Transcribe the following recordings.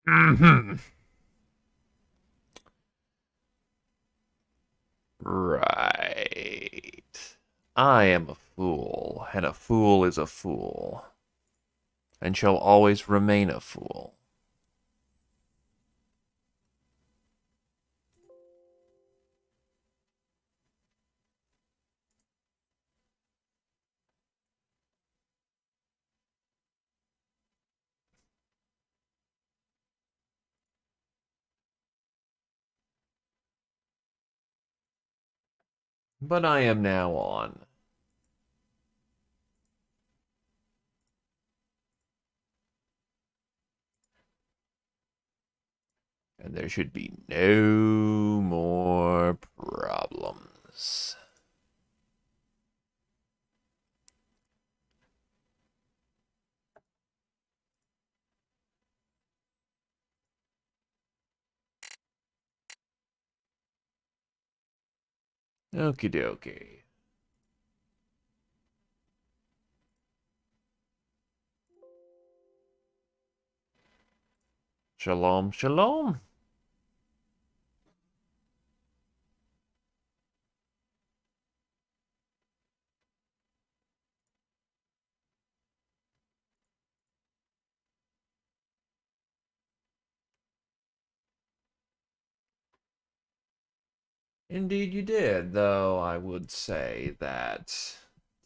Hmm. Right. I am a fool, and a fool is a fool, and shall always remain a fool. But I am now on. And there should be no more problems. Okie dokie. Shalom, shalom. Indeed, you did, though I would say that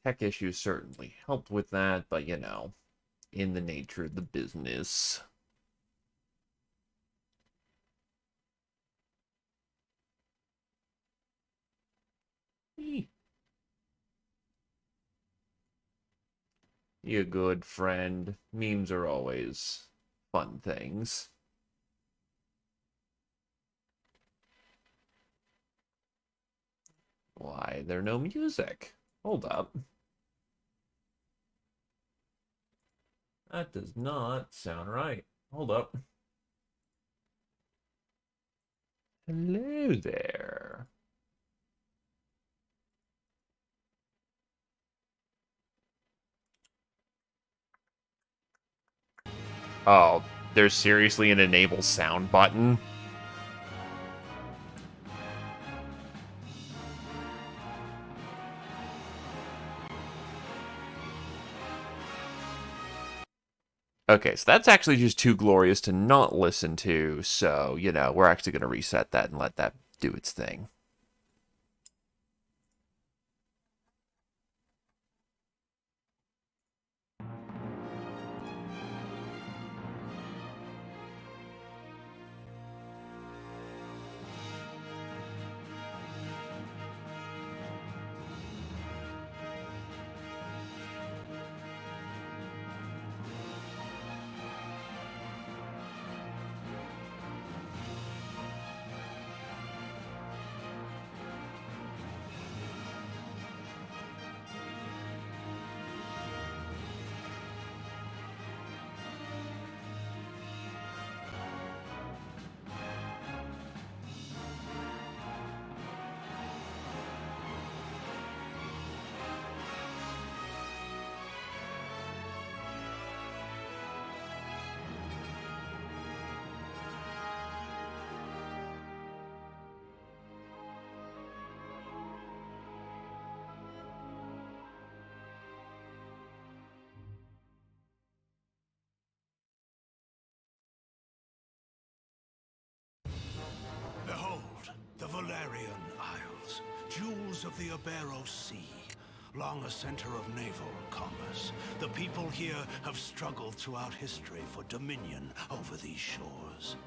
tech issues certainly helped with that, but in the nature of the business. You good friend. Memes are always fun things. Why, there no music? Hold up. That does not sound right. Hold up. Hello there. Oh, there's seriously an enable sound button? Okay, so that's actually just too glorious to not listen to, so, we're actually going to reset that and let that do its thing. Behold, the Valerian Isles, jewels of the Iberos Sea. Long a center of naval commerce, the people here have struggled throughout history for dominion over these shores.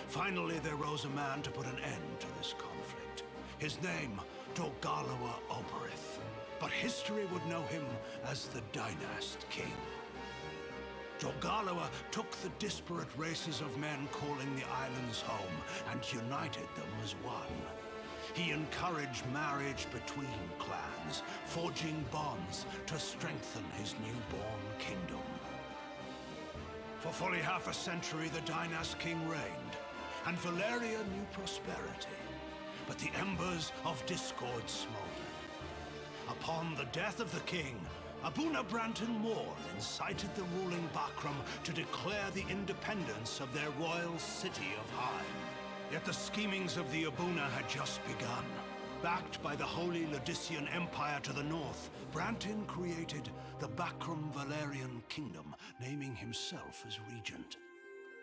Finally, there rose a man to put an end to this conflict. His name, Dogalawa Oberith. But history would know him as the Dynast King. Dogalawa took the disparate races of men calling the islands home and united them as one. He encouraged marriage between clans, forging bonds to strengthen his newborn kingdom. For fully half a century, the Dynast King reigned, and Valeria knew prosperity. But the embers of discord smoldered. Upon the death of the king, Abuna Branton Moore incited the ruling Bakram to declare the independence of their royal city of Hyde. Yet the schemings of the Abuna had just begun. Backed by the Holy Ludician Empire to the north, Branton created the Bakram Valerian Kingdom, naming himself as regent.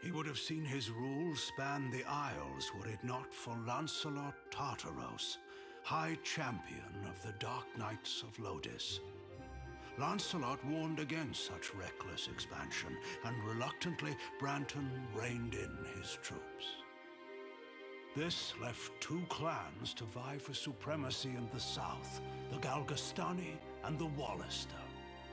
He would have seen his rule span the Isles were it not for Lancelot Tartaros, High Champion of the Dark Knights of Lodis. Lancelot warned against such reckless expansion, and reluctantly Branton reined in his troops. This left two clans to vie for supremacy in the south, the Galgastani and the Wallister.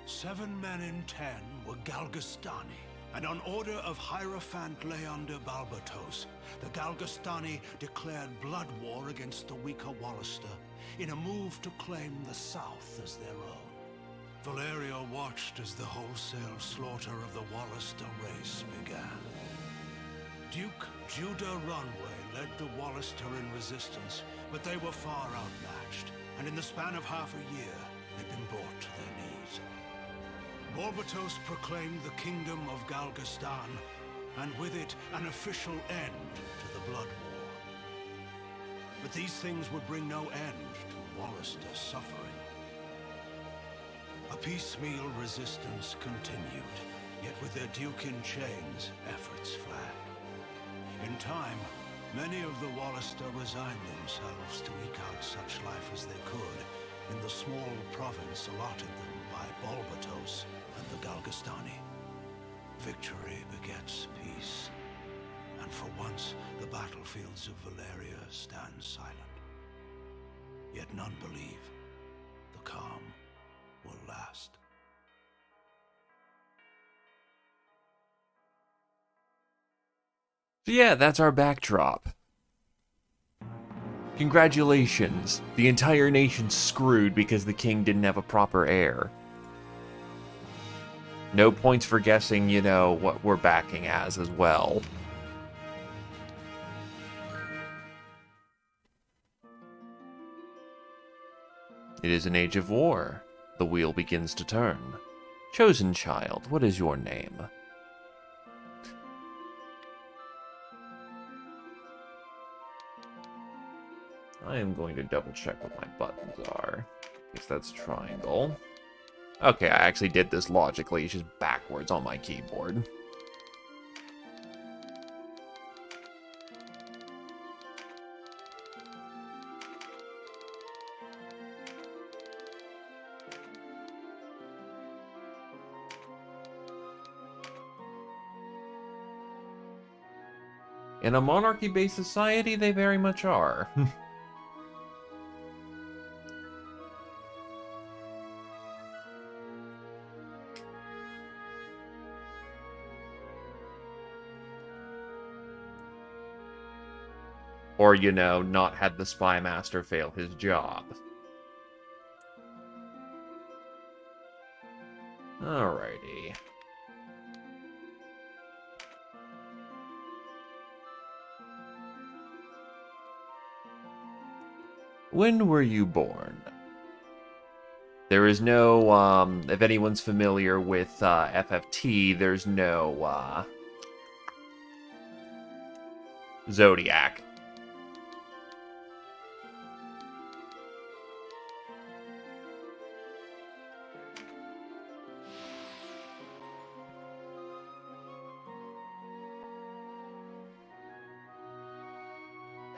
7 men in 10 were Galgastani, and on order of Hierophant Leander Balbatos, the Galgastani declared blood war against the weaker Wallister in a move to claim the south as their own. Valeria watched as the wholesale slaughter of the Wallister race began. Duke Judah Runway led the Wallister in resistance, but they were far outmatched, and in the span of half a year, they'd been brought to their knees. Balbatos proclaimed the Kingdom of Galgastan, and with it, an official end to the Blood War. But these things would bring no end to Wallister's suffering. A piecemeal resistance continued, yet with their Duke in chains, efforts flagged. In time, many of the Wallister resigned themselves to eke out such life as they could in the small province allotted them by Balbatos and the Galgastani. Victory begets peace, and for once the battlefields of Valeria stand silent. Yet none believe the calm will last. So yeah, that's our backdrop. Congratulations, the entire nation's screwed because the king didn't have a proper heir. No points for guessing, you know, what we're backing as well. It is an age of war. The wheel begins to turn. Chosen child, what is your name? I am going to double check what my buttons are. I guess that's triangle. Okay, I actually did this logically, it's just backwards on my keyboard. In a monarchy-based society, they very much are. Or, you know, not had the spy master fail his job. Alrighty. When were you born? There is no, if anyone's familiar with FFT, there's no Zodiac.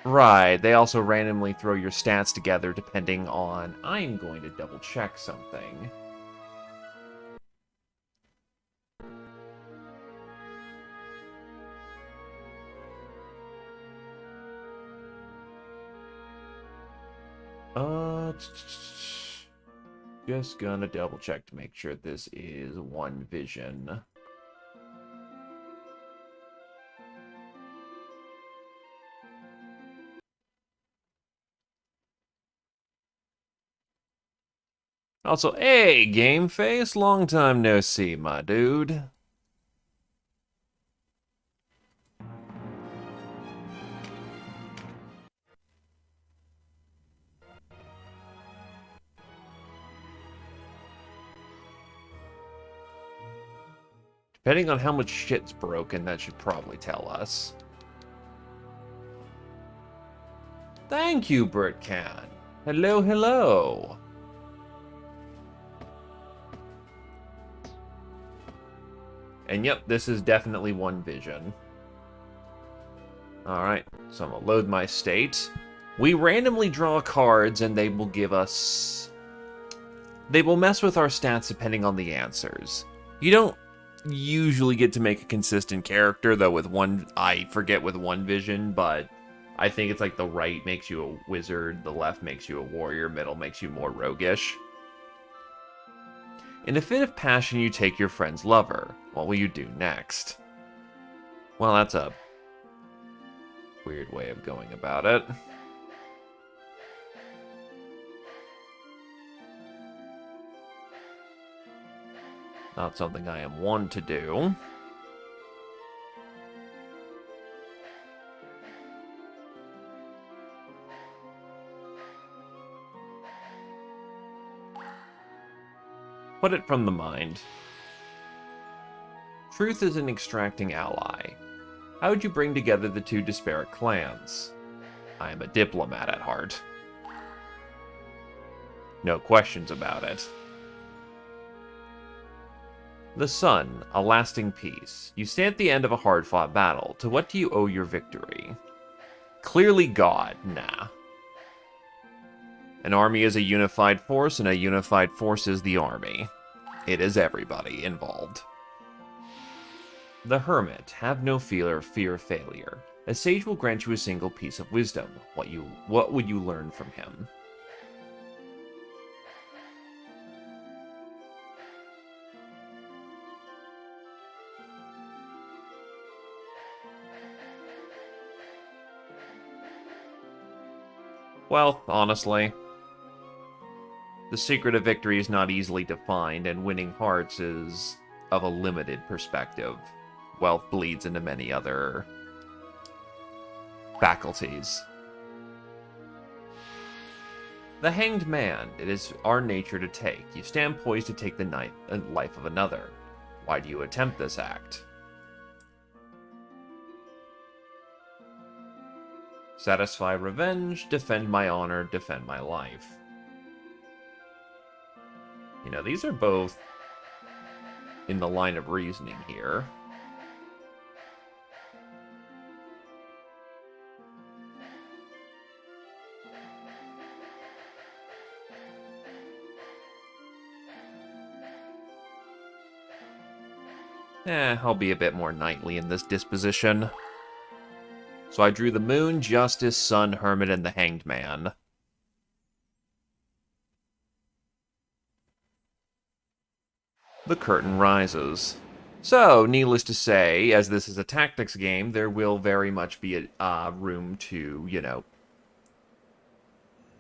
Right, they also randomly throw your stats together depending on... I'm going to double check something. Just gonna double check to make sure this is one vision. Also, hey, Game Face, long time no see, my dude. Depending on how much shit's broken, that should probably tell us. Thank you, Bertcan. Hello, hello. And yep, this is definitely one vision. Alright, so I'm gonna load my state. We randomly draw cards and they will give us... They will mess with our stats depending on the answers. You don't usually get to make a consistent character, though with one... I forget with one vision, but... I think it's like the right makes you a wizard, the left makes you a warrior, middle makes you more roguish. In a fit of passion, you take your friend's lover. What will you do next? Well, that's a weird way of going about it. Not something I am one to do. Put it from the mind. Truth is an extracting ally. How would you bring together the two disparate clans? I am a diplomat at heart. No questions about it. The sun, a lasting peace. You stand at the end of a hard-fought battle. To what do you owe your victory? Clearly God, nah. An army is a unified force, and a unified force is the army. It is everybody involved. The Hermit, have no fear of failure. A sage will grant you a single piece of wisdom. What would you learn from him? Well, honestly, the secret of victory is not easily defined, and winning hearts is of a limited perspective. Wealth bleeds into many other faculties. The Hanged Man. It is our nature to take. You stand poised to take the life of another. Why do you attempt this act? Satisfy revenge, defend my honor, defend my life. You know, these are both in the line of reasoning here. I'll be a bit more knightly in this disposition. So I drew the Moon, Justice, Sun, Hermit, and the Hanged Man. The curtain rises. So, needless to say, as this is a tactics game, there will very much be a room to, you know,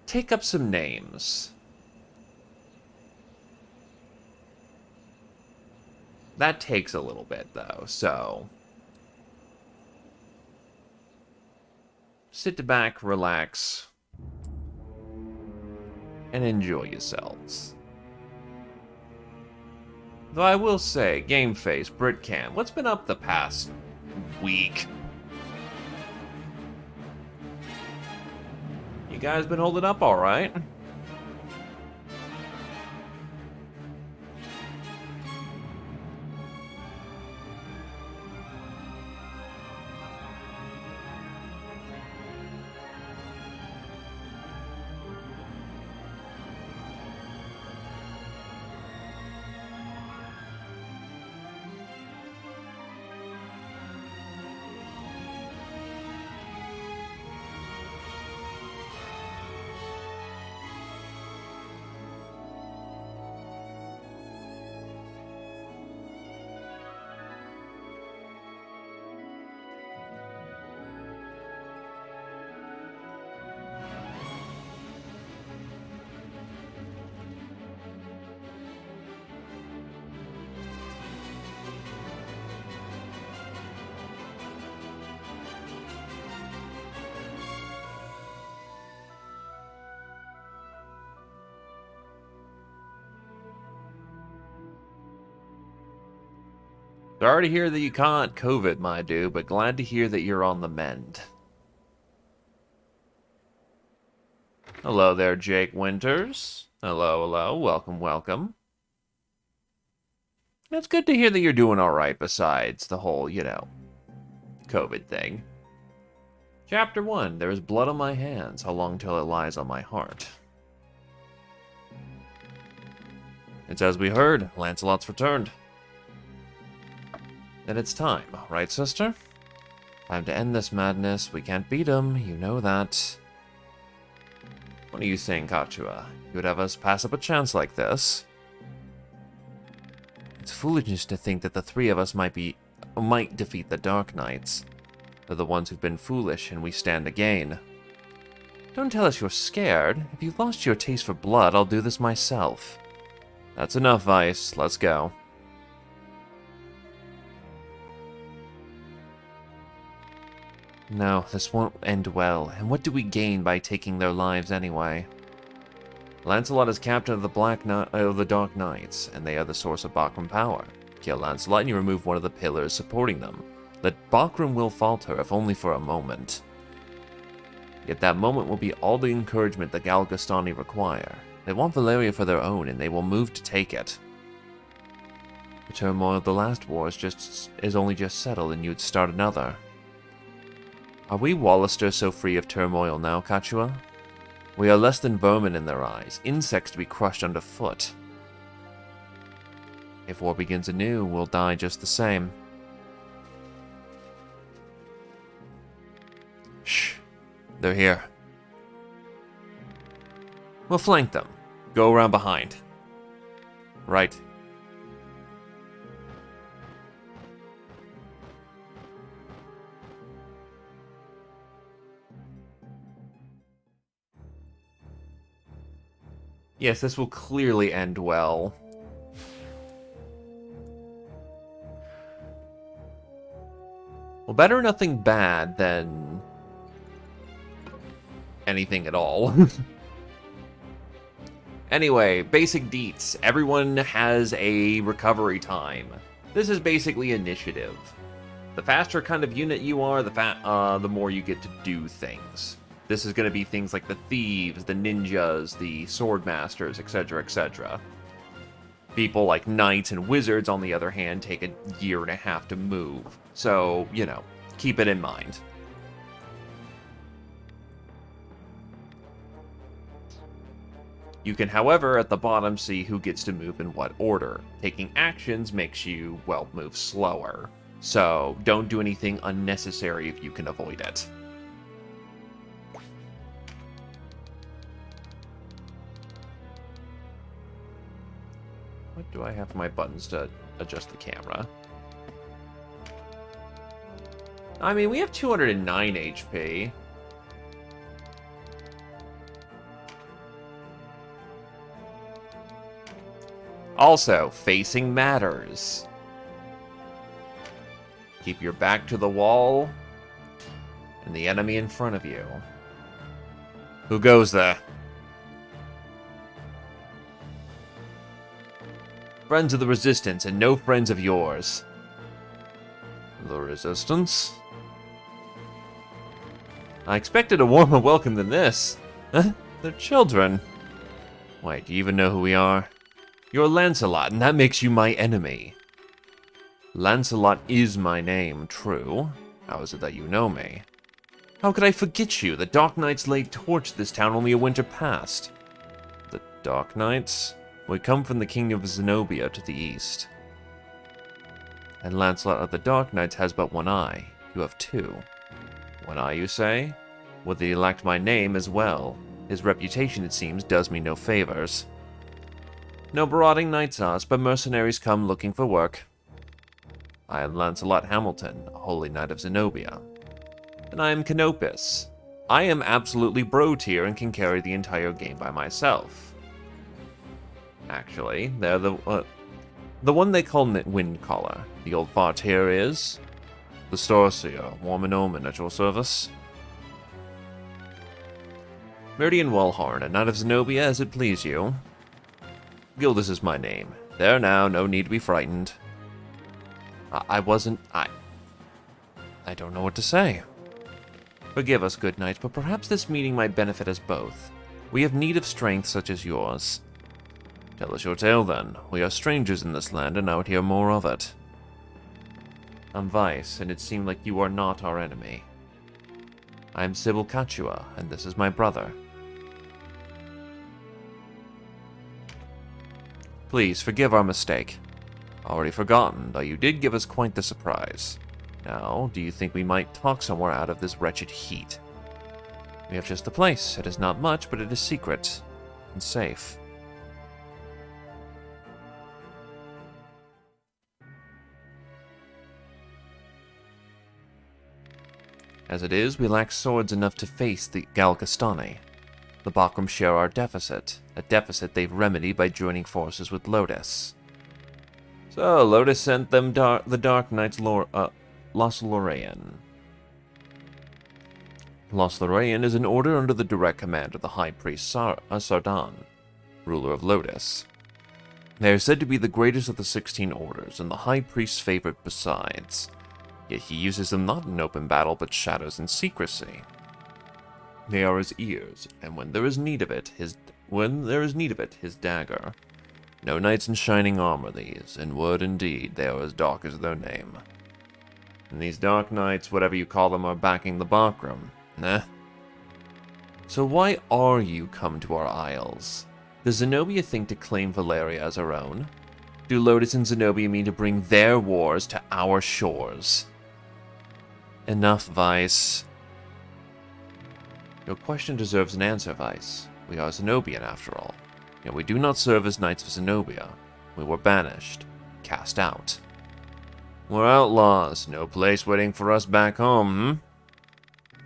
take up some names. That takes a little bit, though, so... Sit back, relax, and enjoy yourselves. Though I will say, Game Face, Britcam, what's been up the past week? You guys been holding up alright? Sorry to hear that you caught COVID, my dude, but glad to hear that you're on the mend. Hello there, Jake Winters. Hello, hello. Welcome, welcome. It's good to hear that you're doing alright besides the whole, COVID thing. Chapter 1. There is blood on my hands. How long till it lies on my heart? It's as we heard. Lancelot's returned. Then it's time, right, sister? Time to end this madness. We can't beat him. You know that. What are you saying, Kachua? You would have us pass up a chance like this? It's foolishness to think that the three of us might defeat the Dark Knights. They're the ones who've been foolish, and we stand to gain. Don't tell us you're scared. If you've lost your taste for blood, I'll do this myself. That's enough, Vice. Let's go. No, this won't end well. And what do we gain by taking their lives anyway? Lancelot is captain of the Dark Knights, and they are the source of Bakram power. Kill Lancelot and you remove one of the pillars supporting them. That Bakram will falter, if only for a moment. Yet that moment will be all the encouragement the Galgastani require. They want Valeria for their own, and they will move to take it. The turmoil of the last war is only just settled, and you'd start another. Are we Wallisters so free of turmoil now, Kachua? We are less than vermin in their eyes, insects to be crushed underfoot. If war begins anew, we'll die just the same. Shh. They're here. We'll flank them. Go around behind. Right. Yes, this will clearly end well. Well, better nothing bad than anything at all. Anyway, basic deets. Everyone has a recovery time. This is basically initiative. The faster kind of unit you are, the more you get to do things. This is going to be things like the thieves, the ninjas, the swordmasters, etc., etc. People like knights and wizards, on the other hand, take a year and a half to move. So, keep it in mind. You can, however, at the bottom see who gets to move in what order. Taking actions makes you, well, move slower. So, don't do anything unnecessary if you can avoid it. What do I have for my buttons to adjust the camera? I mean, we have 209 HP. Also, facing matters. Keep your back to the wall and the enemy in front of you. Who goes there? Friends of the Resistance and no friends of yours. The Resistance? I expected a warmer welcome than this. Huh? They're children. Wait, do you even know who we are? You're Lancelot, and that makes you my enemy. Lancelot is my name, true. How is it that you know me? How could I forget you? The Dark Knights laid torch to this town only a winter past. The Dark Knights? We come from the King of Zenobia to the east. And Lancelot of the Dark Knights has but one eye. You have two. One eye, you say? Would that he lacked my name as well. His reputation, it seems, does me no favors. No marauding knights us, but mercenaries come looking for work. I am Lancelot Hamilton, a holy knight of Zenobia. And I am Canopus. I am absolutely bro tier and can carry the entire game by myself. Actually, they're the one they call Windcaller. The old fart here is the Starseer, Warm and Omen at your service. Meridian Wellhorn, a knight of Zenobia, as it please you. Gildas is my name. There now, no need to be frightened. I wasn't... I don't know what to say. Forgive us, good knight, but perhaps this meeting might benefit us both. We have need of strength such as yours. Tell us your tale, then. We are strangers in this land, and I would hear more of it. I'm Vice, and it seemed like you are not our enemy. I am Sybil Kachua, and this is my brother. Please, forgive our mistake. Already forgotten, though you did give us quite the surprise. Now, do you think we might talk somewhere out of this wretched heat? We have just the place. It is not much, but it is secret and safe. As it is, we lack swords enough to face the Galgastani. The Bakram share our deficit, a deficit they've remedied by joining forces with Lotus. So, Lotus sent them the Dark Knights Los Lorraine. Los Lorraine is an order under the direct command of the High Priest Sardan, ruler of Lotus. They are said to be the greatest of the 16 orders, and the High Priest's favorite besides. Yet he uses them not in open battle, but shadows and secrecy. They are his ears, and when there is need of it, his dagger. No knights in shining armor these, in word and deed, they are as dark as their name. And these dark knights, whatever you call them, are backing the Bakram, eh? So why are you come to our isles? Does Zenobia think to claim Valeria as her own? Do Lotus and Zenobia mean to bring their wars to our shores? Enough, Vice. Your question deserves an answer, Vice. We are Zenobian, after all. Yet we do not serve as knights of Zenobia. We were banished, cast out. We're outlaws, no place waiting for us back home,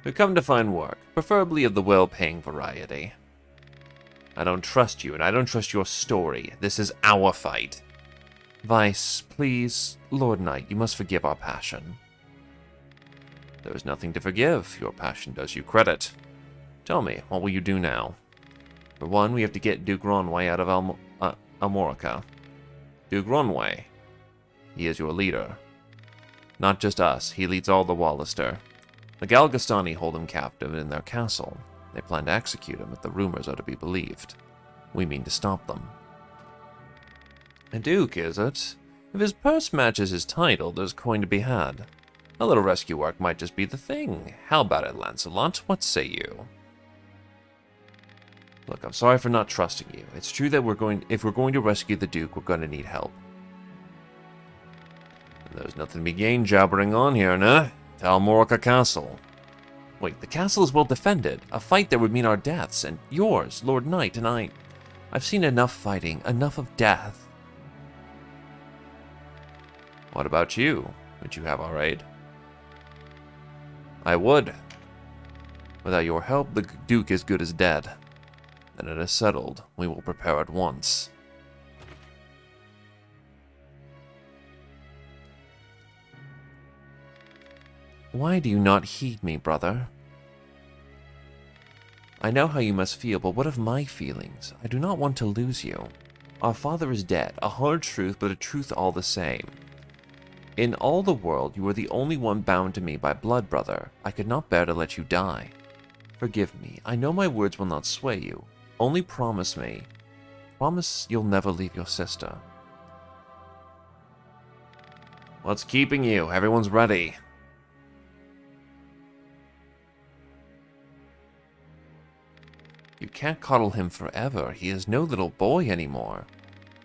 We come to find work, preferably of the well-paying variety. I don't trust you, and I don't trust your story. This is our fight. Vice, please, Lord Knight, you must forgive our passion. There is nothing to forgive. Your passion does you credit. Tell me, what will you do now? For one, we have to get Duke Ronway out of Almorica. Duke Ronway. He is your leader. Not just us, he leads all the Wallister. The Galgastani hold him captive in their castle. They plan to execute him if the rumors are to be believed. We mean to stop them. A duke, is it? If his purse matches his title, there's coin to be had. A little rescue work might just be the thing. How about it, Lancelot? What say you? Look, I'm sorry for not trusting you. It's true that if we're going to rescue the Duke, we're going to need help. And there's nothing to be gained jabbering on here, nah? To Almorica Castle. Wait, the castle is well defended. A fight there would mean our deaths, and yours, Lord Knight, and I. I've seen enough fighting, enough of death. What about you? Would you have our aid? I would. Without your help, the Duke is good as dead. Then it is settled. We will prepare at once. Why do you not heed me, brother? I know how you must feel, but what of my feelings? I do not want to lose you. Our father is dead, a hard truth, but a truth all the same. In all the world, you are the only one bound to me by blood, brother. I could not bear to let you die. Forgive me. I know my words will not sway you. Only promise me. Promise you'll never leave your sister. What's keeping you? Everyone's ready. You can't coddle him forever. He is no little boy anymore.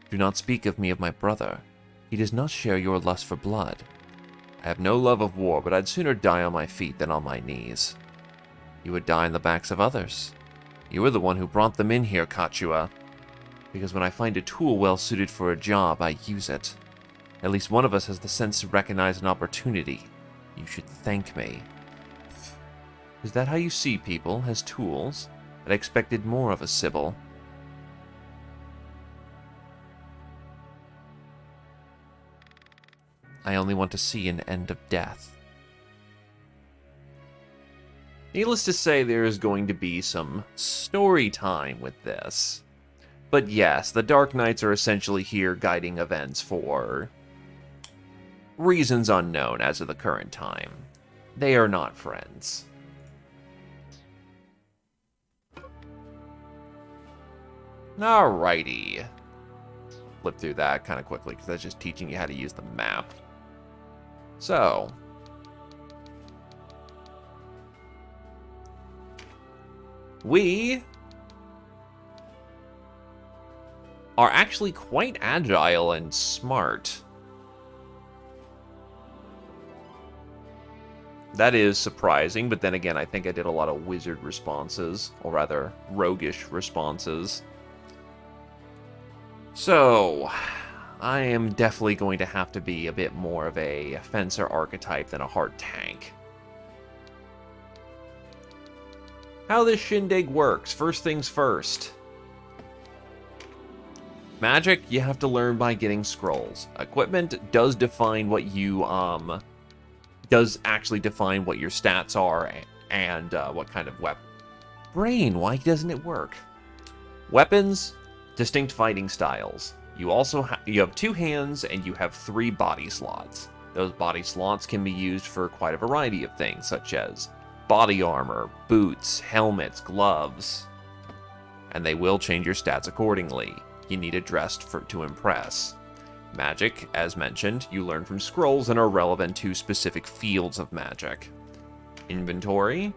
Do not speak of me of my brother. He does not share your lust for blood. I have no love of war, but I'd sooner die on my feet than on my knees. You would die on the backs of others. You were the one who brought them in here, Kachua. Because when I find a tool well suited for a job, I use it. At least one of us has the sense to recognize an opportunity. You should thank me. Is that how you see people, as tools? But I expected more of a Sybil. I only want to see an end of death. Needless to say, there is going to be some story time with this. But yes, the Dark Knights are essentially here guiding events for Reasons unknown as of the current time. They are not friends. Alrighty. Flip through that kind of quickly, because that's just teaching you how to use the map. So, we are actually quite agile and smart. That is surprising, but then again, I think I did a lot of wizard responses, or rather, roguish responses. So, I am definitely going to have to be a bit more of a fencer archetype than a hard tank. How this shindig works, first things first. Magic, you have to learn by getting scrolls. Equipment does define what you, does actually define what your stats are and what kind of weapon. Brain, why doesn't it work? Weapons, distinct fighting styles. You also you have 2 hands and you have 3 body slots. Those body slots can be used for quite a variety of things, such as body armor, boots, helmets, gloves. And they will change your stats accordingly. You need it dressed to impress. Magic, as mentioned, you learn from scrolls and are relevant to specific fields of magic. Inventory,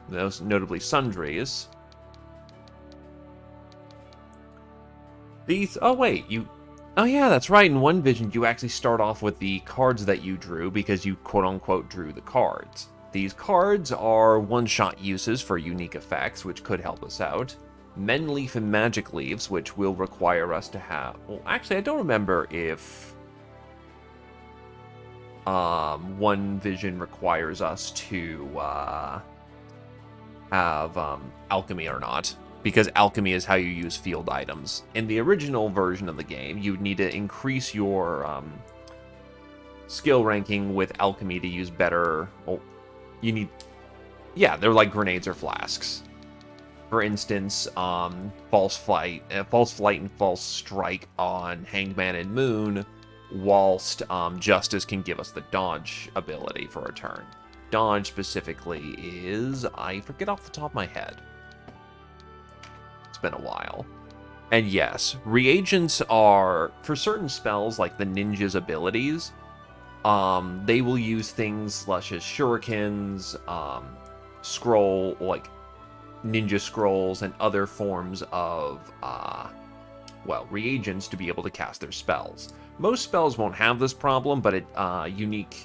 those notably sundries. These, oh wait, oh yeah, that's right, in one vision you actually start off with the cards that you drew because you quote-unquote drew the cards. These cards are one-shot uses for unique effects, which could help us out. Men Leaf and Magic Leaves, which will require us to have... Well, actually, I don't remember if one vision requires us to have alchemy or not, because alchemy is how you use field items. In the original version of the game, you would need to increase your skill ranking with alchemy to use better... Well, you need... Yeah, they're like grenades or flasks. For instance, False Flight and False Strike on Hangman and Moon, whilst Justice can give us the Dodge ability for a turn. Dodge specifically is... I forget off the top of my head. It's been a while. And yes, reagents are... For certain spells, like the ninja's abilities, they will use things such as shurikens, scroll, like... ninja scrolls and other forms of, well, reagents to be able to cast their spells. Most spells won't have this problem, but unique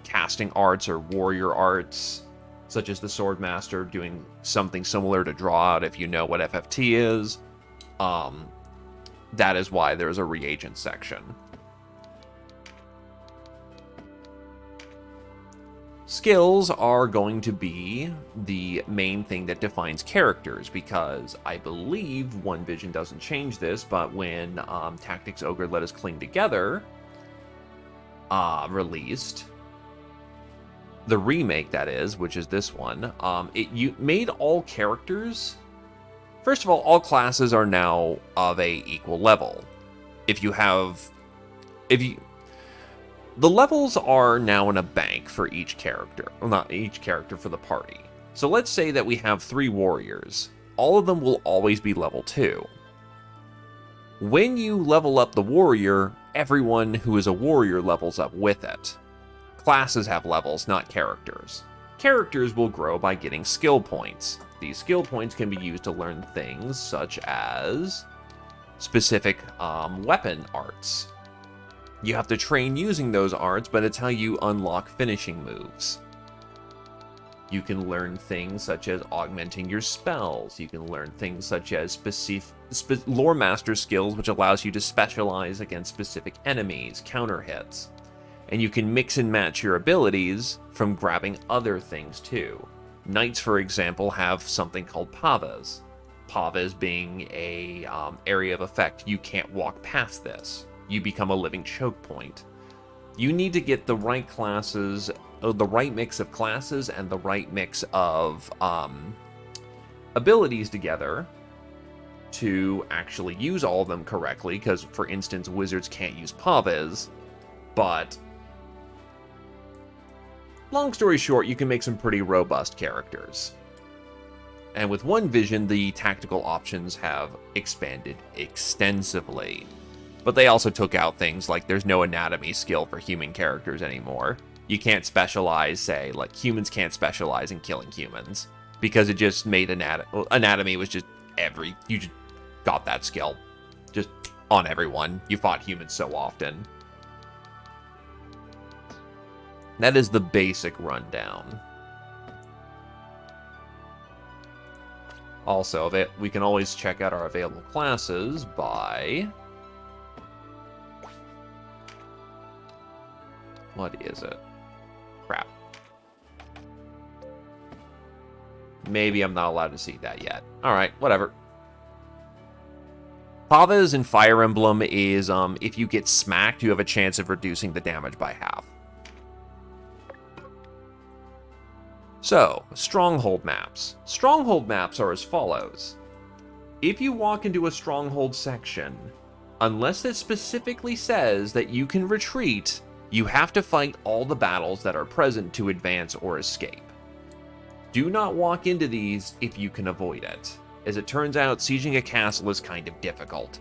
casting arts or warrior arts, such as the Swordmaster doing something similar to draw out if you know what FFT is, that is why there's a reagent section. Skills are going to be the main thing that defines characters, because I believe One Vision doesn't change this, but when Tactics Ogre Let Us Cling Together released, the remake that is, which is this one, it made all characters... First of all classes are now of a equal level. The levels are now in a bank for each character. Well, not each character, for the party. So let's say that we have 3 warriors. All of them will always be level 2. When you level up the warrior, everyone who is a warrior levels up with it. Classes have levels, not characters. Characters will grow by getting skill points. These skill points can be used to learn things such as specific weapon arts. You have to train using those arts, but it's how you unlock finishing moves. You can learn things such as augmenting your spells. You can learn things such as Lore Master skills, which allows you to specialize against specific enemies, counter hits. And you can mix and match your abilities from grabbing other things too. Knights, for example, have something called pavas. Pavas being a area of effect. You can't walk past this. You become a living choke point. You need to get the right classes, the right mix of classes and the right mix of abilities together to actually use all of them correctly, because, for instance, wizards can't use pavas, But long story short, you can make some pretty robust characters. And with One Vision, the tactical options have expanded extensively. But they also took out things like there's no anatomy skill for human characters anymore. You can't specialize, say, like humans can't specialize in killing humans. Because it just made anatomy was just you just got that skill. Just on everyone. You fought humans so often. That is the basic rundown. Also, we can always check out our available classes by... What is it? Crap. Maybe I'm not allowed to see that yet. Alright, whatever. Pavas in Fire Emblem is, if you get smacked, you have a chance of reducing the damage by half. So, Stronghold maps. Stronghold maps are as follows. If you walk into a Stronghold section, unless it specifically says that you can retreat, you have to fight all the battles that are present to advance or escape. Do not walk into these if you can avoid it. As it turns out, sieging a castle is kind of difficult.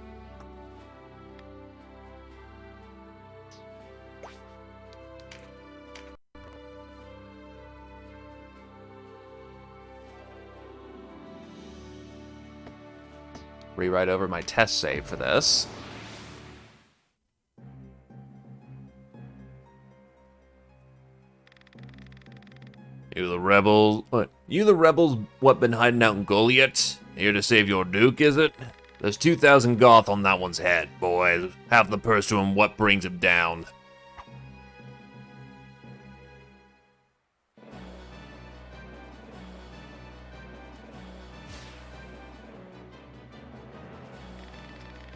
Rewrite over my test save for this. You the rebels? What? You the rebels what been hiding out in Goliath? Here to save your duke, is it? There's 2,000 goth on that one's head, boy. Half the purse to him what brings him down.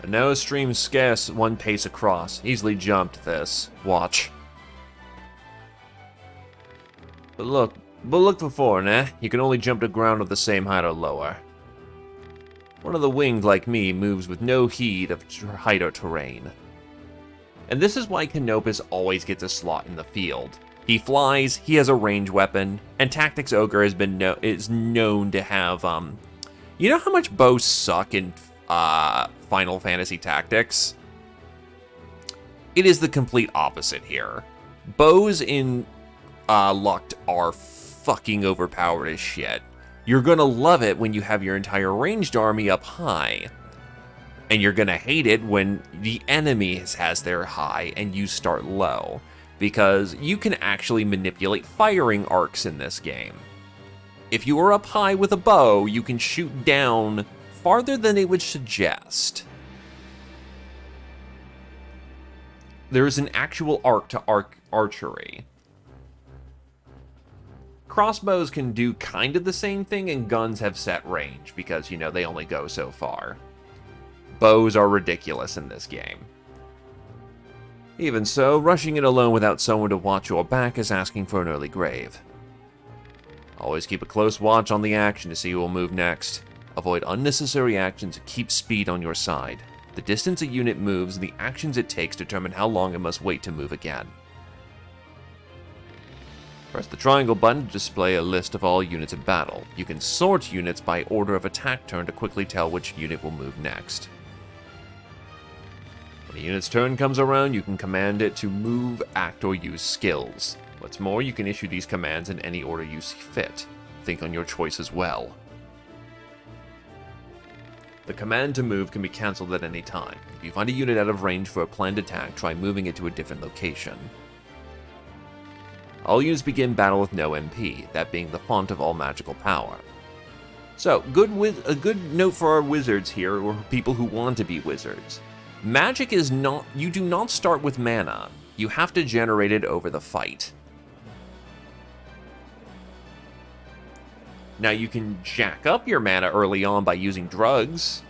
And now a stream scarce one pace across. Easily jumped this. Watch. But look before, nah. You can only jump to ground of the same height or lower. One of the winged like me moves with no heed of height or terrain. And this is why Canopus always gets a slot in the field. He flies, he has a range weapon, and Tactics Ogre has been is known to have, you know how much bows suck in Final Fantasy Tactics? It is the complete opposite here. Bows in LUCT are fucking overpowered as shit. You're gonna love it when you have your entire ranged army up high. And you're gonna hate it when the enemy has their high and you start low. Because you can actually manipulate firing arcs in this game. If you are up high with a bow, you can shoot down farther than it would suggest. There is an actual arc to archery. Crossbows can do kind of the same thing, and guns have set range, because, you know, they only go so far. Bows are ridiculous in this game. Even so, rushing it alone without someone to watch your back is asking for an early grave. Always keep a close watch on the action to see who will move next. Avoid unnecessary actions and keep speed on your side. The distance a unit moves and the actions it takes determine how long it must wait to move again. Press the triangle button to display a list of all units in battle. You can sort units by order of attack turn to quickly tell which unit will move next. When a unit's turn comes around, you can command it to move, act, or use skills. What's more, you can issue these commands in any order you see fit. Think on your choice as well. The command to move can be cancelled at any time. If you find a unit out of range for a planned attack, try moving it to a different location. All units begin battle with no MP, that being the font of all magical power. So, a good note for our wizards here, or people who want to be wizards. Magic is not, you do not start with mana. You have to generate it over the fight. Now you can jack up your mana early on by using drugs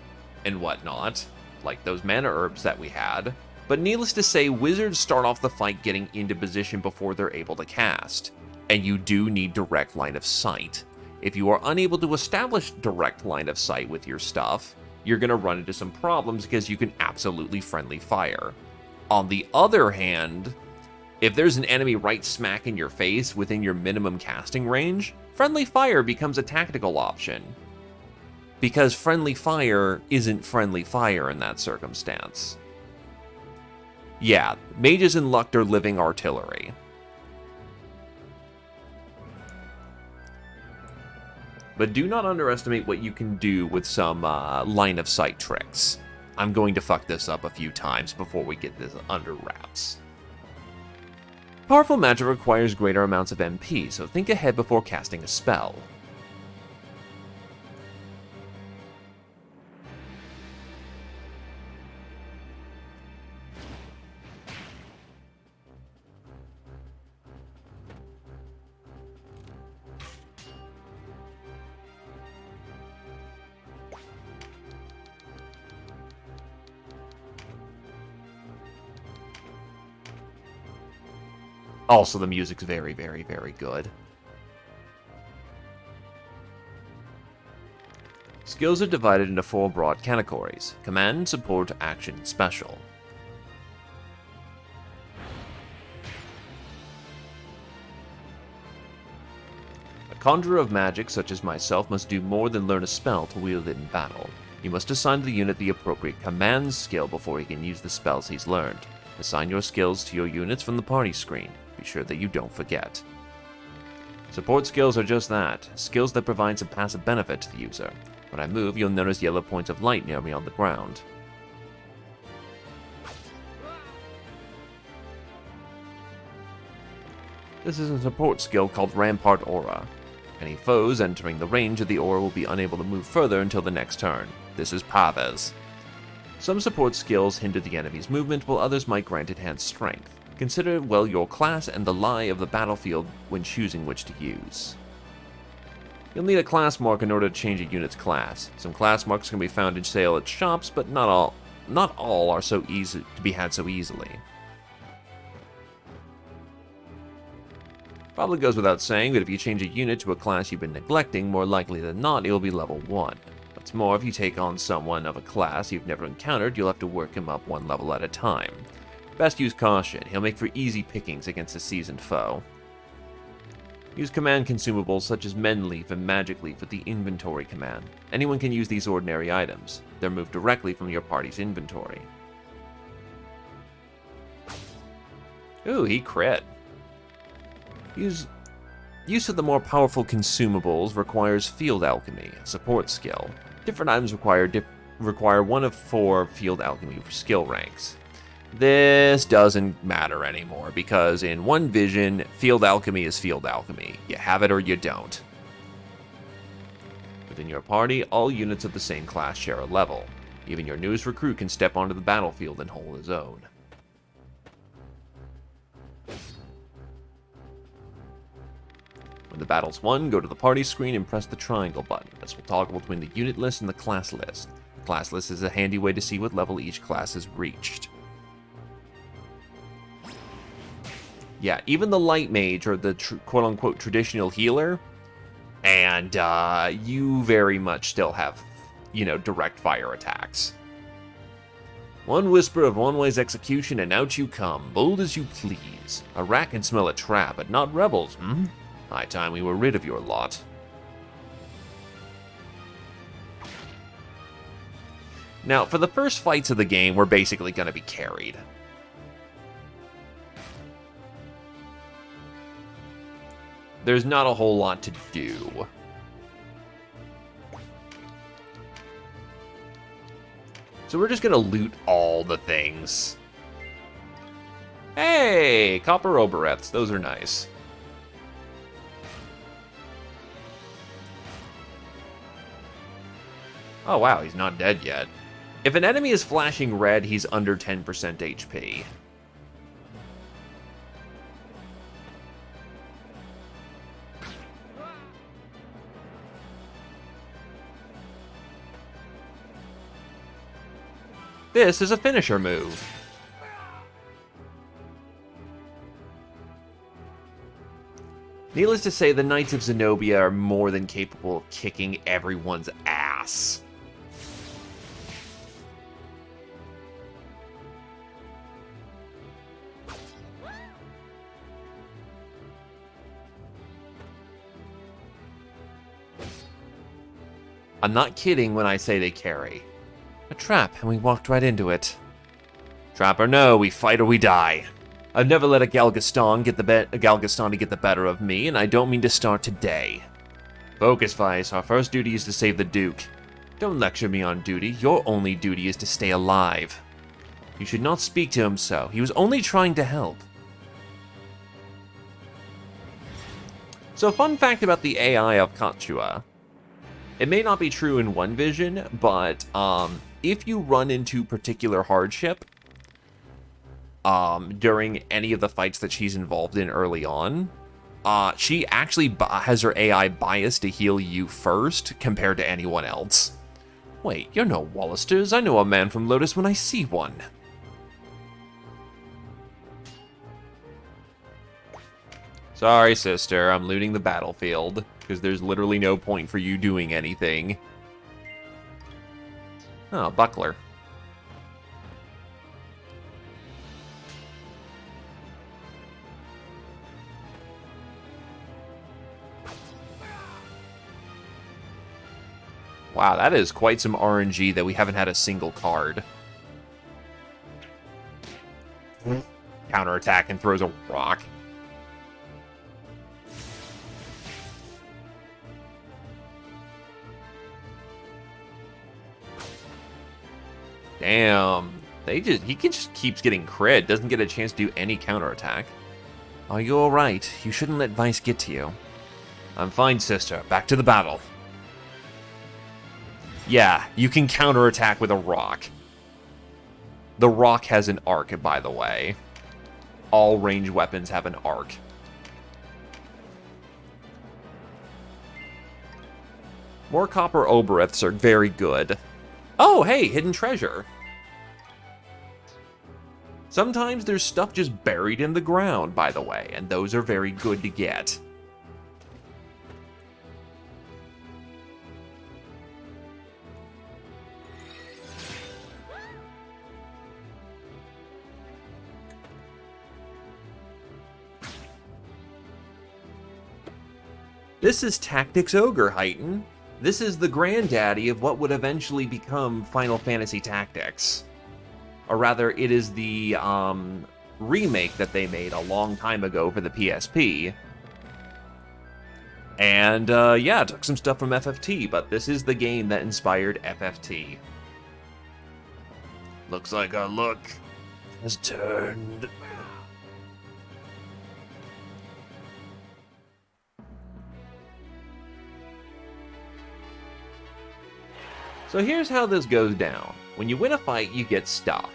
and whatnot, like those mana herbs that we had. But needless to say, wizards start off the fight getting into position before they're able to cast, and you do need direct line of sight. If you are unable to establish direct line of sight with your stuff, you're going to run into some problems because you can absolutely friendly fire. On the other hand, If there's an enemy right smack in your face within your minimum casting range, friendly fire becomes a tactical option. Because friendly fire isn't friendly fire in that circumstance. Yeah, mages and LUCT are living artillery. But do not underestimate what you can do with some line-of-sight tricks. I'm going to fuck this up a few times before we get this under wraps. Powerful magic requires greater amounts of MP, so think ahead before casting a spell. Also, the music's very, very, very good. Skills are divided into 4 broad categories: Command, Support, Action, Special. A conjurer of magic, such as myself, must do more than learn a spell to wield it in battle. You must assign the unit the appropriate command skill before he can use the spells he's learned. Assign your skills to your units from the party screen. Be sure that you don't forget. Support skills are just that, skills that provide some passive benefit to the user. When I move, you'll notice yellow points of light near me on the ground. This is a support skill called Rampart Aura. Any foes entering the range of the aura will be unable to move further until the next turn. This is Paves. Some support skills hinder the enemy's movement, while others might grant enhanced strength. Consider well your class and the lie of the battlefield when choosing which to use. You'll need a class mark in order to change a unit's class. Some class marks can be found in sale at shops, but not all are so easy to be had so easily. Probably goes without saying that if you change a unit to a class you've been neglecting, more likely than not it will be level 1. What's more, if you take on someone of a class you've never encountered, you'll have to work him up 1 level at a time. Best use caution, he'll make for easy pickings against a seasoned foe. Use command consumables such as Mend Leaf and Magic Leaf with the inventory command. Anyone can use these ordinary items. They're moved directly from your party's inventory. Ooh, he crit. Use of the more powerful consumables requires Field Alchemy, a support skill. Different items require 1 of 4 Field Alchemy for skill ranks. This doesn't matter anymore, because in one vision, Field Alchemy is Field Alchemy. You have it or you don't. Within your party, all units of the same class share a level. Even your newest recruit can step onto the battlefield and hold his own. When the battle's won, go to the party screen and press the triangle button. This will toggle between the unit list and the class list. The class list is a handy way to see what level each class has reached. Yeah, even the light mage, or the quote-unquote traditional healer, and you very much still have, direct fire attacks. One whisper of One-Way's execution, and out you come, bold as you please. A rat can smell a trap, but not rebels, hmm? High time we were rid of your lot. Now, for the first fights of the game, we're basically going to be carried. There's not a whole lot to do. So we're just gonna loot all the things. Hey, copper obereths, those are nice. Oh wow, he's not dead yet. If an enemy is flashing red, he's under 10% HP. This is a finisher move. Needless to say, the Knights of Zenobia are more than capable of kicking everyone's ass. I'm not kidding when I say they carry. A trap, and we walked right into it. Trap or no, we fight or we die. I've never let a Galgaston get the better of me, and I don't mean to start today. Focus, Vice. Our first duty is to save the Duke. Don't lecture me on duty. Your only duty is to stay alive. You should not speak to him so. He was only trying to help. So, fun fact about the AI of Kachua. It may not be true in one vision, but if you run into particular hardship during any of the fights that she's involved in early on, she actually has her AI biased to heal you first compared to anyone else. Wait, you're no Wallisters. I know a man from Lotus when I see one. Sorry, sister, I'm looting the battlefield, because there's literally no point for you doing anything. Oh, buckler. Wow, that is quite some RNG that we haven't had a single card. Counterattack and throws a rock. Damn. He just keeps getting crit, doesn't get a chance to do any counterattack. Are you alright? You shouldn't let Vice get to you. I'm fine, sister. Back to the battle. Yeah, you can counterattack with a rock. The rock has an arc, by the way. All ranged weapons have an arc. More copper obereths are very good. Oh, hey, hidden treasure. Sometimes there's stuff just buried in the ground, by the way, and those are very good to get. This is Tactics Ogre, Heighten. This is the granddaddy of what would eventually become Final Fantasy Tactics. Or rather, it is the remake that they made a long time ago for the PSP. And yeah, took some stuff from FFT, but this is the game that inspired FFT. Looks like our luck has turned. So here's how this goes down. When you win a fight, you get stuff.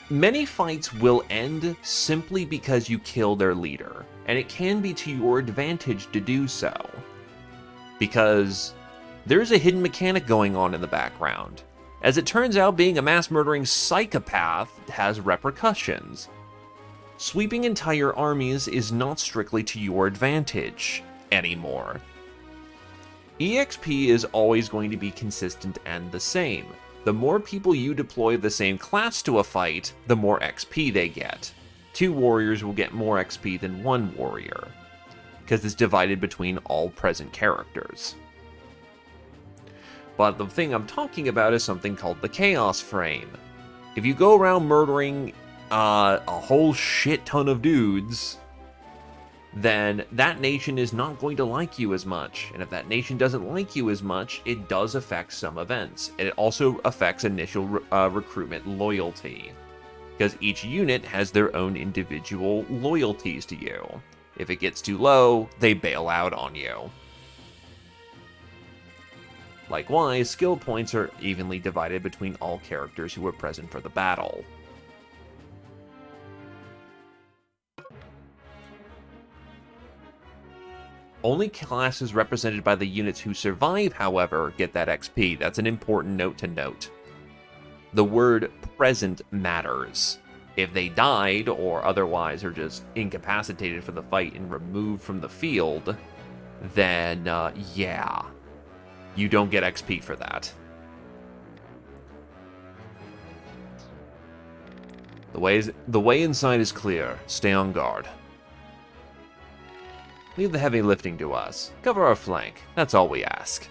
Many fights will end simply because you kill their leader, and it can be to your advantage to do so. Because there's a hidden mechanic going on in the background. As it turns out, being a mass-murdering psychopath has repercussions. Sweeping entire armies is not strictly to your advantage anymore. EXP is always going to be consistent and the same. The more people you deploy the same class to a fight, the more XP they get. 2 warriors will get more XP than 1 warrior, because it's divided between all present characters. But the thing I'm talking about is something called the Chaos Frame. If you go around murdering a whole shit ton of dudes, then that nation is not going to like you as much. And if that nation doesn't like you as much, it does affect some events. And it also affects initial recruitment loyalty, because each unit has their own individual loyalties to you. If it gets too low, they bail out on you. Likewise, skill points are evenly divided between all characters who were present for the battle. Only classes represented by the units who survive, however, get that XP. That's an important note to note. The word present matters. If they died, or otherwise are just incapacitated for the fight and removed from the field, then, yeah, you don't get XP for that. The way inside is clear. Stay on guard. Leave the heavy lifting to us. Cover our flank. That's all we ask.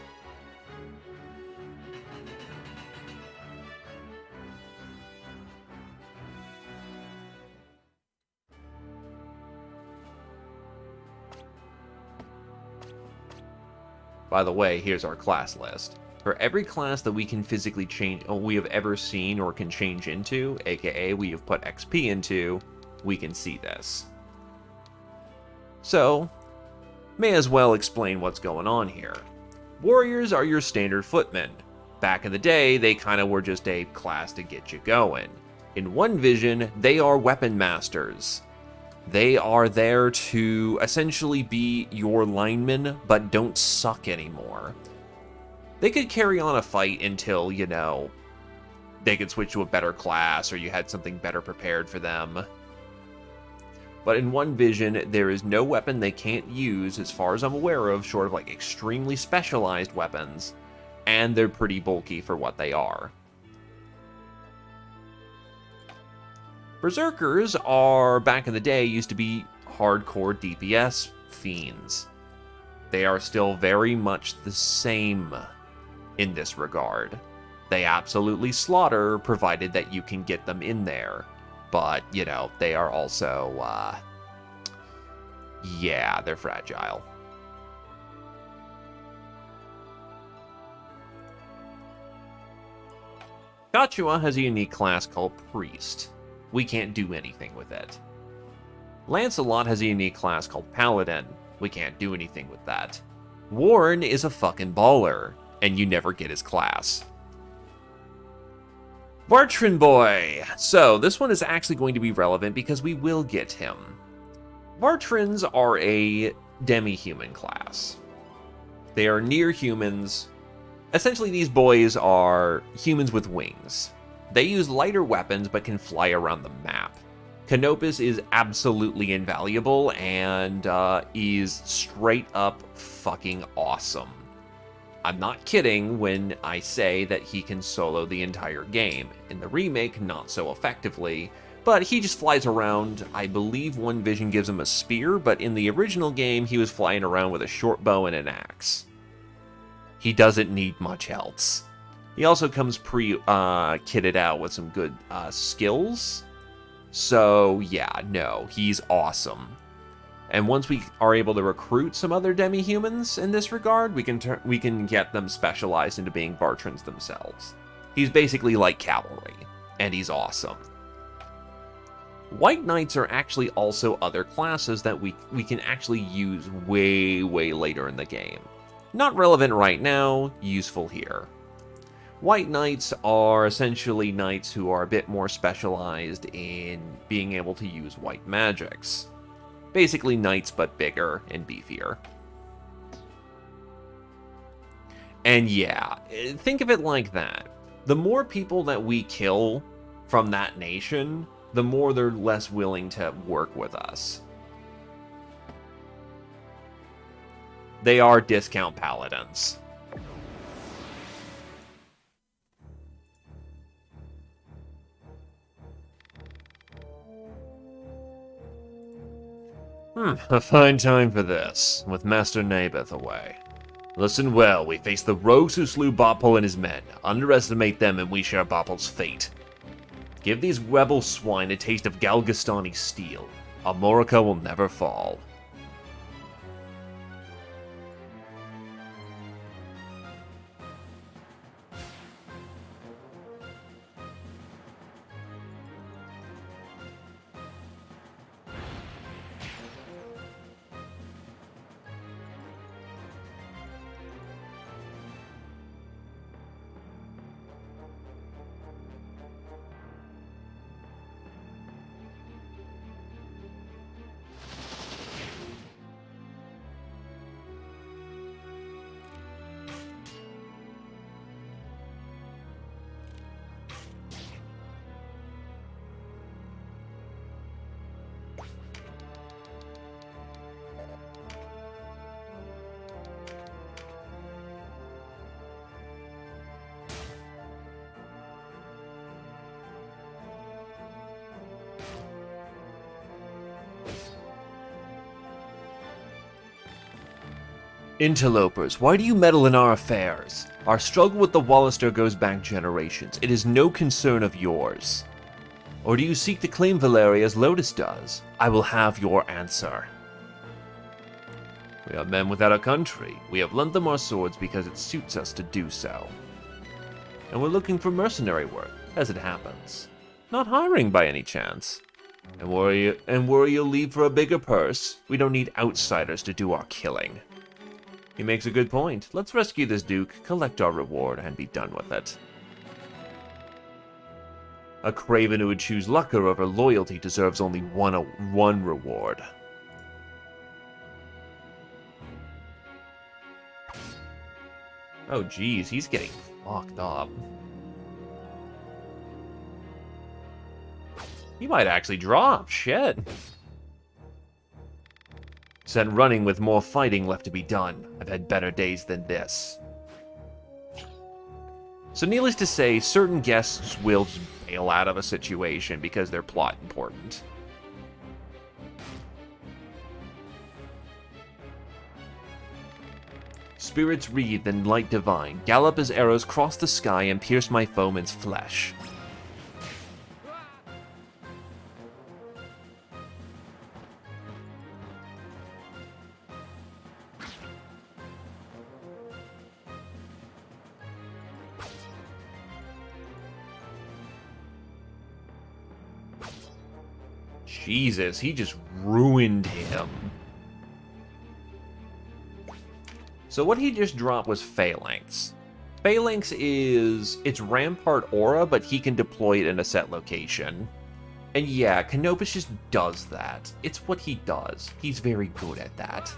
By the way, here's our class list. For every class that we can physically change, we have ever seen or can change into, aka we have put XP into, we can see this. So, may as well explain what's going on here. Warriors are your standard footmen. Back in the day, they kind of were just a class to get you going. In One Vision, they are weapon masters. They are there to essentially be your linemen, but don't suck anymore. They could carry on a fight until, you know, they could switch to a better class or you had something better prepared for them. But in One Vision, there is no weapon they can't use, as far as I'm aware of, short of like extremely specialized weapons, and they're pretty bulky for what they are. Berserkers are, back in the day, used to be hardcore DPS fiends. They are still very much the same in this regard. They absolutely slaughter, provided that you can get them in there. But, you know, they are also, yeah, they're fragile. Gachua has a unique class called Priest. We can't do anything with it. Lancelot has a unique class called Paladin. We can't do anything with that. Warren is a fucking baller, and you never get his class. Bartran Boy! So, this one is actually going to be relevant because we will get him. Bartrans are a demi-human class. They are near humans. Essentially, these boys are humans with wings. They use lighter weapons but can fly around the map. Canopus is absolutely invaluable and is straight up fucking awesome. I'm not kidding when I say that he can solo the entire game. In the remake, not so effectively, but he just flies around. I believe One Vision gives him a spear, but in the original game, he was flying around with a short bow and an axe. He doesn't need much else. He also comes pre-kitted out with some good skills. So, yeah, no, he's awesome. And once we are able to recruit some other demi-humans in this regard, we can get them specialized into being Bartrans themselves. He's basically like cavalry, and he's awesome. White Knights are actually also other classes that we can actually use way, way later in the game. Not relevant right now, useful here. White Knights are essentially knights who are a bit more specialized in being able to use white magics. Basically knights, but bigger and beefier. And yeah, think of it like that. The more people that we kill from that nation, the more they're less willing to work with us. They are discount paladins. A fine time for this, with Master Naboth away. Listen well, we face the rogues who slew Bopal and his men. Underestimate them and we share Bopal's fate. Give these rebel swine a taste of Galgastani steel. Amorica will never fall. Interlopers, why do you meddle in our affairs? Our struggle with the Wallister goes back generations. It is no concern of yours. Or do you seek to claim Valeria as Lotus does? I will have your answer. We are men without a country. We have lent them our swords because it suits us to do so. And we're looking for mercenary work, as it happens. Not hiring by any chance. And worry you'll leave for a bigger purse? We don't need outsiders to do our killing. He makes a good point. Let's rescue this Duke, collect our reward, and be done with it. A craven who would choose lucre over loyalty deserves only one reward. Oh geez, he's getting fucked up. He might actually drop, shit. Sent running with more fighting left to be done. I've had better days than this. So needless to say, certain guests will just bail out of a situation because they're plot important. Spirits wreathed in light divine, gallop as arrows cross the sky and pierce my foeman's flesh. Jesus, he just ruined him. So what he just dropped was Phalanx. Phalanx is... it's Rampart Aura, but he can deploy it in a set location. And yeah, Canopus just does that. It's what he does. He's very good at that.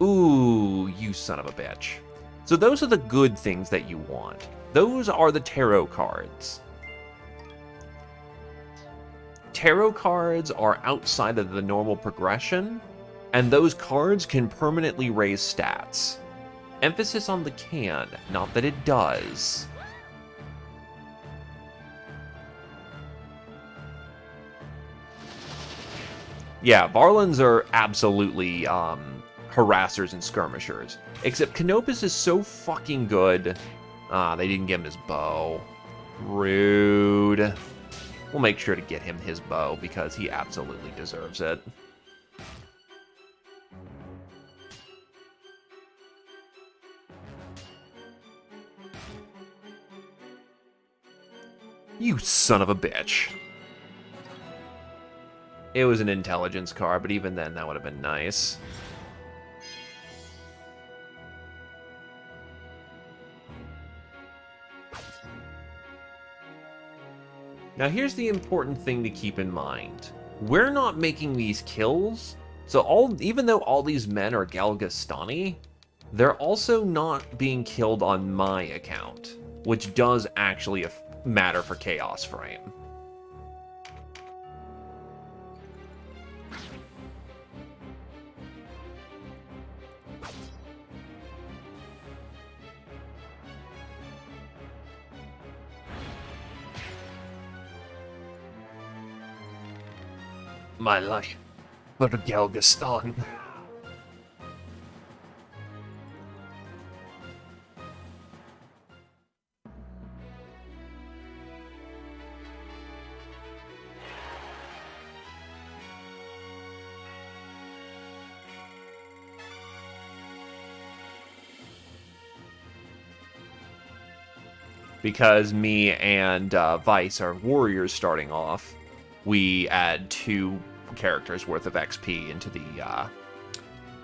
Ooh, you son of a bitch. So those are the good things that you want. Those are the tarot cards. Tarot cards are outside of the normal progression, and those cards can permanently raise stats. Emphasis on the can, not that it does. Yeah, Varlins are absolutely harassers and skirmishers. Except Canopus is so fucking good. Ah, they didn't give him his bow. Rude. We'll make sure to get him his bow because he absolutely deserves it. You son of a bitch. It was an intelligence card, but even then that would have been nice. Now here's the important thing to keep in mind. We're not making these kills, so even though all these men are Galgastani, they're also not being killed on my account, which does actually matter for Chaos Frame. My life for Galgaston. Because me and Vice are warriors starting off, we add 2 characters worth of XP into the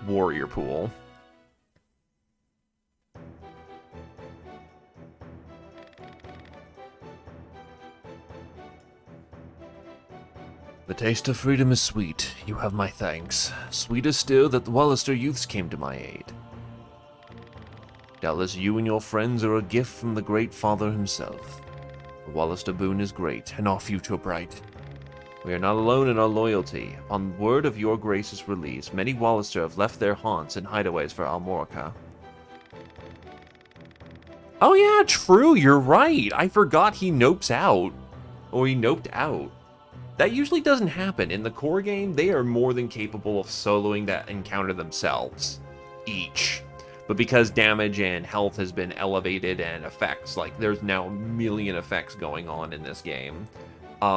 warrior pool. The taste of freedom is sweet. You have my thanks. Sweeter still that the Wallister youths came to my aid. Doubtless you and your friends are a gift from the great father himself. The Wallister boon is great, and our future bright. We are not alone in our loyalty. Upon word of your grace's release, many Wallister have left their haunts and hideaways for Almorica. Oh yeah, true, you're right. I forgot he nopes out. Or he noped out. That usually doesn't happen. In the core game, they are more than capable of soloing that encounter themselves. each. But because damage and health has been elevated and effects, like there's now a million effects going on in this game,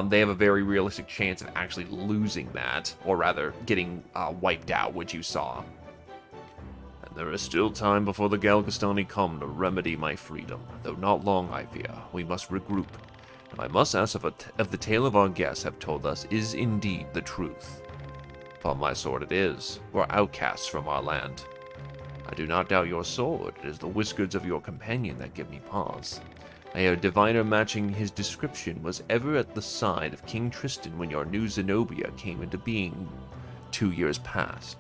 they have a very realistic chance of actually losing that, or rather getting wiped out, which you saw. And there is still time before the Galgastani come to remedy my freedom, though not long, I fear. We must regroup. And I must ask if the tale of our guests have told us is indeed the truth. Upon my sword it is. We're outcasts from our land. I do not doubt your sword. It is the whiskers of your companion that give me pause. A diviner matching his description was ever at the side of King Tristan when your new Zenobia came into being 2 years past,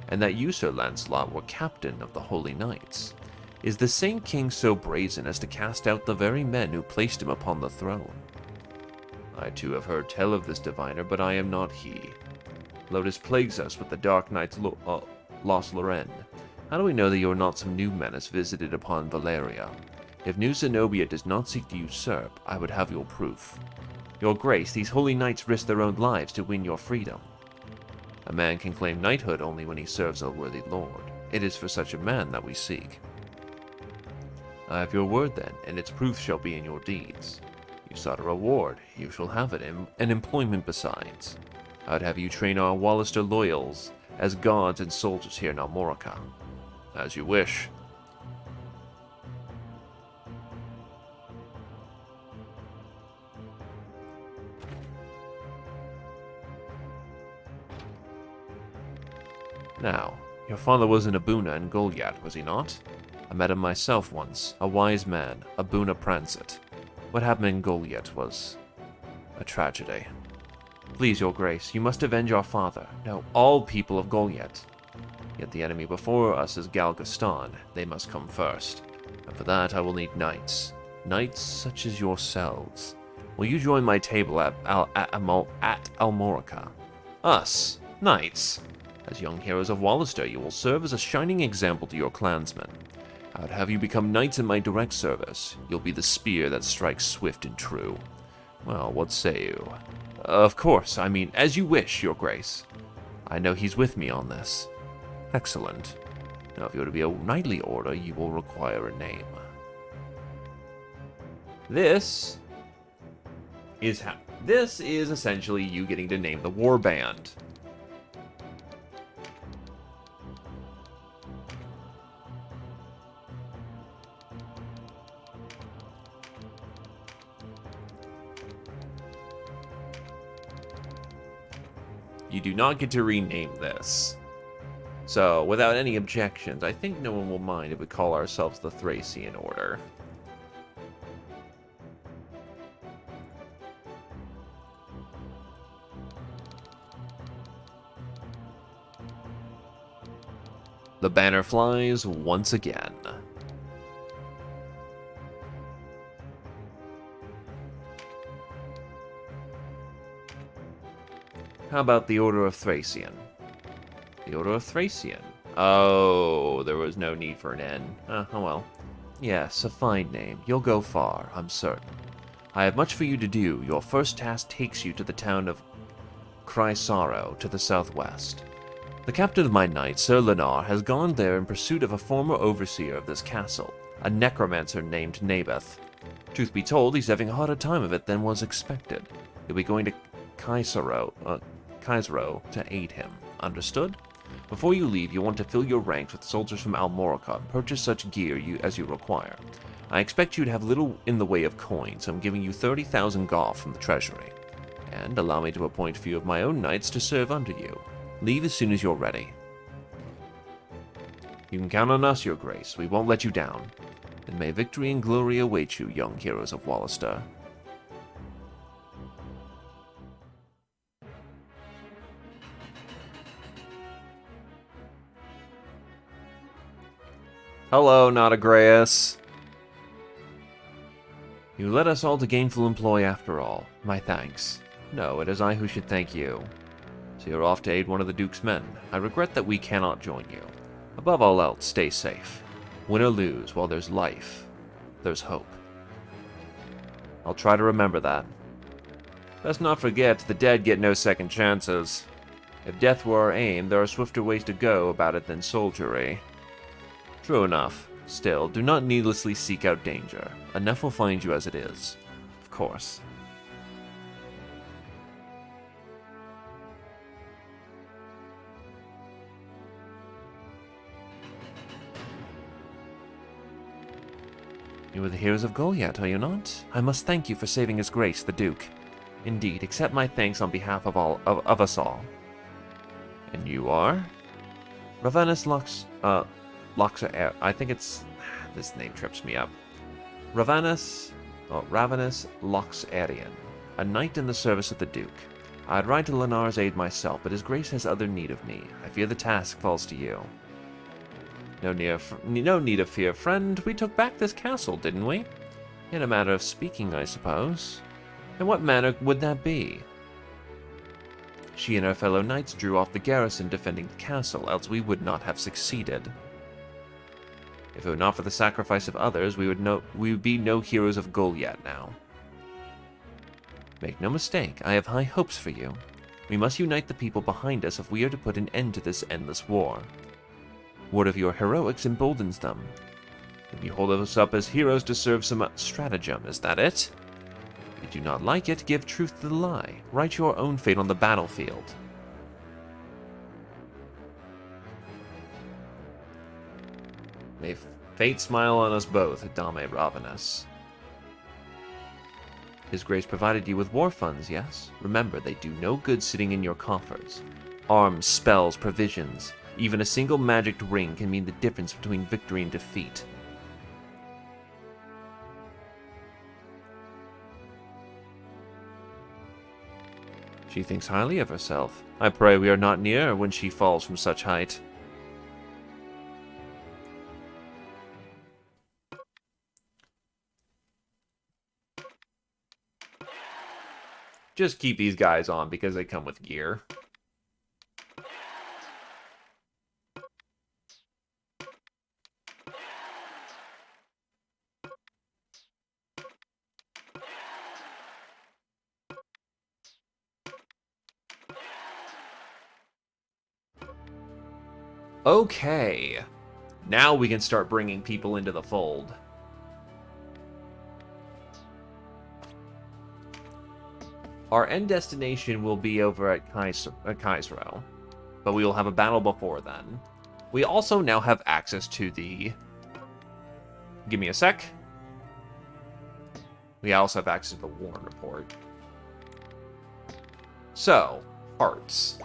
and that you, Sir Lancelot, were captain of the Holy Knights. Is the same king so brazen as to cast out the very men who placed him upon the throne? I too have heard tell of this diviner, but I am not he. Lotus plagues us with the Dark Knight's Lost Lorraine. How do we know that you are not some new menace visited upon Valeria? If New Zenobia does not seek to usurp, I would have your proof. Your Grace, these holy knights risk their own lives to win your freedom. A man can claim knighthood only when he serves a worthy lord. It is for such a man that we seek. I have your word then, and its proof shall be in your deeds. You sought a reward, you shall have it, and employment besides. I would have you train our Wallister loyals as guards and soldiers here in Almorica. As you wish. Now, your father was an Abuna in Goliath, was he not? I met him myself once, a wise man, Abuna Prancet. What happened in Goliath was a tragedy. Please, your grace, you must avenge our father, no, all people of Goliath. Yet the enemy before us is Galgaston. They must come first. And for that I will need knights. Knights such as yourselves. Will you join my table at Almorica? Us, knights. As young heroes of Wallister, you will serve as a shining example to your clansmen. I would have you become knights in my direct service. You'll be the spear that strikes swift and true. Well, what say you? Of course, I mean, as you wish, your grace. I know he's with me on this. Excellent. Now, if you're to be a knightly order, you will require a name. This is essentially you getting to name the war band. You do not get to rename this. So, without any objections, I think no one will mind if we call ourselves the Thracian Order. The banner flies once again. How about the Order of Thracian? The Order of Thracian. Oh, there was no need for an N. Oh well. Yes, a fine name. You'll go far, I'm certain. I have much for you to do. Your first task takes you to the town of Chrysaro to the southwest. The captain of my knights, Sir Lenar, has gone there in pursuit of a former overseer of this castle, a necromancer named Naboth. Truth be told, he's having a harder time of it than was expected. You'll be going to Chrysaro to aid him. Understood? Before you leave, you want to fill your ranks with soldiers from Almorica and purchase such gear as you require. I expect you to have little in the way of coin, so I'm giving you 30,000 Gaul from the treasury. And allow me to appoint a few of my own knights to serve under you. Leave as soon as you're ready. You can count on us, your grace. We won't let you down. And may victory and glory await you, young heroes of Wallister. Hello, Notagreus. You led us all to gainful employ after all. My thanks. No, it is I who should thank you. So you're off to aid one of the Duke's men. I regret that we cannot join you. Above all else, stay safe. Win or lose, while there's life, there's hope. I'll try to remember that. Let's not forget, the dead get no second chances. If death were our aim, there are swifter ways to go about it than soldiery. True enough. Still, do not needlessly seek out danger. Enough will find you as it is. Of course. You are the heroes of Goliath, are you not? I must thank you for saving His Grace, the Duke. Indeed, accept my thanks on behalf of us all. And you are? Ravenous Lux, I think it's... This name trips me up. Ravenous Luxarian, a knight in the service of the Duke. I'd ride to Lenar's aid myself, but His Grace has other need of me. I fear the task falls to you. No need of fear, friend. We took back this castle, didn't we? In a matter of speaking, I suppose. And what manner would that be? She and her fellow knights drew off the garrison defending the castle, else we would not have succeeded. If it were not for the sacrifice of others, we would be no heroes of Goliath now. Make no mistake, I have high hopes for you. We must unite the people behind us if we are to put an end to this endless war. Word of your heroics emboldens them. Then you hold us up as heroes to serve some stratagem, is that it? If you do not like it, give truth to the lie. Write your own fate on the battlefield. May fate smile on us both, Dame Ravenous. His Grace provided you with war funds, yes? Remember, they do no good sitting in your coffers. Arms, spells, provisions. Even a single magicked ring can mean the difference between victory and defeat. She thinks highly of herself. I pray we are not near her when she falls from such height. Just keep these guys on because they come with gear. Okay. Now we can start bringing people into the fold. Our end destination will be over at Kaisro, but we will have a battle before then. We also now have access to the... Give me a sec. We also have access to the Warren Report. So, hearts.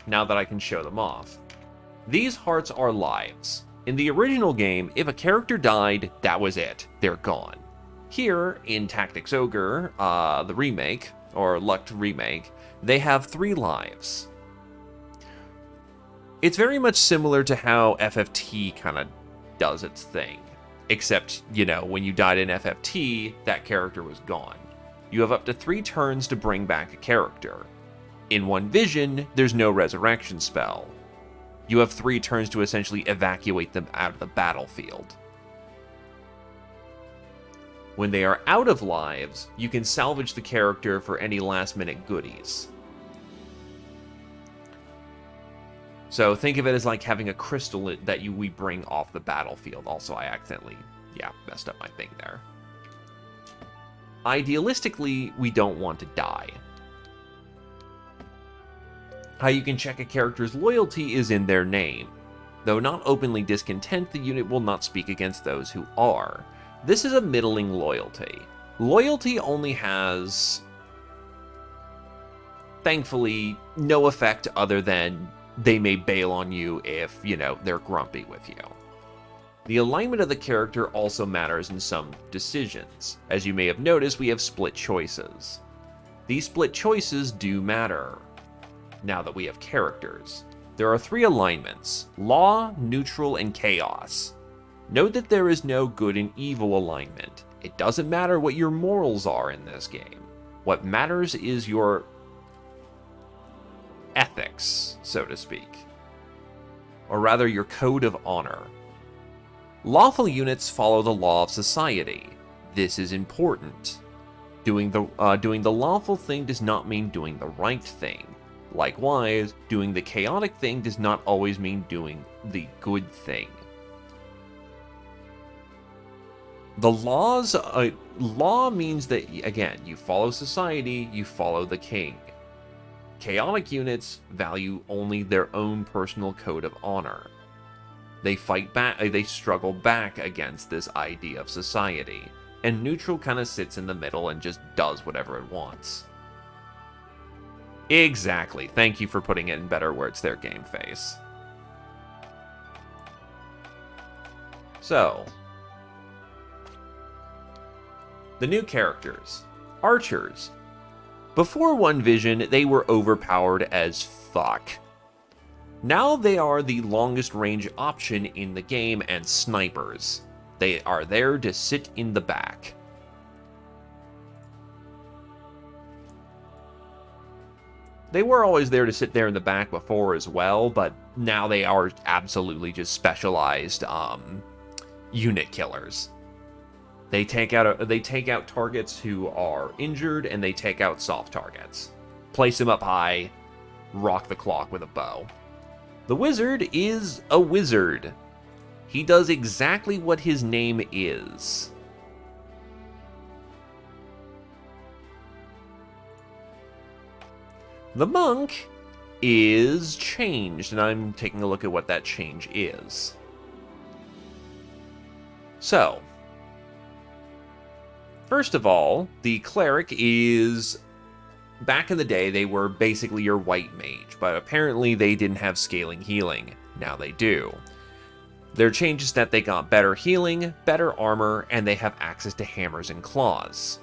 Now that I can show them off. These hearts are lives. In the original game, if a character died, that was it. They're gone. Here, in Tactics Ogre, the remake, or LUCT remake, they have 3 lives. It's very much similar to how FFT kind of does its thing. Except, you know, when you died in FFT, that character was gone. You have up to 3 turns to bring back a character. In One Vision, there's no resurrection spell. You have 3 turns to essentially evacuate them out of the battlefield. When they are out of lives, you can salvage the character for any last-minute goodies. So think of it as like having a crystal that we bring off the battlefield. Also, I accidentally, messed up my thing there. Idealistically, we don't want to die. How you can check a character's loyalty is in their name. Though not openly discontent, the unit will not speak against those who are. This is a middling loyalty. Loyalty only has, thankfully, no effect other than they may bail on you if, you know, they're grumpy with you. The alignment of the character also matters in some decisions. As you may have noticed, we have split choices. These split choices do matter, now that we have characters. There are 3 alignments: Law, Neutral, and Chaos. Note that there is no good and evil alignment. It doesn't matter what your morals are in this game. What matters is your ethics, so to speak. Or rather, your code of honor. Lawful units follow the law of society. This is important. Doing the lawful thing does not mean doing the right thing. Likewise, doing the chaotic thing does not always mean doing the good thing. The laws, law means that, again, you follow society, you follow the king. Chaotic units value only their own personal code of honor. They fight back, they struggle back against this idea of society, and neutral kind of sits in the middle and just does whatever it wants. Exactly. Thank you for putting it in better words there, Game Face. So, the new characters. Archers. Before One Vision, they were overpowered as fuck. Now they are the longest range option in the game and snipers. They are there to sit in the back. They were always there to sit there in the back before as well, but now they are absolutely just specialized unit killers. They take out targets who are injured, and they take out soft targets. Place them up high, rock the clock with a bow. The wizard is a wizard. He does exactly what his name is. The monk is changed, and I'm taking a look at what that change is. So, first of all, the cleric is... Back in the day, they were basically your white mage, but apparently they didn't have scaling healing. Now they do. Their change is that they got better healing, better armor, and they have access to hammers and claws.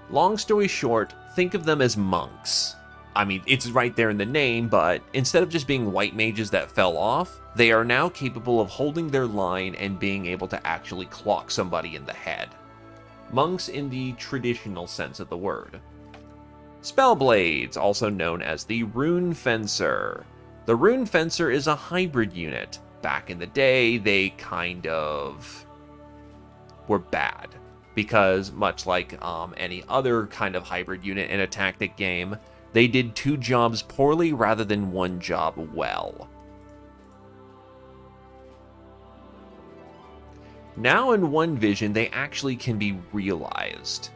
Long story short, think of them as monks. I mean, it's right there in the name, but instead of just being white mages that fell off, they are now capable of holding their line and being able to actually clock somebody in the head. Monks in the traditional sense of the word. Spellblades, also known as the Rune Fencer. The Rune Fencer is a hybrid unit. Back in the day, they kind of were bad, because much like any other kind of hybrid unit in a tactic game, they did two jobs poorly rather than one job well. Now in One Vision, they actually can be realized.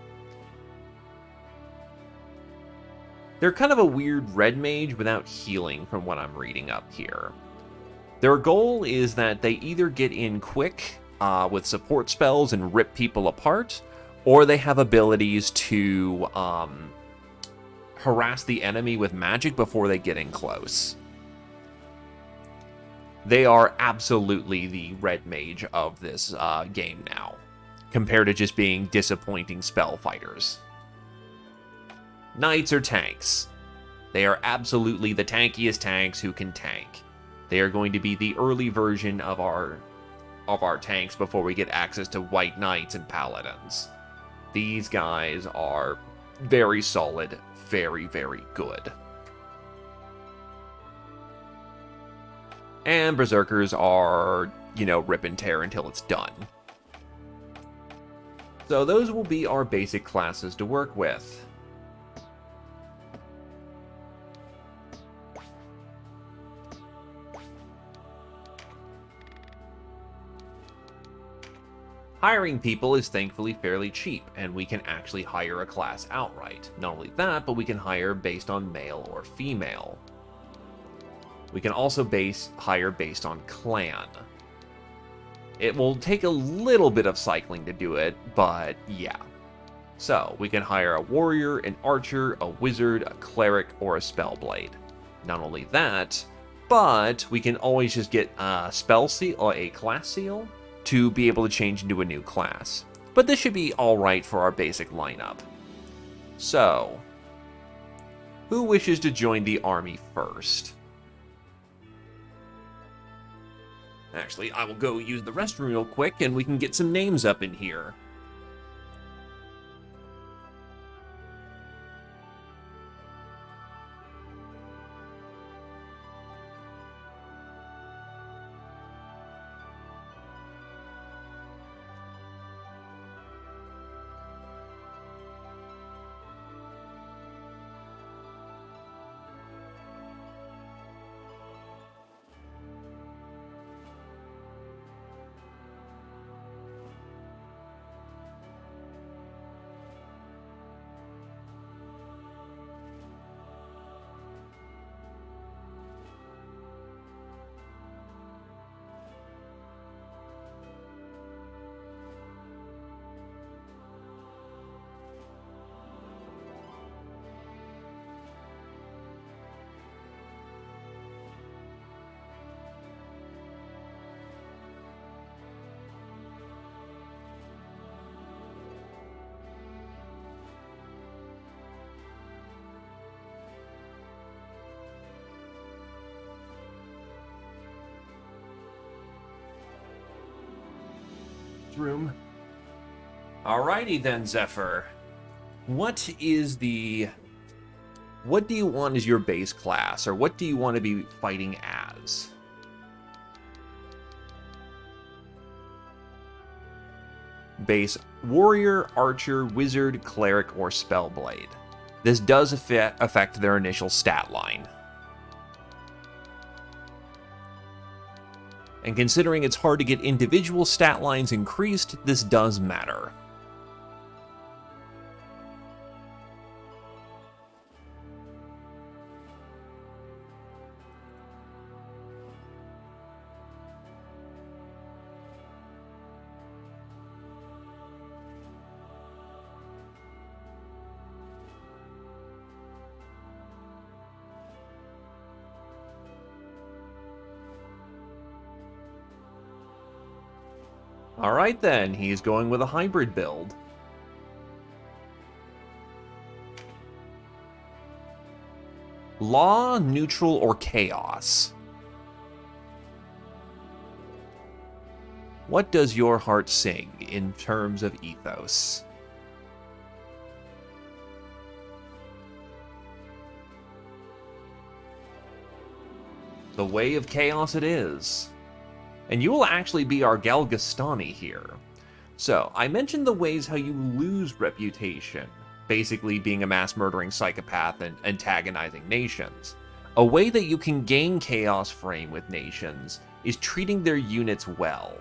They're kind of a weird red mage without healing from what I'm reading up here. Their goal is that they either get in quick with support spells and rip people apart, or they have abilities to harass the enemy with magic before they get in close. They are absolutely the red mage of this game now, compared to just being disappointing spell fighters. Knights are tanks. They are absolutely the tankiest tanks who can tank. They are going to be the early version of our tanks before we get access to white knights and paladins. These guys are very solid, very, very good. And berserkers are, rip and tear until it's done. So those will be our basic classes to work with. Hiring people is thankfully fairly cheap, and we can actually hire a class outright. Not only that, but we can hire based on male or female. We can also hire based on clan. It will take a little bit of cycling to do it, but yeah. So, we can hire a warrior, an archer, a wizard, a cleric, or a spellblade. Not only that, but we can always just get a spell seal or a class seal to be able to change into a new class. But this should be alright for our basic lineup. So, who wishes to join the army first? Actually, I will go use the restroom real quick and we can get some names up in here. room. Alrighty then, Zephyr. What do you want as your base class, or what do you want to be fighting as? Base warrior, archer, wizard, cleric, or spellblade. This does affect their initial stat line. And considering it's hard to get individual stat lines increased, this does matter. Alright then, he's going with a hybrid build. Law, neutral, or chaos? What does your heart sing in terms of ethos? The way of chaos it is. And you will actually be our Galgastani here. So, I mentioned the ways how you lose reputation, basically being a mass-murdering psychopath and antagonizing nations. A way that you can gain Chaos Frame with nations is treating their units well.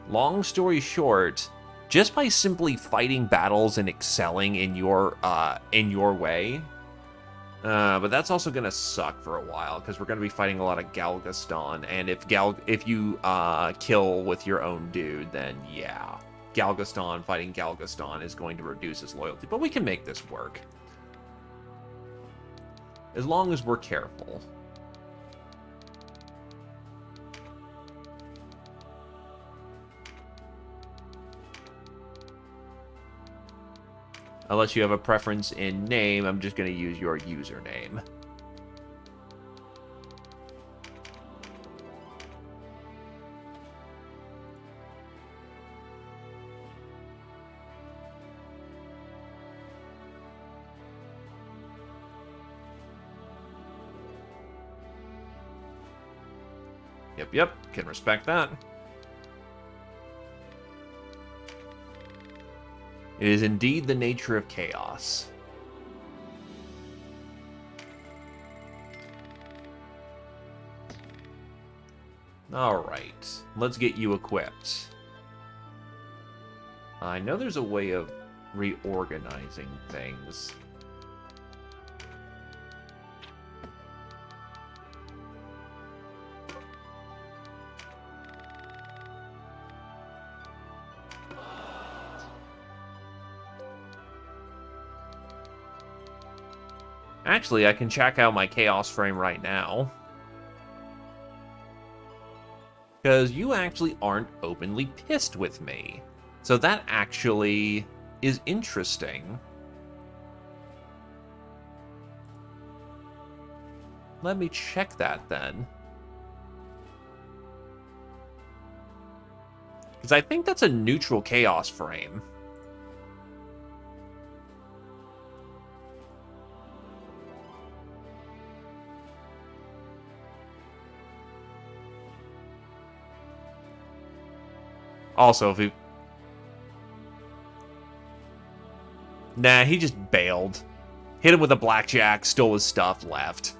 Long story short, just by simply fighting battles and excelling in your way. But that's also going to suck for a while, because we're going to be fighting a lot of Galgaston, and if you kill with your own dude, then yeah. Galgaston fighting Galgaston is going to reduce his loyalty, but we can make this work. As long as we're careful. Unless you have a preference in name, I'm just going to use your username. Yep, can respect that. It is indeed the nature of chaos. Alright, let's get you equipped. I know there's a way of reorganizing things. Actually, I can check out my Chaos Frame right now. Because you actually aren't openly pissed with me. So that actually is interesting. Let me check that then. Because I think that's a neutral Chaos Frame. Also, if he... Nah, he just bailed. Hit him with a blackjack, stole his stuff, left.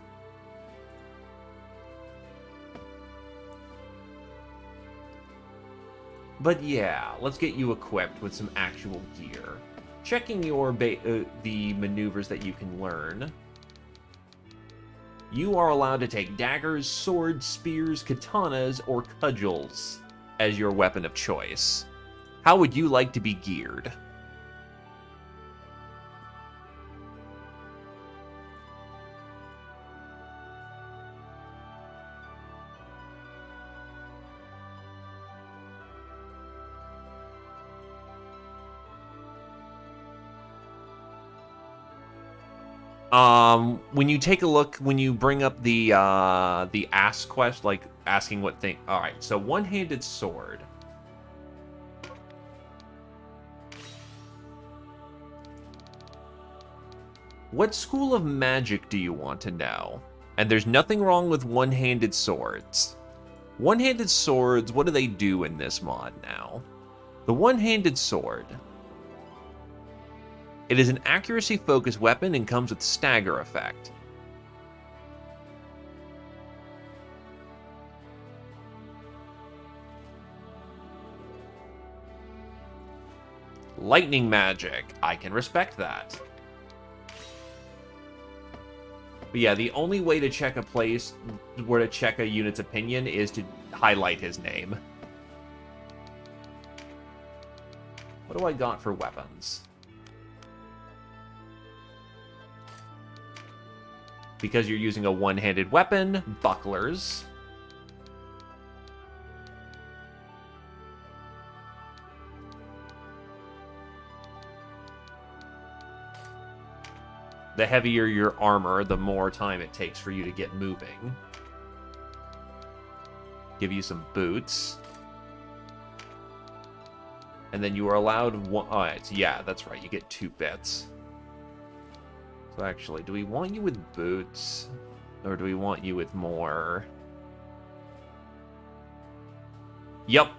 But yeah, let's get you equipped with some actual gear. Checking your the maneuvers that you can learn. You are allowed to take daggers, swords, spears, katanas, or cudgels as your weapon of choice. How would you like to be geared? When you take a look, when you bring up the ask quest, like asking what thing. All right, so one-handed sword. What school of magic do you want to know? And there's nothing wrong with one-handed swords. One-handed swords, what do they do in this mod now? The one-handed sword. It is an accuracy-focused weapon and comes with stagger effect. Lightning magic. I can respect that. But yeah, the only way to check a place, where to check a unit's opinion, is to highlight his name. What do I got for weapons? Because you're using a one-handed weapon, bucklers. The heavier your armor, the more time it takes for you to get moving. Give you some boots. And then you are allowed one... Oh, yeah, that's right. You get 2 bits. So actually, do we want you with boots? Or do we want you with more? Yep.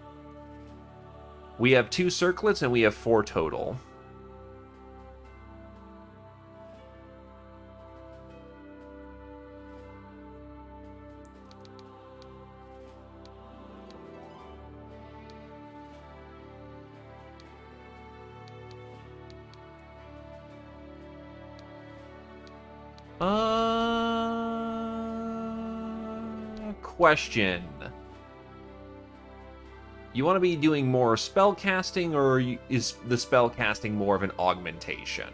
We have 2 circlets and we have 4 total. Question. You want to be doing more spell casting, or is the spell casting more of an augmentation?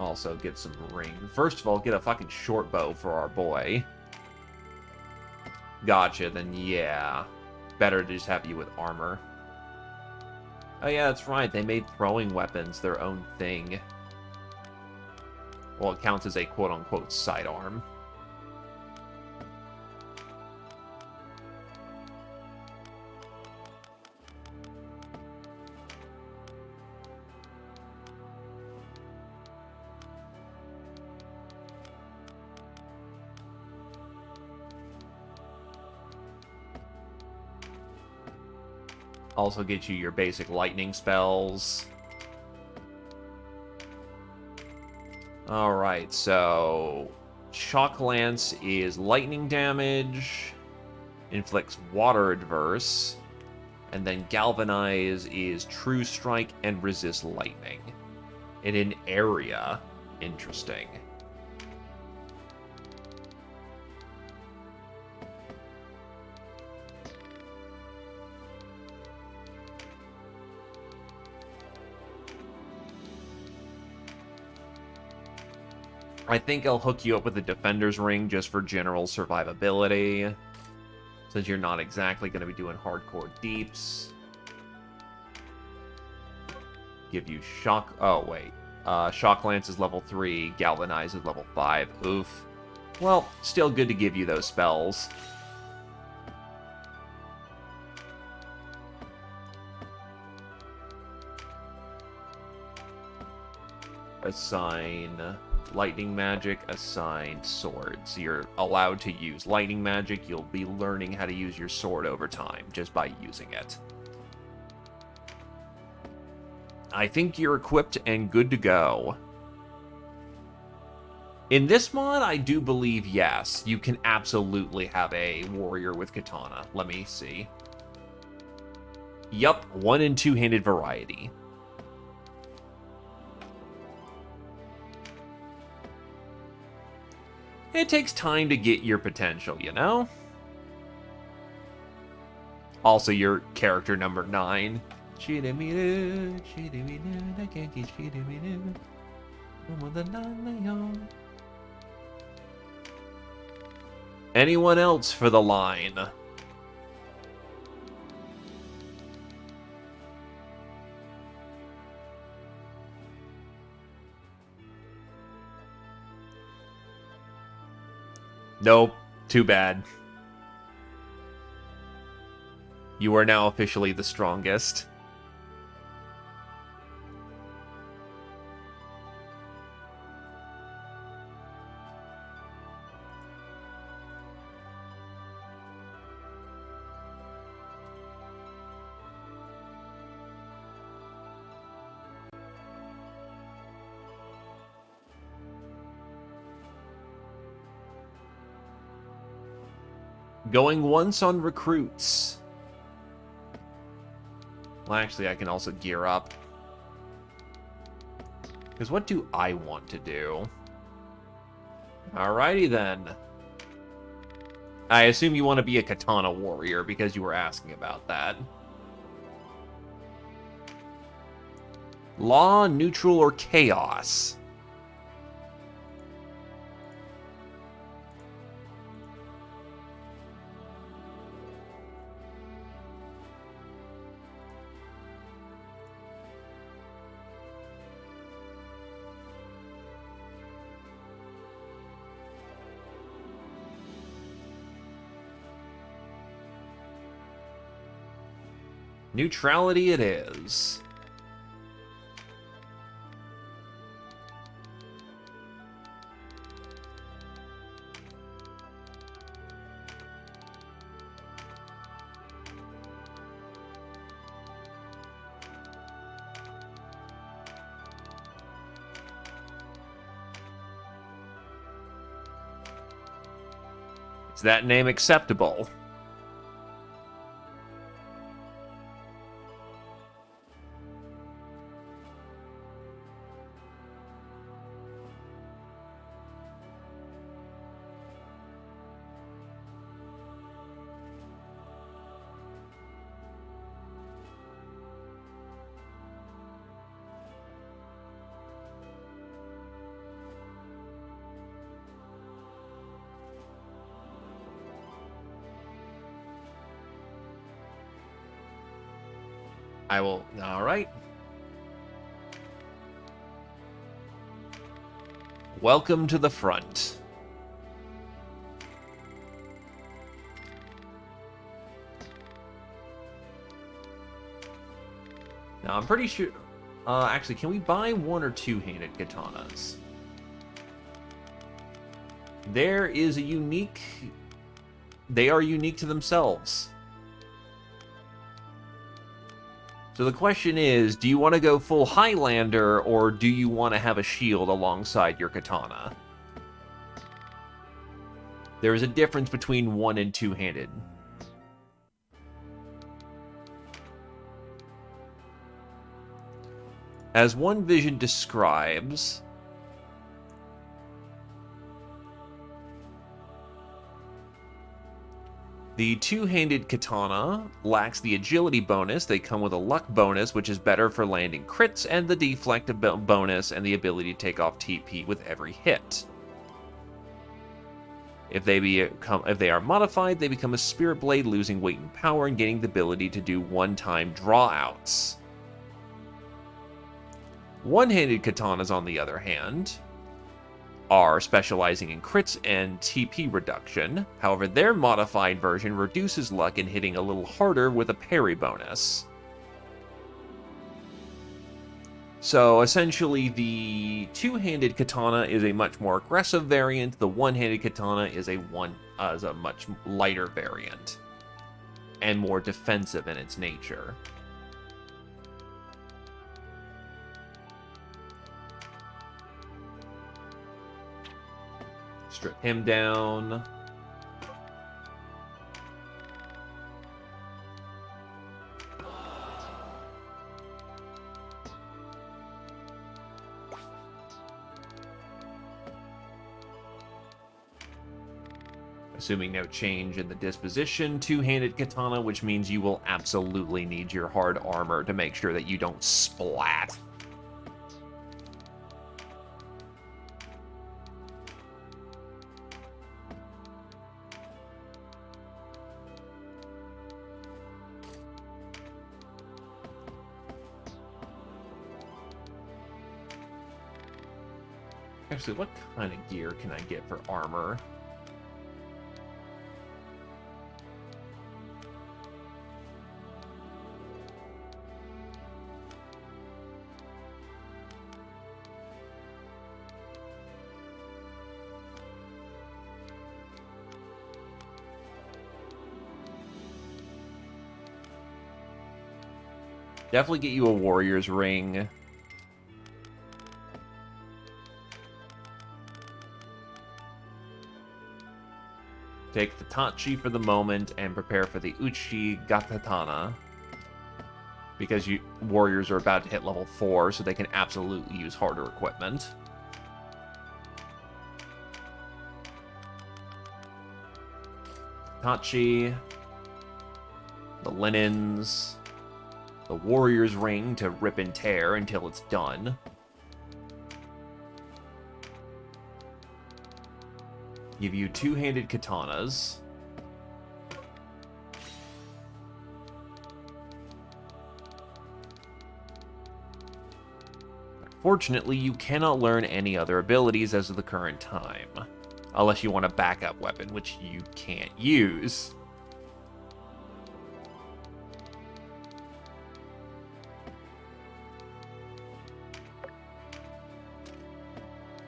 Also, get some ring. First of all, get a fucking short bow for our boy. Gotcha, then yeah. Better to just have you with armor. Oh yeah, that's right, they made throwing weapons their own thing. Well, it counts as a quote-unquote sidearm. Also get you your basic lightning spells. Alright, so... Shock Lance is lightning damage, inflicts water adverse, and then Galvanize is true strike and resist lightning. In an area. Interesting. I think I'll hook you up with a Defender's Ring just for general survivability, since you're not exactly going to be doing hardcore deeps. Give you Shock... Oh, wait. Shock Lance is level 3, Galvanize is level 5. Oof. Well, still good to give you those spells. Assign... lightning magic, assign swords. You're allowed to use lightning magic. You'll be learning how to use your sword over time just by using it. I think you're equipped and good to go. In this mod, I do believe, yes, you can absolutely have a warrior with katana. Let me see. Yup, 1- and 2-handed variety. It takes time to get your potential, you know? Also, your character number 9. Anyone else for the line? Nope. Too bad. You are now officially the strongest. Going once on recruits. Well, actually, I can also gear up. Because what do I want to do? Alrighty then. I assume you want to be a katana warrior because you were asking about that. Law, neutral, or chaos? Neutrality it is. Is that name acceptable? I will... Alright. Welcome to the front. Now, I'm pretty sure... actually, can we buy one or two-handed katanas? There is a unique... They are unique to themselves. So the question is, do you want to go full Highlander, or do you want to have a shield alongside your katana? There is a difference between one and two-handed. As One Vision describes... The two-handed katana lacks the agility bonus. They come with a luck bonus, which is better for landing crits, and the deflect bonus and the ability to take off TP with every hit. If they are modified, they become a spirit blade, losing weight and power and gaining the ability to do one-time drawouts. One-handed katanas, on the other hand, are specializing in crits and TP reduction. However, their modified version reduces luck and hitting a little harder with a parry bonus. So essentially, the two-handed katana is a much more aggressive variant. The one-handed katana is a much lighter variant and more defensive in its nature. Strip him down. Assuming no change in the disposition, two-handed katana, which means you will absolutely need your hard armor to make sure that you don't splat. Actually, what kind of gear can I get for armor? Definitely get you a warrior's ring. Take the Tachi for the moment and prepare for the Uchi Gatatana. Because warriors are about to hit level 4, so they can absolutely use harder equipment. Tachi. The linens. The warrior's ring to rip and tear until it's done. Give you two-handed katanas. Fortunately, you cannot learn any other abilities as of the current time. Unless you want a backup weapon, which you can't use.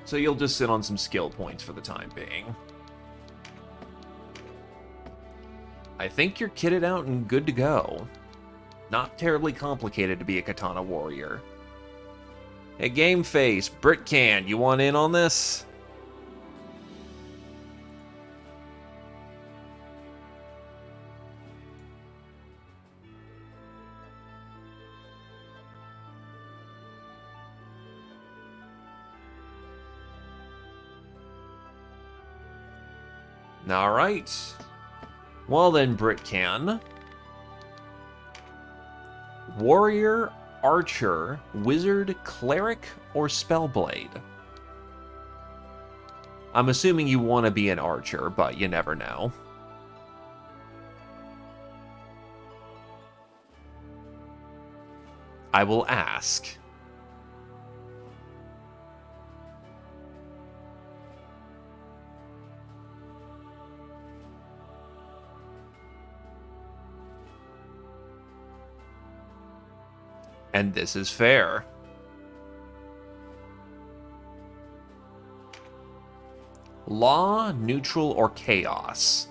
So you'll just sit on some skill points for the time being. I think you're kitted out and good to go. Not terribly complicated to be a katana warrior. Hey, Game Face, Britcan, you want in on this? Alright. Well then, Britcan. Warrior, Archer, Wizard, Cleric, or Spellblade? I'm assuming you want to be an Archer, but you never know. I will ask. And this is fair. Law, neutral, or chaos?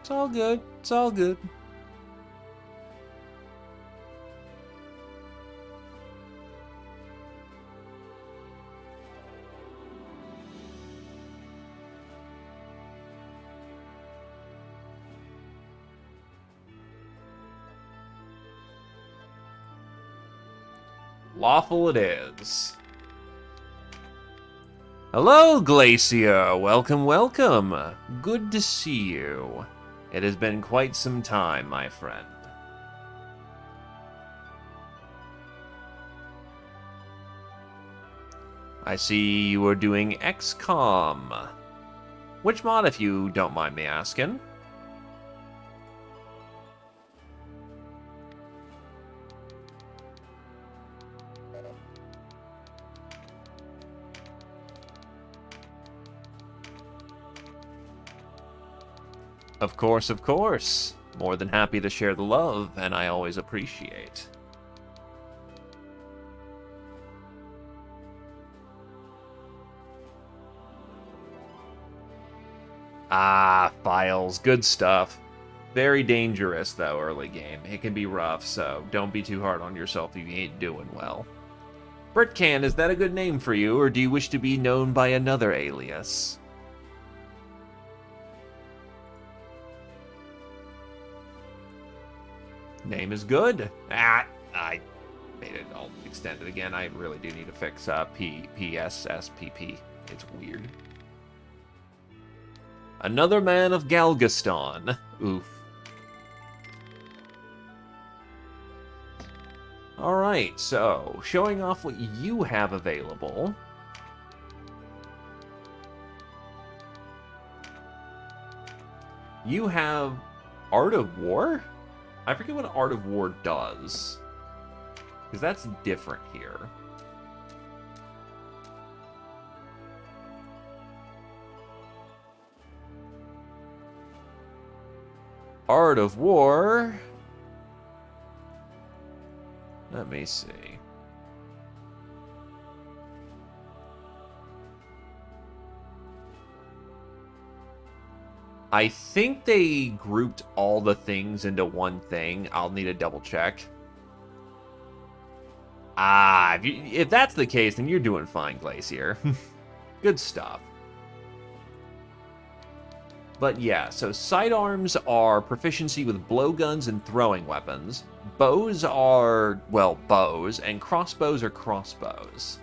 It's all good. It's all good. Lawful it is. Hello, Glacia. Welcome, welcome. Good to see you. It has been quite some time, my friend. I see you are doing XCOM. Which mod, if you don't mind me asking? Of course, of course. More than happy to share the love, and I always appreciate. Ah, files. Good stuff. Very dangerous, though, early game. It can be rough, so don't be too hard on yourself if you ain't doing well. Britcan, is that a good name for you, or do you wish to be known by another alias? Name is good. Ah, I made it all extended again. I really do need to fix PSSPP. It's weird. Another man of Galgaston. Oof. Alright, so, showing off what you have available. You have Art of War? I forget what Art of War does. Because that's different here. Art of War. Let me see. I think they grouped all the things into one thing. I'll need a double check. Ah, if that's the case, then you're doing fine, Glacier. Good stuff. But yeah, so sidearms are proficiency with blowguns and throwing weapons. Bows are, well, bows, and crossbows are crossbows.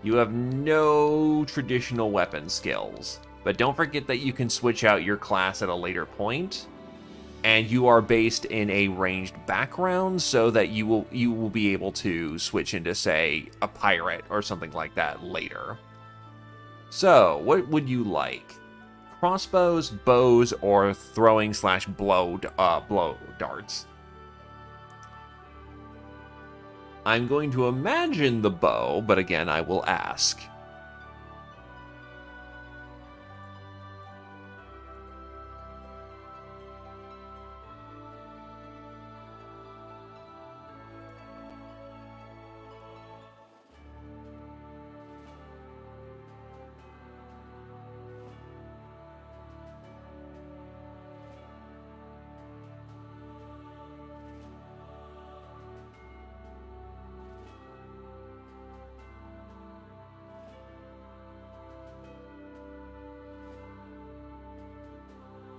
You have no traditional weapon skills, but don't forget that you can switch out your class at a later point, and you are based in a ranged background so that you will be able to switch into, say, a pirate or something like that later. So, what would you like? Crossbows, bows, or throwing / blow darts? I'm going to imagine the bow, but again, I will ask.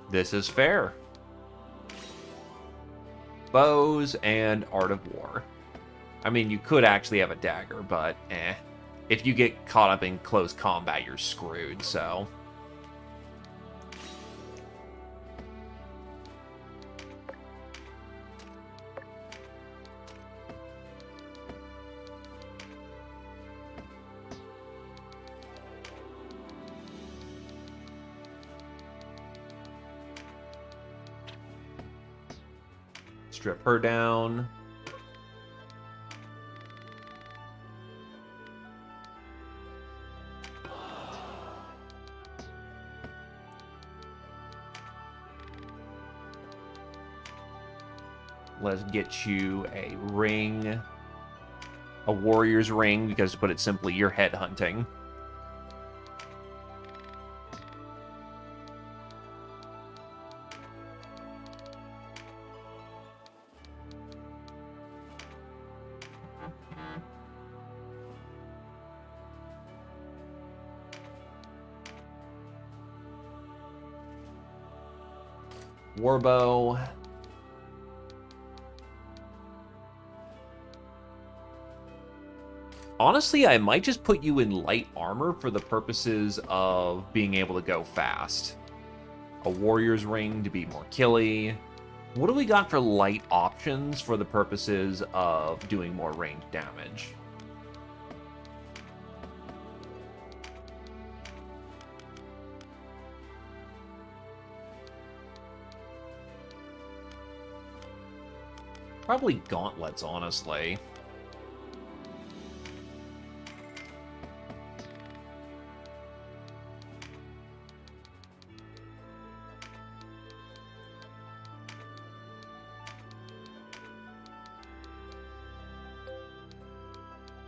This is fair. Bows and Art of War. I mean, you could actually have a dagger, but eh. If you get caught up in close combat, you're screwed, so... Strip her down. Let's get you a ring. A warrior's ring, because to put it simply, you're headhunting. Warbow. Honestly, I might just put you in light armor for the purposes of being able to go fast. A warrior's ring to be more killy. What do we got for light options for the purposes of doing more ranged damage? Probably gauntlets, honestly.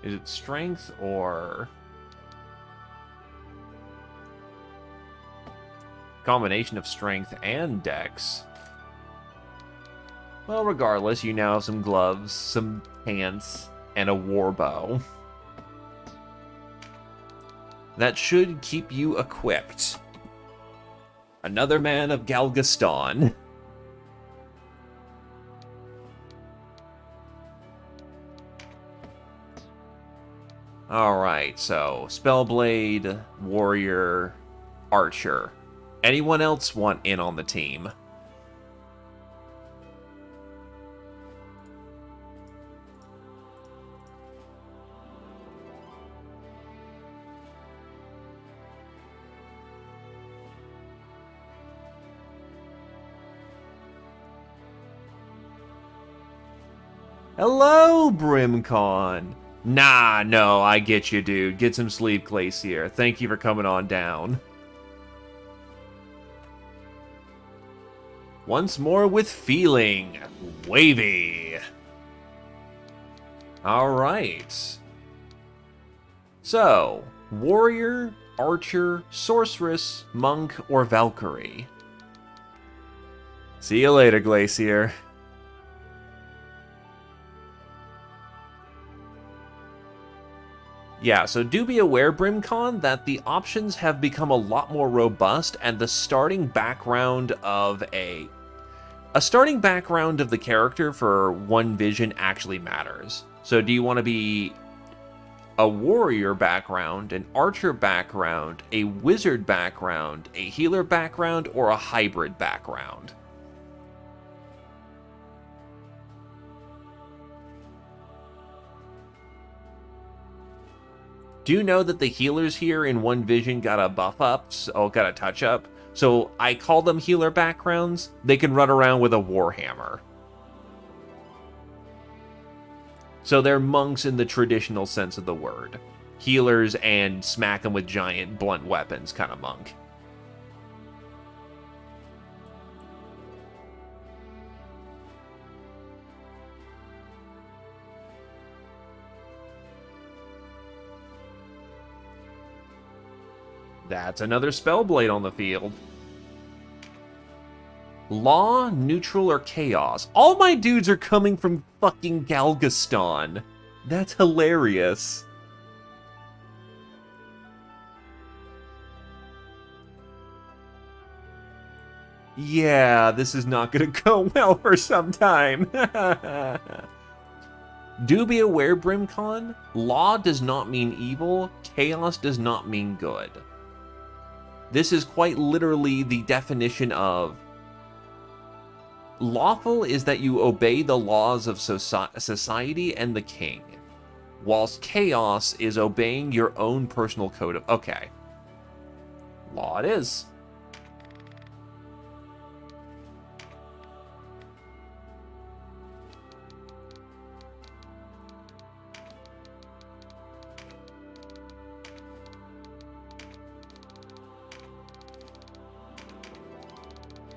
Is it strength or... combination of strength and dex? Well, regardless, you now have some gloves, some pants, and a warbow. That should keep you equipped. Another man of Galgaston. Alright, so Spellblade, Warrior, Archer. Anyone else want in on the team? Hello, Brimcon! Nah, no, I get you, dude. Get some sleep, Glacier. Thank you for coming on down. Once more with feeling. Wavy. Alright. So, Warrior, archer, sorceress, monk, or Valkyrie. See you later, Glacier. Yeah, so do be aware, Brimcon, that the options have become a lot more robust, and the starting background of a starting background of the character for one vision actually matters. So do you want to be a warrior background, an archer background, a wizard background, a healer background, or a hybrid background? Do you know that the healers here in One Vision got a buff up, got a touch up? So I call them healer backgrounds. They can run around with a warhammer. So they're monks in the traditional sense of the word. Healers and smack them with giant blunt weapons kind of monk. That's another Spellblade on the field. Law, neutral, or chaos? All my dudes are coming from fucking Galgaston. That's hilarious. Yeah, this is not gonna go well for some time. Do be aware, Brimcon, law does not mean evil, chaos does not mean good. This is quite literally the definition of lawful is that you obey the laws of society and the king, whilst chaos is obeying your own personal code of... Okay. Law it is.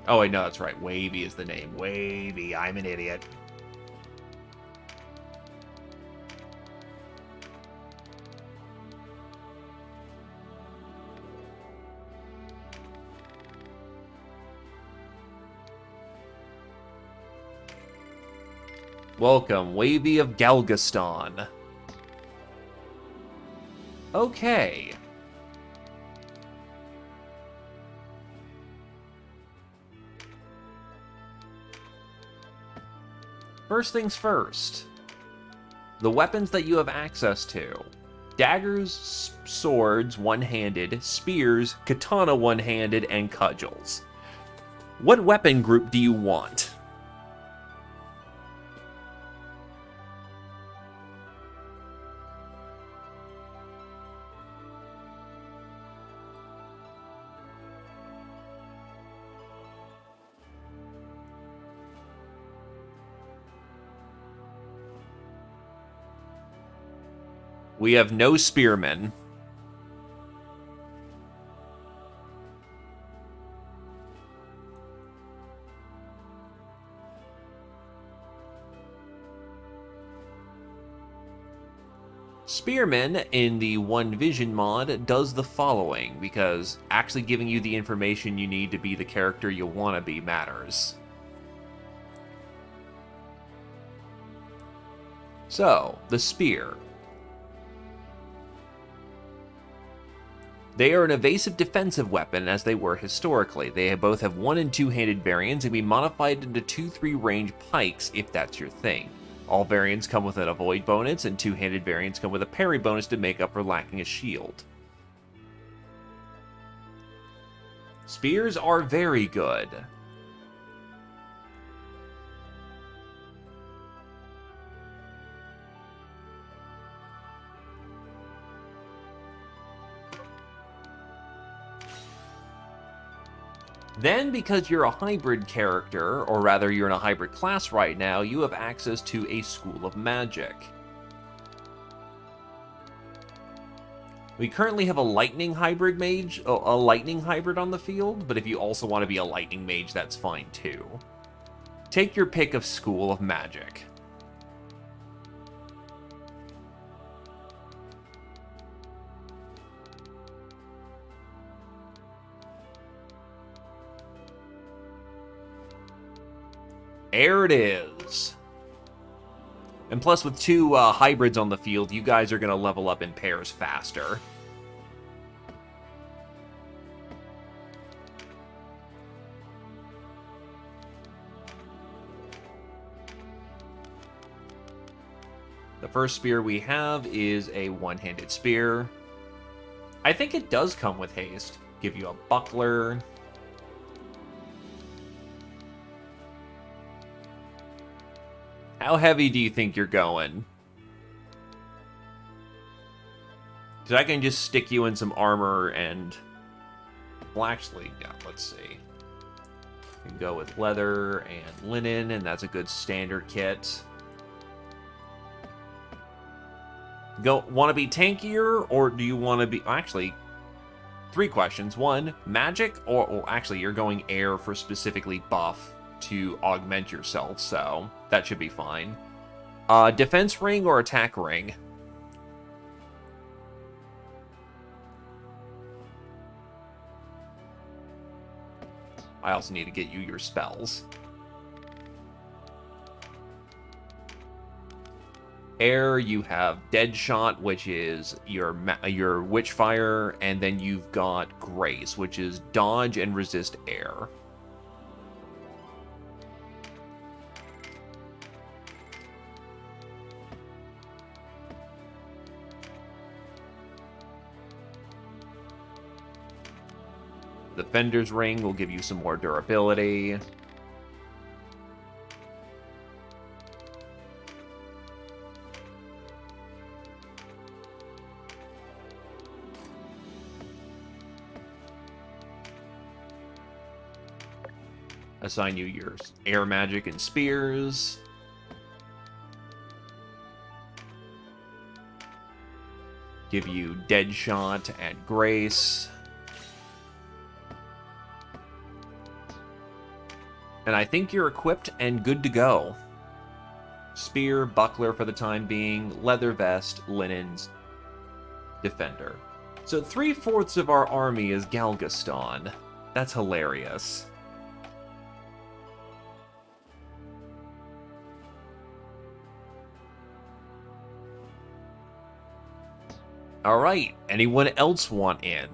Oh, wait, no, that's right. Wavy is the name. Wavy. I'm an idiot. Welcome, Wavy of Galgaston. Okay. First things first, the weapons that you have access to. Daggers, swords, one-handed, spears, katana one-handed, and cudgels. What weapon group do you want? We have no spearmen. Spearman in the One Vision mod does the following, because actually giving you the information you need to be the character you want to be matters. So, the spear. They are an evasive defensive weapon as they were historically. They both have one and two-handed variants and can be modified into 2-3 range pikes if that's your thing. All variants come with an avoid bonus, and two-handed variants come with a parry bonus to make up for lacking a shield. Spears are very good. Then, because you're a hybrid character, or rather you're in a hybrid class right now, you have access to a School of Magic. We currently have a lightning hybrid mage, a lightning hybrid on the field, but if you also want to be a lightning mage, that's fine too. Take your pick of School of Magic. There it is. And plus, with 2 hybrids on the field, you guys are going to level up in pairs faster. The first spear we have is a one-handed spear. I think it does come with haste. Give you a buckler. How heavy do you think you're going? Because I can just stick you in some armor and... Well, actually, yeah, let's see. You can go with leather and linen, and that's a good standard kit. Want to be tankier, or do you want to be... Actually, 3 questions. 1, magic, or actually, you're going air for specifically buff to augment yourself, so that should be fine. Defense ring or attack ring? I also need to get you your spells. Air, you have Dead Shot, which is your Witchfire, and then you've got Grace, which is dodge and resist air. The Fender's Ring will give you some more durability. Assign you your air magic and spears. Give you Dead Shot and Grace. And I think you're equipped and good to go. Spear, buckler for the time being, leather vest, linens, defender. So 3/4 of our army is Galgaston. That's hilarious. Alright, anyone else want in?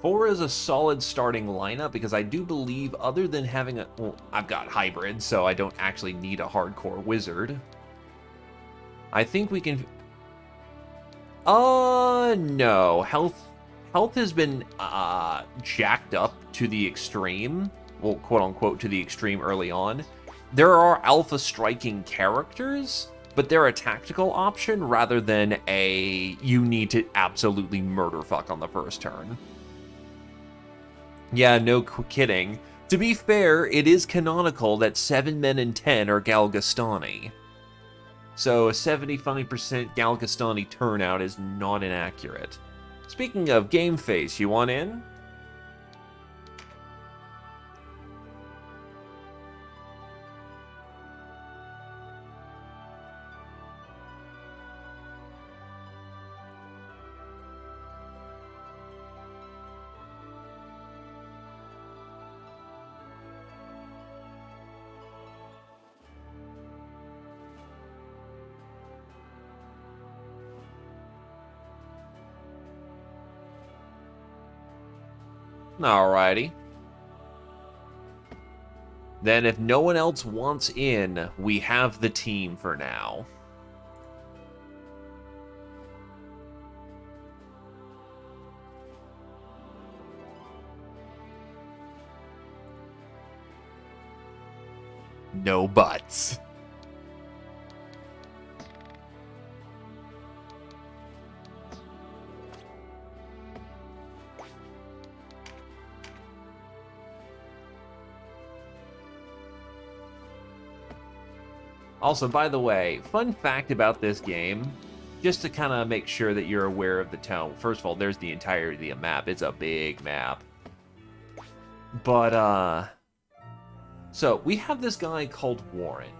Four is a solid starting lineup because I do believe other than having a... Well, I've got hybrid, so I don't actually need a hardcore wizard. I think we can... no. Health has been jacked up to the extreme. Well, quote-unquote, to the extreme early on. There are alpha striking characters, but they're a tactical option rather than a you need to absolutely murder fuck on the first turn. Yeah, no kidding. To be fair, it is canonical that 7 men in 10 are Galgastani. So a 75% Galgastani turnout is not inaccurate. Speaking of game face, you want in? Alrighty. Then if no one else wants in, we have the team for now. No buts. Also, by the way, fun fact about this game, just to kind of make sure that you're aware of the tone. First of all, there's the entirety of the map. It's a big map. But, so, we have this guy called Warren.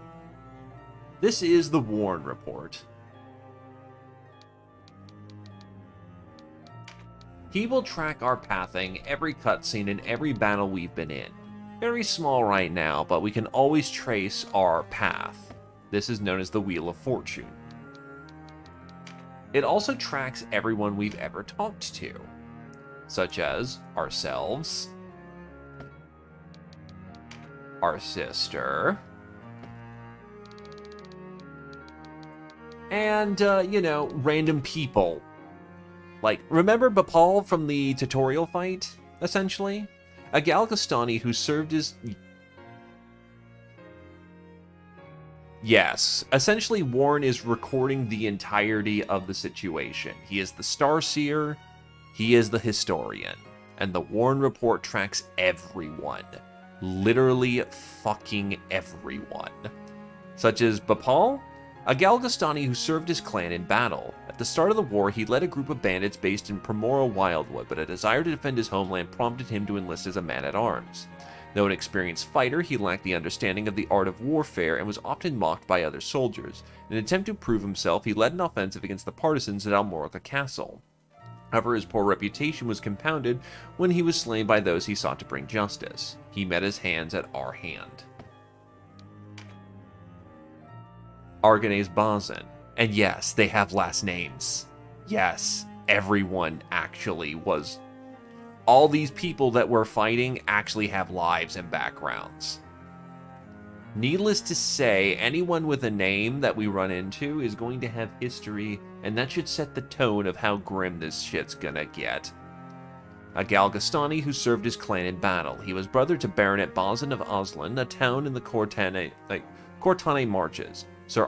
This is the Warren Report. He will track our pathing, every cutscene, and every battle we've been in. Very small right now, but we can always trace our path. This is known as the Wheel of Fortune. It also tracks everyone we've ever talked to, such as ourselves, our sister, and, random people. Like, remember Bapal from the tutorial fight, essentially? A Galgastani who served as... Yes, essentially Warren is recording the entirety of the situation. He is the Starseer, he is the Historian, and the Warren report tracks everyone. Literally fucking everyone. Such as Bapal, a Galgastani who served his clan in battle. At the start of the war, he led a group of bandits based in Primora Wildwood, but a desire to defend his homeland prompted him to enlist as a man-at-arms. Though an experienced fighter, he lacked the understanding of the art of warfare and was often mocked by other soldiers. In an attempt to prove himself, he led an offensive against the partisans at Almorica Castle. However, his poor reputation was compounded when he was slain by those he sought to bring justice. He met his hands at our hand. Arganes Bazin. And yes, they have last names. Yes, everyone actually was... All these people that we're fighting actually have lives and backgrounds. Needless to say, anyone with a name that we run into is going to have history, and that should set the tone of how grim this shit's gonna get. A Galgastani who served his clan in battle. He was brother to Baronet Bazin of Oslan, a town in the Cortane Marches. Sir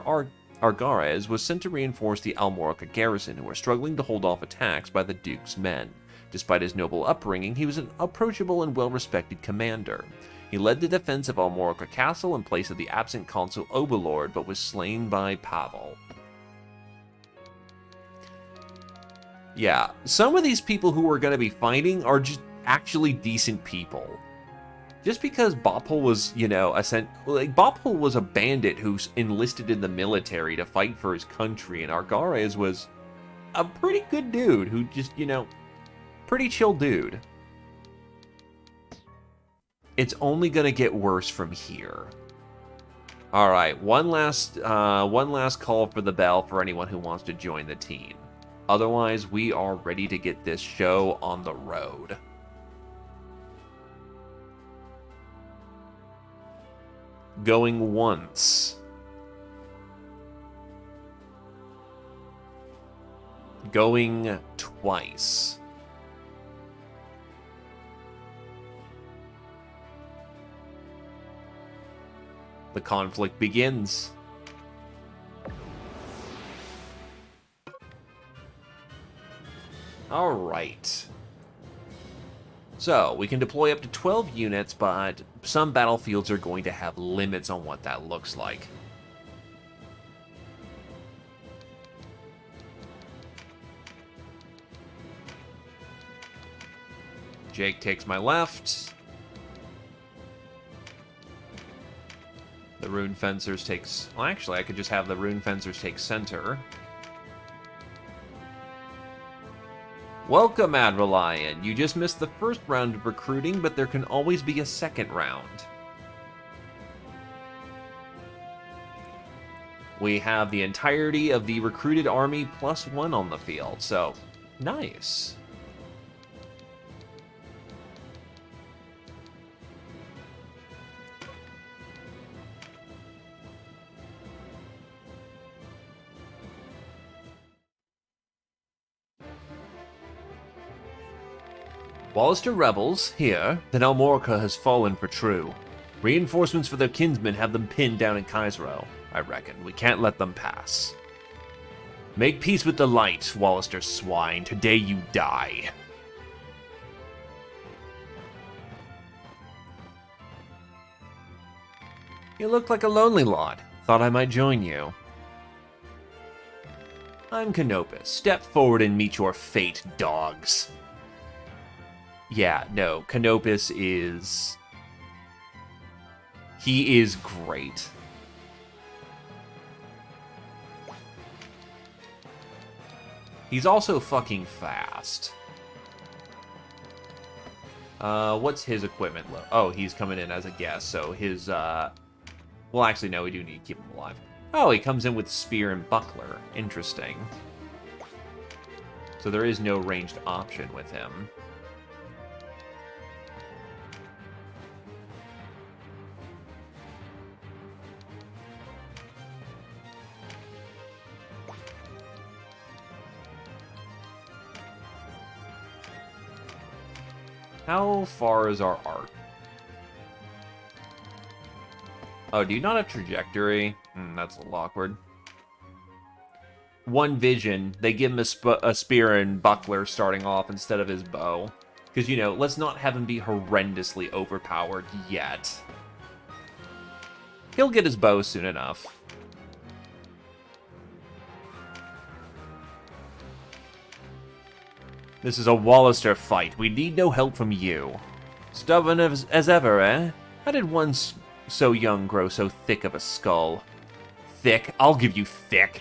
Argares was sent to reinforce the Almorica garrison, who were struggling to hold off attacks by the Duke's men. Despite his noble upbringing, he was an approachable and well-respected commander. He led the defense of Almorica Castle in place of the absent consul Oberlord, but was slain by Pavel. Yeah, some of these people who we're going to be fighting are just actually decent people. Just because Bapal was, Bapal was a bandit who enlisted in the military to fight for his country, and Argares was a pretty good dude who just, pretty chill dude. It's only gonna get worse from here. All right, one last call for the bell for anyone who wants to join the team. Otherwise, we are ready to get this show on the road. Going once. Going twice. The conflict begins. All right. So, we can deploy up to 12 units, but some battlefields are going to have limits on what that looks like. Jake takes my left. The Rune Fencers takes... Well, actually, I could just have the Rune Fencers take center. Welcome, Adrelion. You just missed the first round of recruiting, but there can always be a second round. We have the entirety of the recruited army +1 on the field, so nice. Whilst the rebels hear that Almorica has fallen for true, reinforcements for their kinsmen have them pinned down in Kaisero. I reckon we can't let them pass. Make peace with the light, Wallister swine. Today you die. You look like a lonely lot. Thought I might join you. I'm Canopus. Step forward and meet your fate, dogs. Yeah, no, Canopus is... He is great. He's also fucking fast. What's his equipment? Oh, he's coming in as a guest, so his, well, actually, no, we do need to keep him alive. Oh, he comes in with spear and buckler. Interesting. So there is no ranged option with him. How far is our arc? Oh, do you not have trajectory? That's a little awkward. One vision, they give him a spear and buckler starting off instead of his bow. Because, you know, let's not have him be horrendously overpowered yet. He'll get his bow soon enough. This is a Wallister fight. We need no help from you. Stubborn as ever, eh? How did one so young grow so thick of a skull? Thick? I'll give you thick.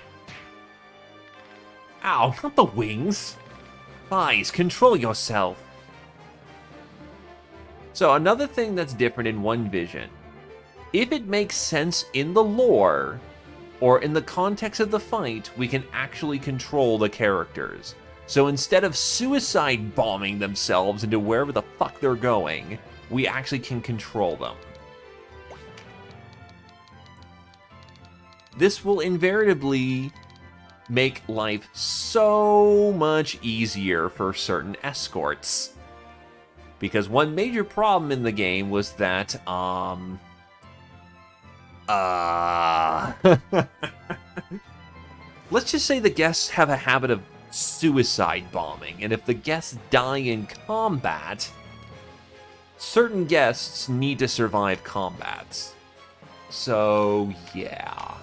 Ow, not the wings. Eyes, control yourself. So another thing that's different in One Vision. If it makes sense in the lore, or in the context of the fight, we can actually control the characters. So instead of suicide bombing themselves into wherever the fuck they're going, we actually can control them. This will invariably make life so much easier for certain escorts. Because one major problem in the game was that, let's just say the guests have a habit of suicide bombing, and if the guests die in combat, certain guests need to survive combats. So, yeah.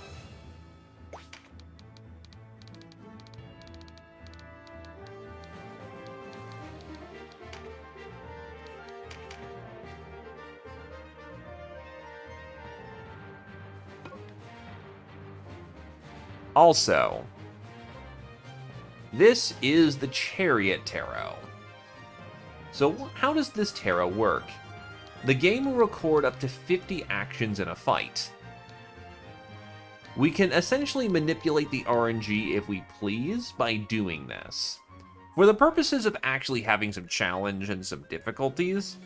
Also, this is the Chariot Tarot. So how does this tarot work? The game will record up to 50 actions in a fight. We can essentially manipulate the RNG if we please by doing this. For the purposes of actually having some challenge and some difficulties,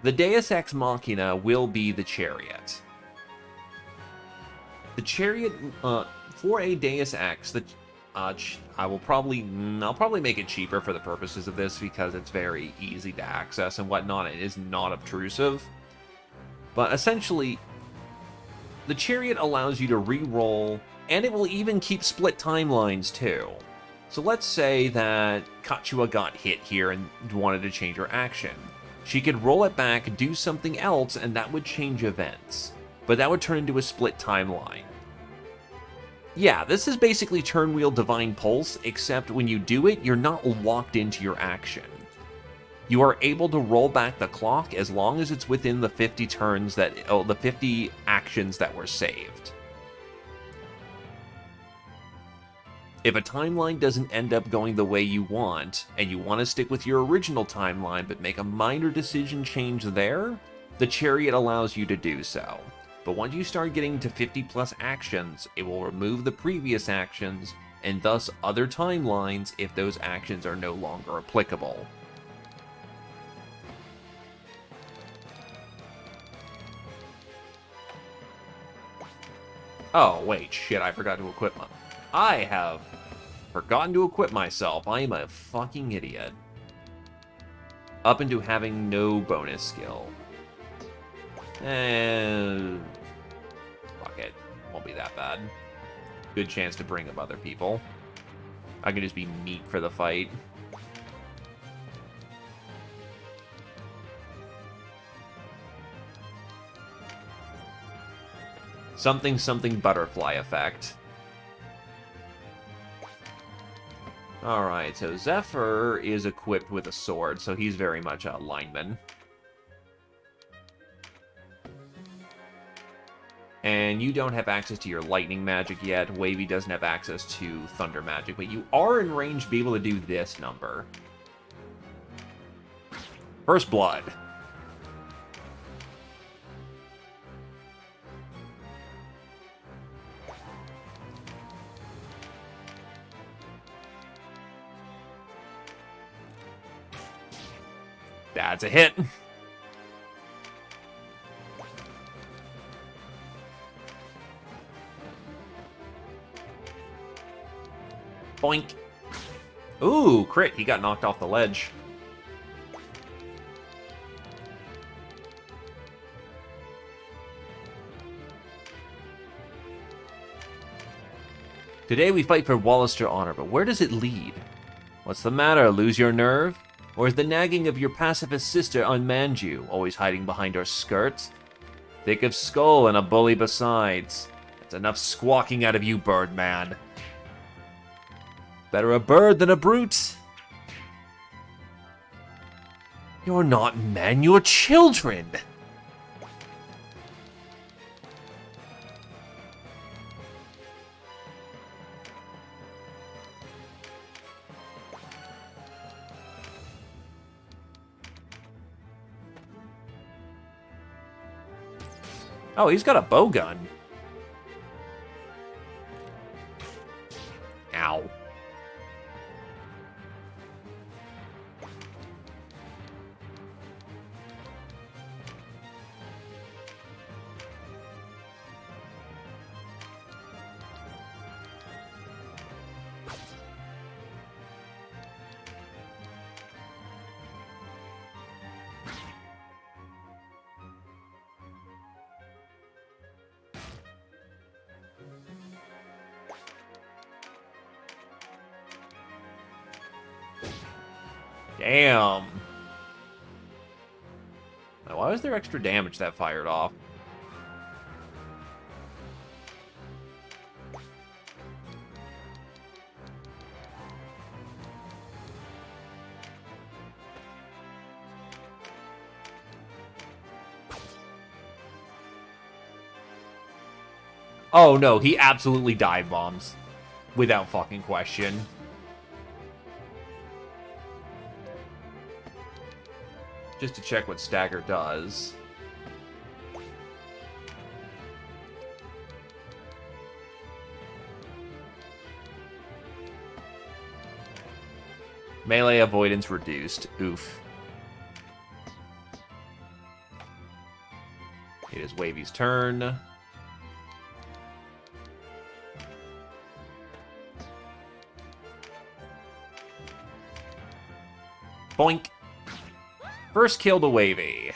the Deus Ex Machina will be the Chariot. The Chariot, for a Deus Ex, I'll probably make it cheaper for the purposes of this because it's very easy to access and whatnot. It is not obtrusive. But essentially, the Chariot allows you to re-roll, and it will even keep split timelines too. So let's say that Kachua got hit here and wanted to change her action. She could roll it back, do something else, and that would change events. But that would turn into a split timeline. Yeah, this is basically Turnwheel Divine Pulse, except when you do it, you're not locked into your action. You are able to roll back the clock as long as it's within the 50 turns the 50 actions that were saved. If a timeline doesn't end up going the way you want, and you want to stick with your original timeline but make a minor decision change there, the Chariot allows you to do so. But once you start getting to 50 plus actions, it will remove the previous actions, and thus other timelines if those actions are no longer applicable. Oh, wait, shit, I forgot to equip my... I have forgotten to equip myself. I am a fucking idiot. Up into having no bonus skill. And fuck it, won't be that bad. Good chance to bring up other people. I can just be meat for the fight. Something something butterfly effect. Alright, so Zephyr is equipped with a sword, so he's very much a lineman. And you don't have access to your lightning magic yet. Wavy doesn't have access to thunder magic, but you are in range to be able to do this number. First blood. That's a hit. Boink. Ooh, crit. He got knocked off the ledge. Today we fight for Wallister honor, but where does it lead? What's the matter? Lose your nerve? Or is the nagging of your pacifist sister unmanned you, always hiding behind her skirts? Thick of skull and a bully besides. That's enough squawking out of you, Birdman. Better a bird than a brute. You're not men, you're children. Oh, he's got a bow gun. Ow. Damn. Now, why was there extra damage that fired off? Oh no, he absolutely dive bombs. Without fucking question. Just to check what Stagger does. Melee avoidance reduced. Oof. It is Wavy's turn. Boink. First kill to Wavy.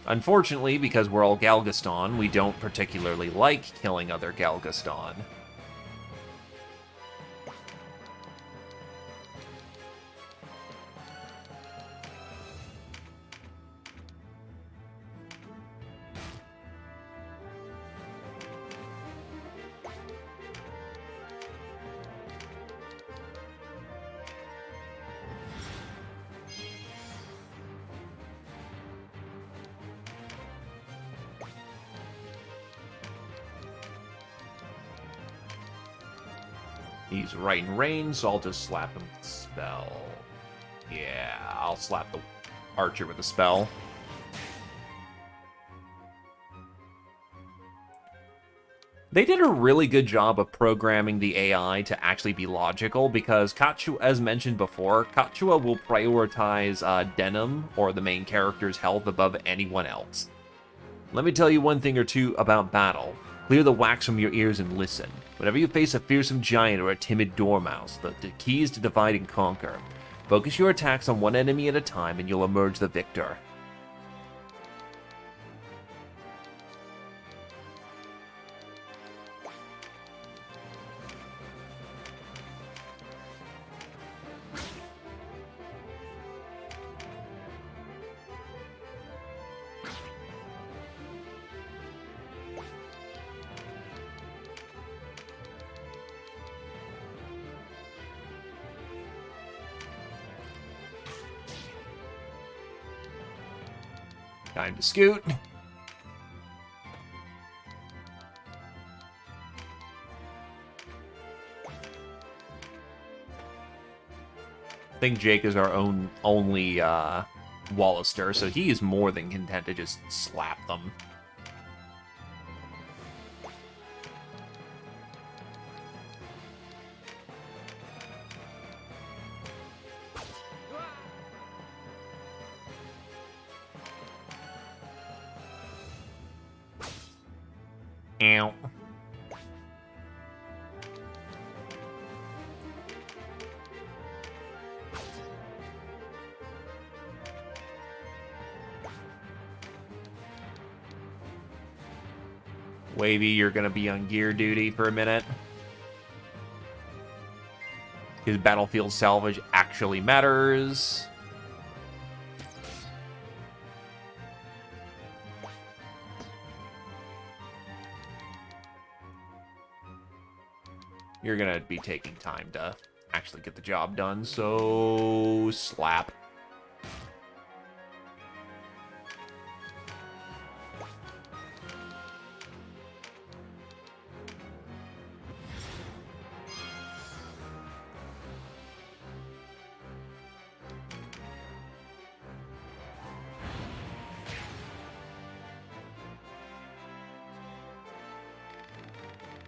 Unfortunately, because we're all Galgaston, we don't particularly like killing other Galgaston. He's right in range, so I'll just slap him with a spell. Yeah, I'll slap the archer with a spell. They did a really good job of programming the AI to actually be logical, because Katsua, as mentioned before, Katsua will prioritize Denim, or the main character's health, above anyone else. Let me tell you one thing or two about battle. Clear the wax from your ears and listen. Whenever you face a fearsome giant or a timid dormouse, the key is to divide and conquer. Focus your attacks on one enemy at a time and you'll emerge the victor. Time to scoot. think Jake is our only Wallister, so he is more than content to just slap them. Ow. Wavy, you're gonna be on gear duty for a minute. Because battlefield salvage actually matters. You're gonna be taking time to actually get the job done, so slap.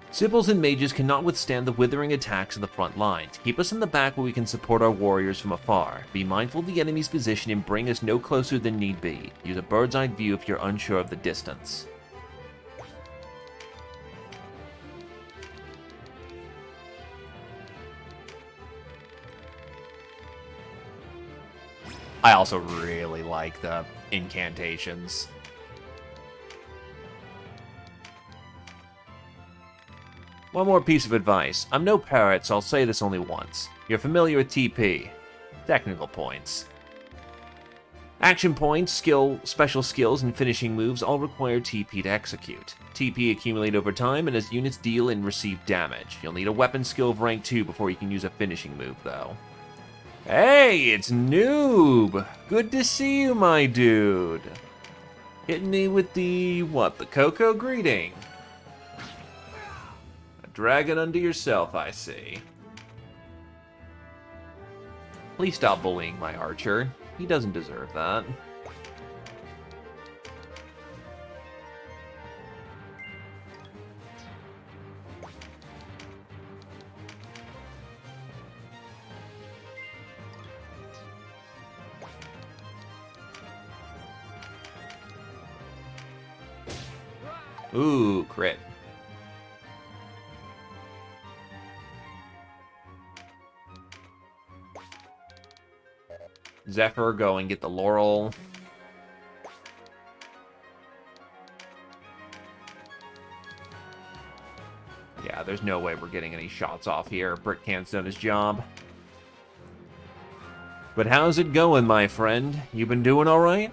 Sibyls and mages cannot withstand the withering attacks of the front lines. Keep us in the back where we can support our warriors from afar. Be mindful of the enemy's position and bring us no closer than need be. Use a bird's-eye view if you're unsure of the distance. I also really like the incantations. One more piece of advice. I'm no parrot, so I'll say this only once. You're familiar with TP. Technical points. Action points, special skills, and finishing moves all require TP to execute. TP accumulate over time and as units deal and receive damage. You'll need a weapon skill of rank 2 before you can use a finishing move, though. Hey, it's Noob! Good to see you, my dude. Hitting me with the, what, the Coco greeting? Drag it unto yourself, I see. Please stop bullying my archer. He doesn't deserve that. Ooh, crit. Zephyr, go and get the Laurel. Yeah, there's no way we're getting any shots off here. Brickcan's done his job. But how's it going, my friend? You been doing all right?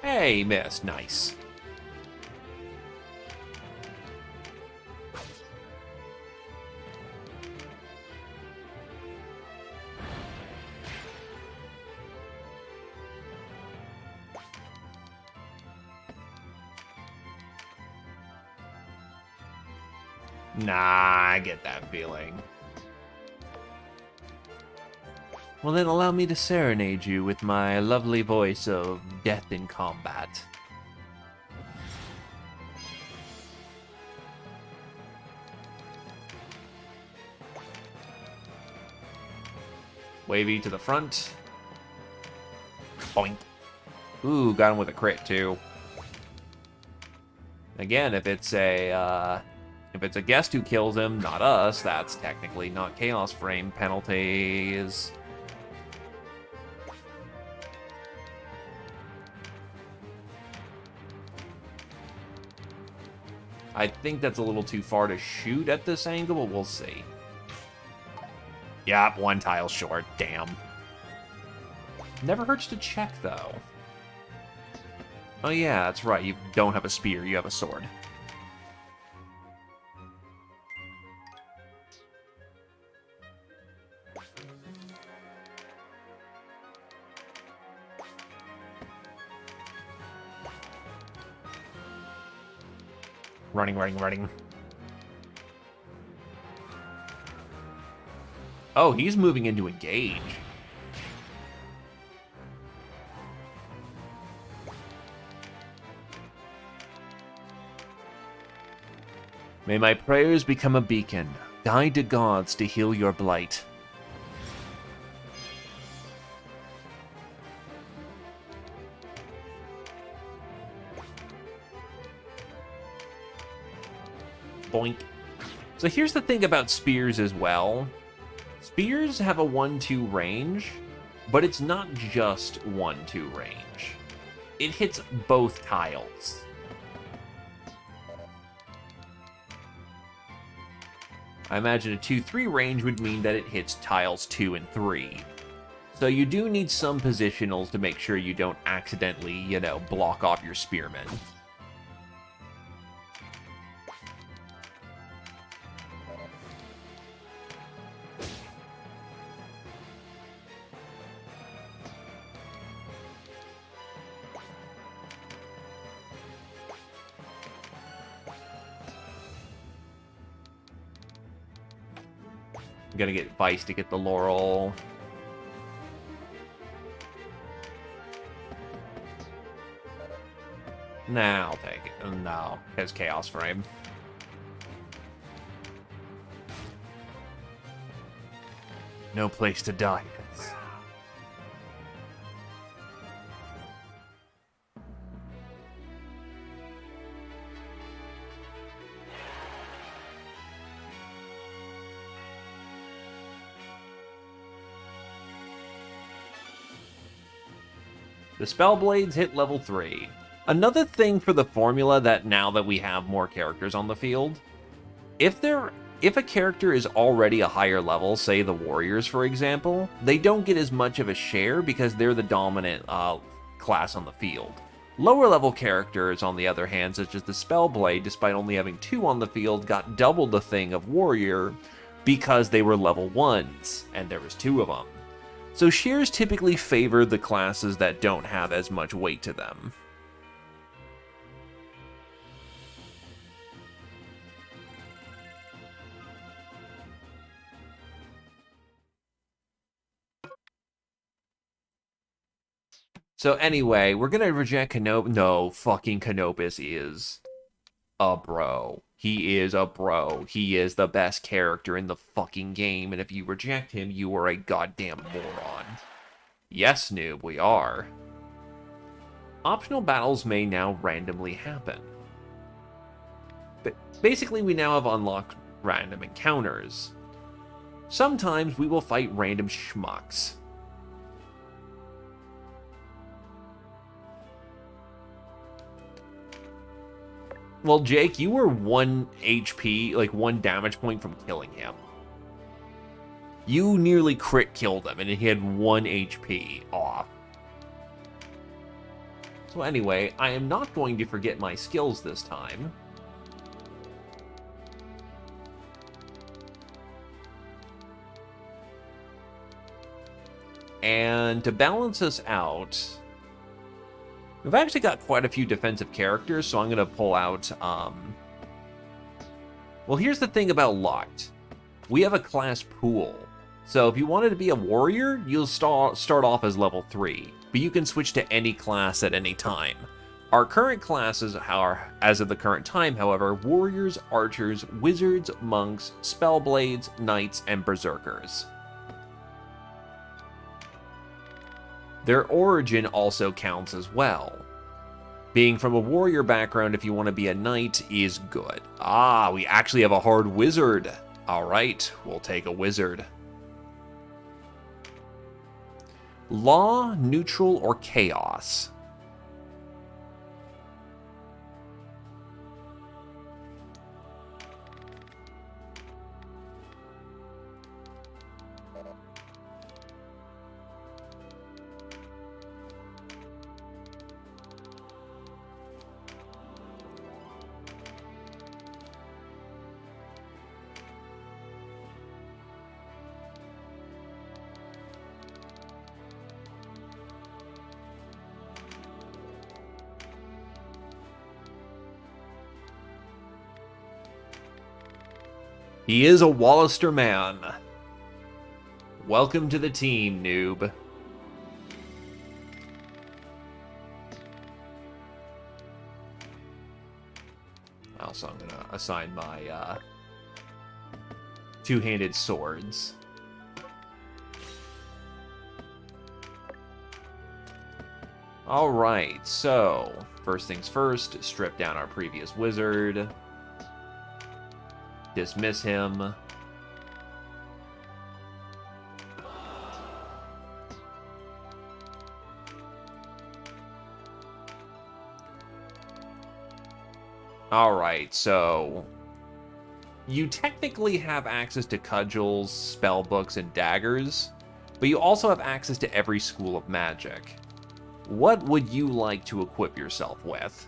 Hey, miss. Nice. Nah, I get that feeling. Well then allow me to serenade you with my lovely voice of death in combat. Wavy to the front. Boink. Ooh, got him with a crit too. Again, if it's a guest who kills him, not us, that's technically not Chaos Frame penalties. I think that's a little too far to shoot at this angle, but we'll see. Yep, one tile short, damn. Never hurts to check, though. Oh yeah, that's right, you don't have a spear, you have a sword. Running, running, running. Oh, he's moving into engage. May my prayers become a beacon. Guide the gods to heal your blight. Boink. So here's the thing about spears as well. Spears have a 1-2 range, but it's not just 1-2 range. It hits both tiles. I imagine a 2-3 range would mean that it hits tiles 2 and 3. So you do need some positionals to make sure you don't accidentally, you know, block off your spearmen. I'm gonna get Vice to get the Laurel. Nah, I'll take it. No, it's Chaos Frame. No place to die. The Spellblades hit level 3. Another thing for the formula that now that we have more characters on the field, if a character is already a higher level, say the Warriors for example, they don't get as much of a share because they're the dominant class on the field. Lower level characters, on the other hand, such as the Spellblade, despite only having 2 on the field, got double the thing of Warrior because they were level 1s, and there was 2 of them. So shares typically favor the classes that don't have as much weight to them. So anyway, we're gonna reject Canop. No, fucking Canopus is a bro. He is a bro. He is the best character in the fucking game, and if you reject him, you are a goddamn moron. Yes, noob, we are. Optional battles may now randomly happen. But basically, we now have unlocked random encounters. Sometimes we will fight random schmucks. Well, Jake, you were 1 HP, like 1 damage point from killing him. You nearly crit killed him, and he had 1 HP off. So anyway, I am not going to forget my skills this time. And to balance us out, we've actually got quite a few defensive characters, so I'm going to pull out, well, here's the thing about LUCT. We have a class pool. So if you wanted to be a warrior, you'll start off as level 3, but you can switch to any class at any time. Our current classes are, as of the current time, however, warriors, archers, wizards, monks, spellblades, knights, and berserkers. Their origin also counts as well. Being from a warrior background, if you want to be a knight, is good. Ah, we actually have a hard wizard. Alright, we'll take a wizard. Law, neutral, or chaos? He is a Wallister man. Welcome to the team, noob. Also, I'm gonna assign my two-handed swords. Alright, so first things first, strip down our previous wizard. Dismiss him. Alright, so you technically have access to cudgels, spellbooks, and daggers, but you also have access to every school of magic. What would you like to equip yourself with?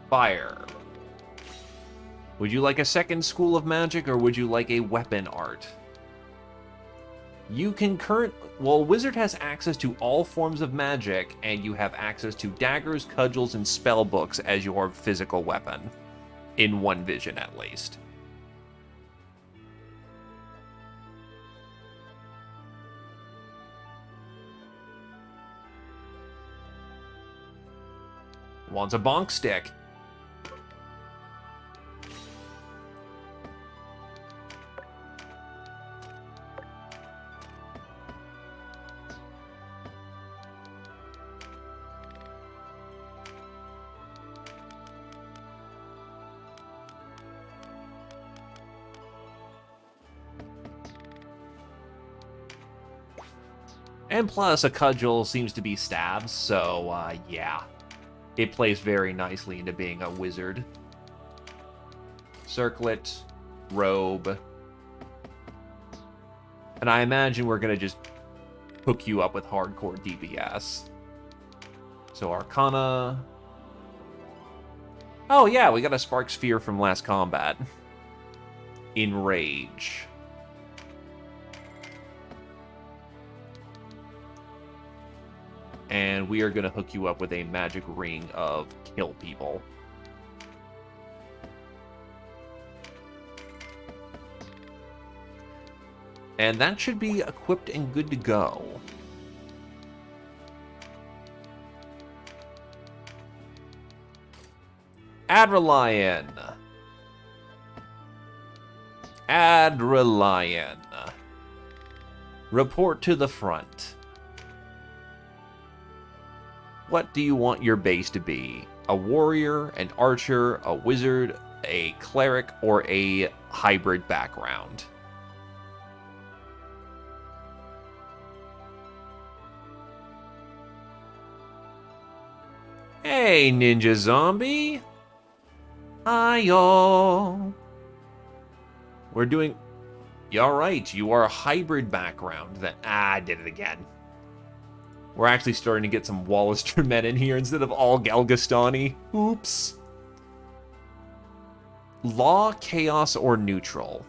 Fire. Would you like a second school of magic, or would you like a weapon art? You can well, Wizard has access to all forms of magic, and you have access to daggers, cudgels, and spell books as your physical weapon. In one vision, at least. Wants a bonk stick. And plus, a cudgel seems to be stabs, so, yeah. It plays very nicely into being a wizard. Circlet, robe. And I imagine we're gonna just hook you up with hardcore DPS. So Arcana. Oh yeah, we got a Spark Sphere from last combat. Enrage. And we are going to hook you up with a magic ring of kill people. And that should be equipped and good to go. Adrelion. Adrelion. Report to the front. What do you want your base to be? A warrior, an archer, a wizard, a cleric, or a hybrid background? Hey, Ninja Zombie! Hi, y'all! We're doing... Alright, you are a hybrid background. Then I did it again. We're actually starting to get some Wallister men in here instead of all Galgastani. Oops. Law, chaos, or neutral?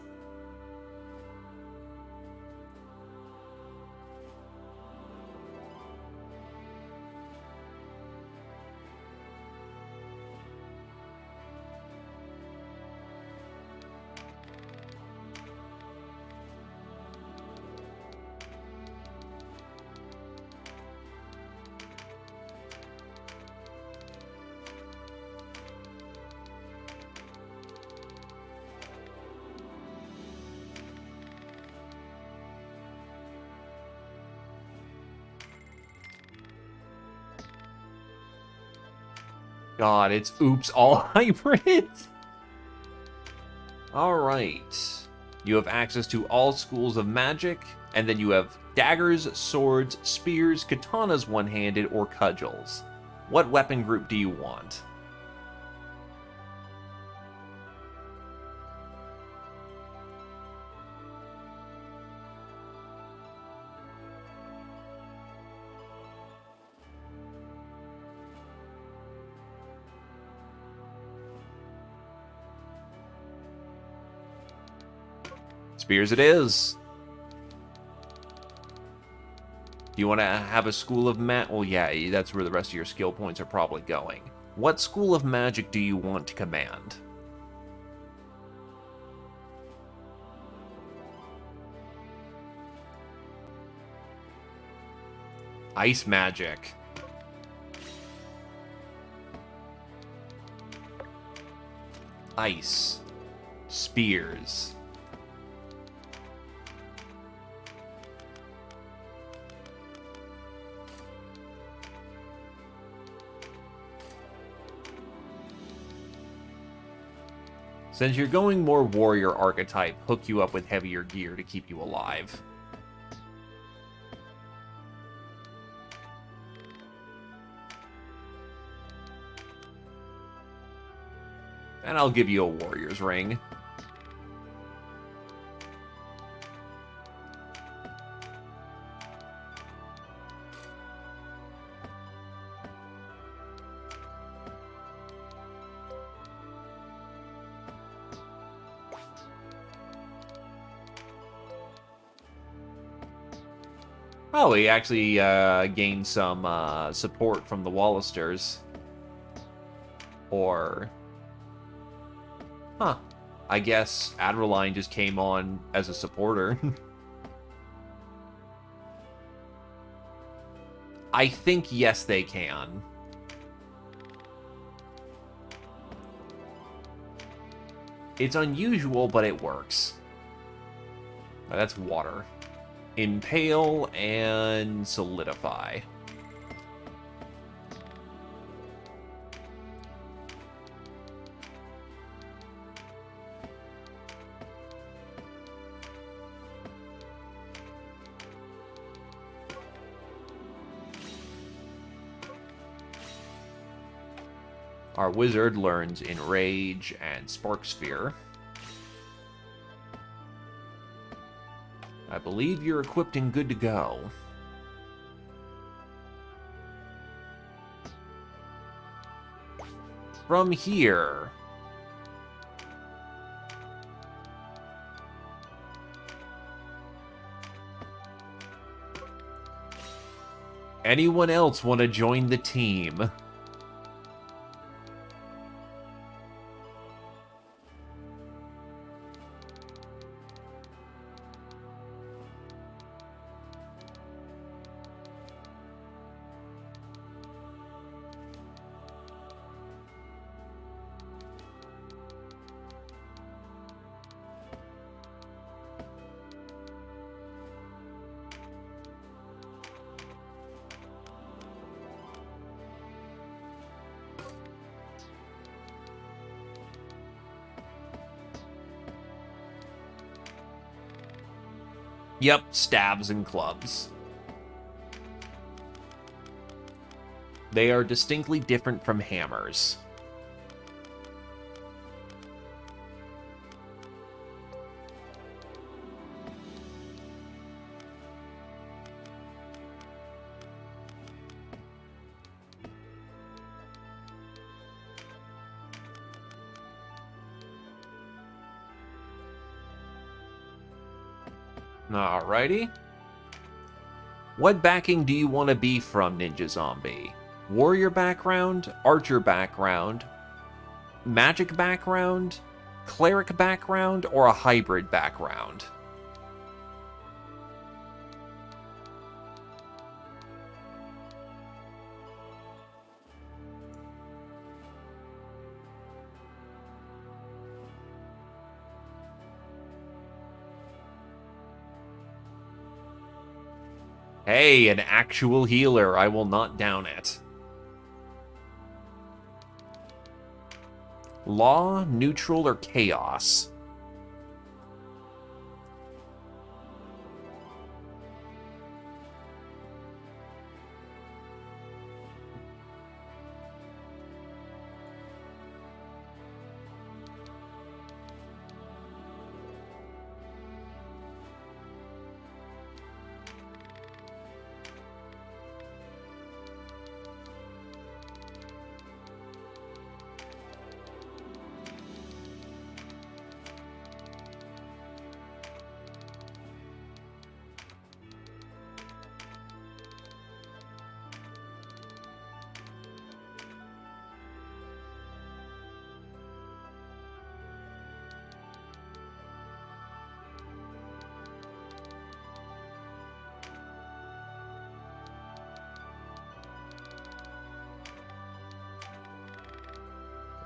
God, it's oops, all hybrids. Alright. You have access to all schools of magic, and then you have daggers, swords, spears, katanas one-handed, or cudgels. What weapon group do you want? Spears it is. Do you want to have a school of Well, yeah, that's where the rest of your skill points are probably going. What school of magic do you want to command? Ice magic. Ice. Spears. Since you're going more warrior archetype, hook you up with heavier gear to keep you alive. And I'll give you a warrior's ring. Oh, he actually gained some support from the Wallisters. Or... Huh. I guess Adrenaline just came on as a supporter. I think yes, they can. It's unusual, but it works. That's water. Impale and Solidify. Our wizard learns Enrage and Spark Sphere. I believe you're equipped and good to go. From here... Anyone else want to join the team? Yep, stabs and clubs. They are distinctly different from hammers. Alrighty. What backing do you want to be from Ninja Zombie? Warrior background, archer background, magic background, cleric background, or a hybrid background? Hey, an actual healer. I will not down it. Law, neutral, or chaos?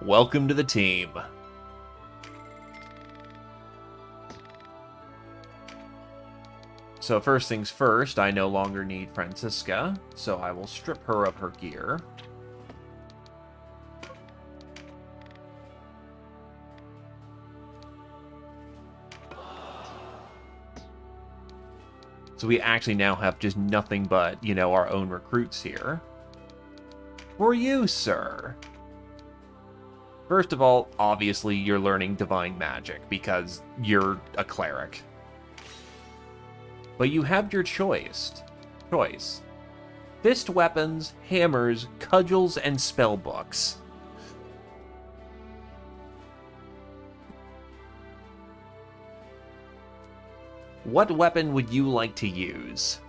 Welcome to the team. So first things first, I no longer need Francisca, so I will strip her of her gear. So we actually now have just nothing but, you know, our own recruits here. For you, sir. First of all, obviously you're learning divine magic because you're a cleric. But you have your choice. Fist weapons, hammers, cudgels, and spell books. What weapon would you like to use?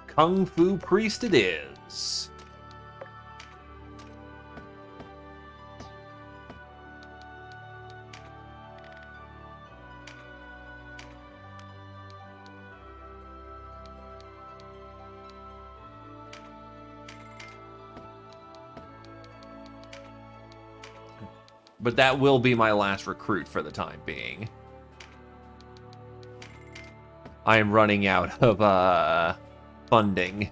Kung Fu Priest it is. But that will be my last recruit for the time being. I am running out of, funding.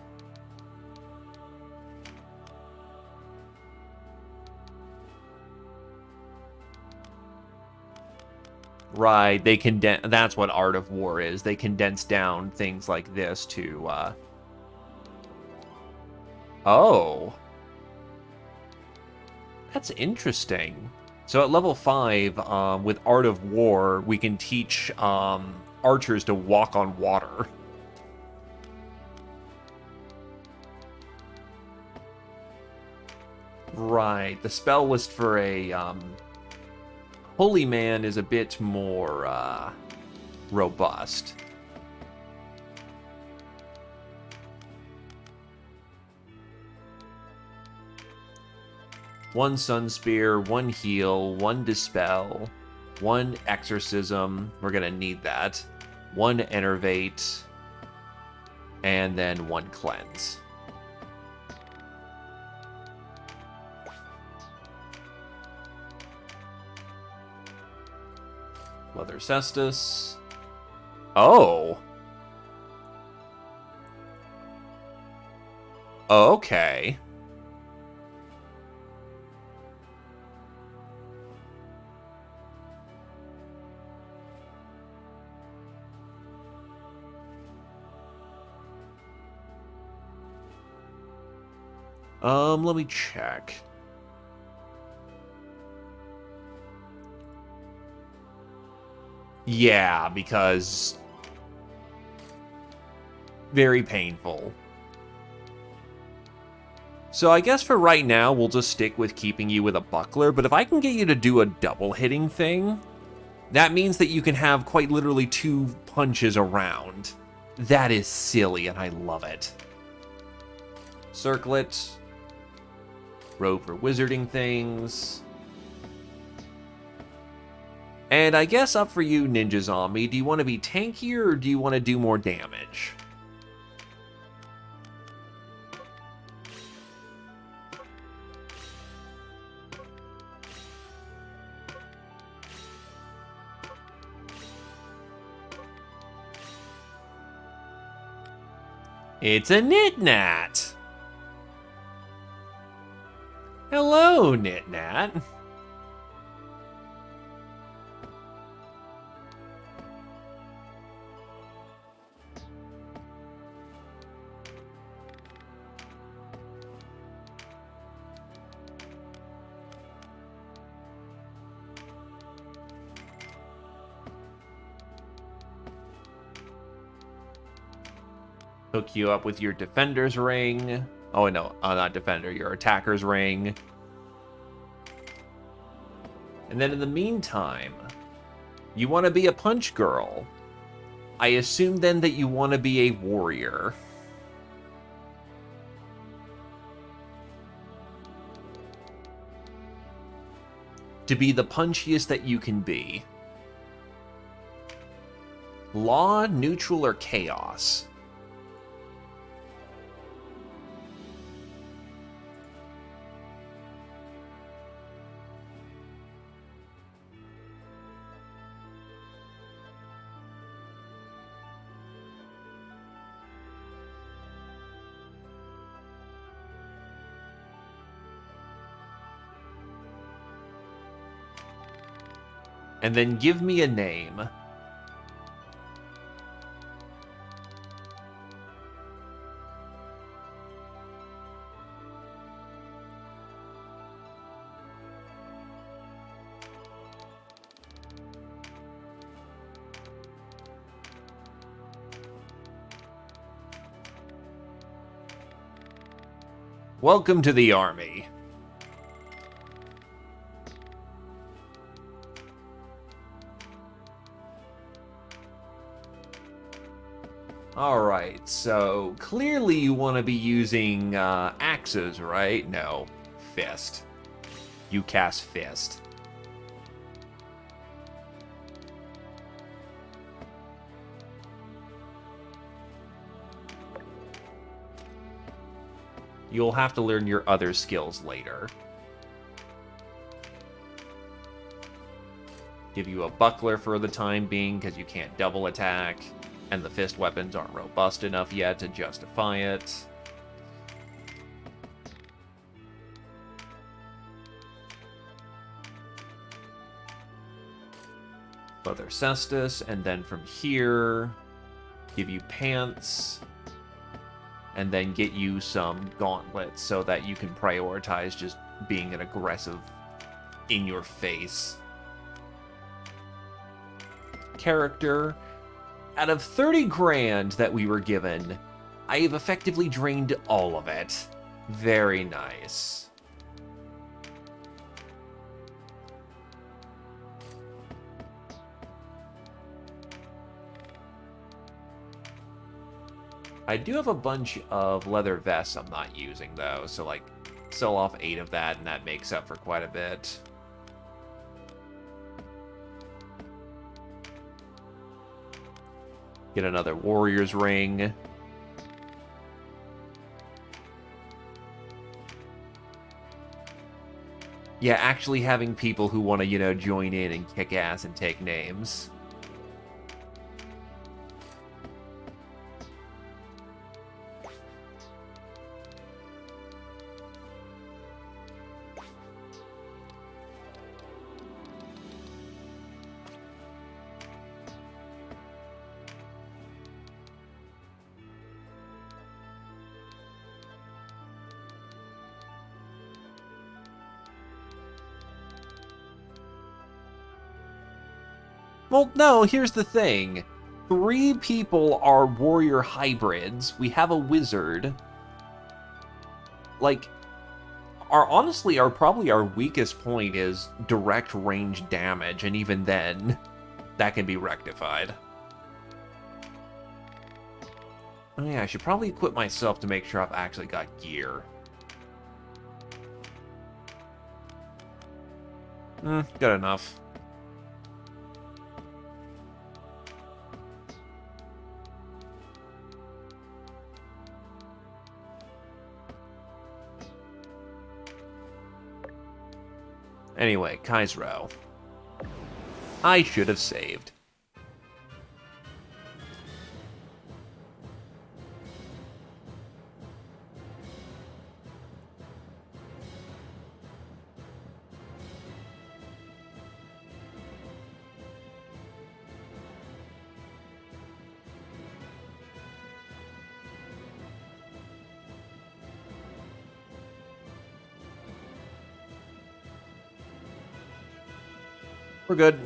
Right, they condense. That's what Art of War is. They condense down things like this to, Oh. That's interesting. So at level 5, with Art of War, we can teach, archers to walk on water. Right, the spell list for a, Holy Man is a bit more, robust. One Sun Spear, one Heal, one Dispel, one Exorcism, we're gonna need that, one Enervate, and then one Cleanse. Leather Cestus. Oh! Okay. Let me check. Yeah, because very painful. So I guess for right now, we'll just stick with keeping you with a buckler, but if I can get you to do a double hitting thing, that means that you can have quite literally 2 punches around. That is silly, and I love it. Circlet. Row for wizarding things. And I guess up for you, Ninja Zombie, do you want to be tankier or do you want to do more damage? It's a Knit-Nat! Hello, Knit-Nat. Hook you up with your defender's ring. Oh, no, not defender, your attacker's ring. And then in the meantime, you want to be a punch girl. I assume then that you want to be a warrior. to be the punchiest that you can be. Law, neutral, or chaos? And then give me a name. Welcome to the army. Alright, so clearly you want to be using axes, right? No, fist. You cast fist. You'll have to learn your other skills later. Give you a buckler for the time being, because you can't double attack. And the fist weapons aren't robust enough yet to justify it. Leather cestus, and then from here, give you pants, and then get you some gauntlets so that you can prioritize just being an aggressive, in-your-face character. Out of 30 grand that we were given, I have effectively drained all of it. Very nice. I do have a bunch of leather vests I'm not using, though, so, like, sell off 8 of that, and that makes up for quite a bit. Get another warrior's ring. Yeah, actually having people who want to, you know, join in and kick ass and take names. Well, no, here's the thing. 3 people are warrior hybrids. We have a wizard. Like, honestly, probably our weakest point is direct range damage, and even then, that can be rectified. Oh yeah, I should probably equip myself to make sure I've actually got gear. Good enough. Anyway, Kaisro. I should have saved. We're good.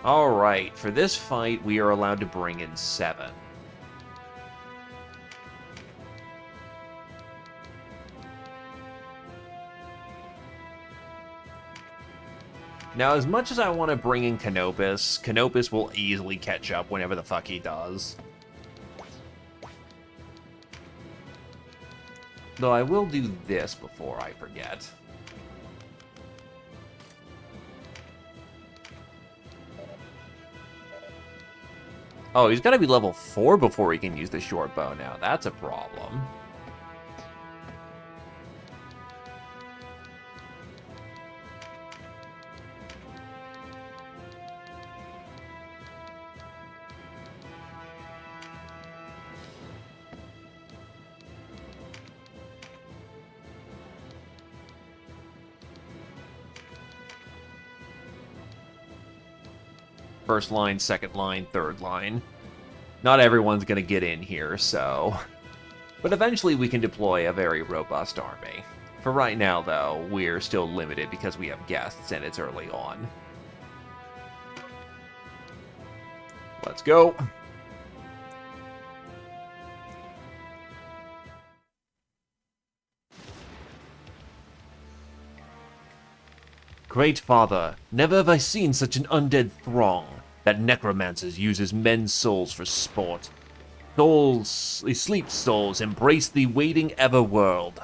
Alright, for this fight, we are allowed to bring in 7. Now, as much as I want to bring in Canopus will easily catch up whenever the fuck he does. Though I will do this before I forget. Oh, he's got to be level 4 before he can use the short bow now. That's a problem. First line, second line, third line. Not everyone's going to get in here, so... But eventually we can deploy a very robust army. For right now, though, we're still limited because we have guests and it's early on. Let's go. Great Father, never have I seen such an undead throng. That necromancers uses men's souls for sport. Sleep souls embrace the waiting ever world.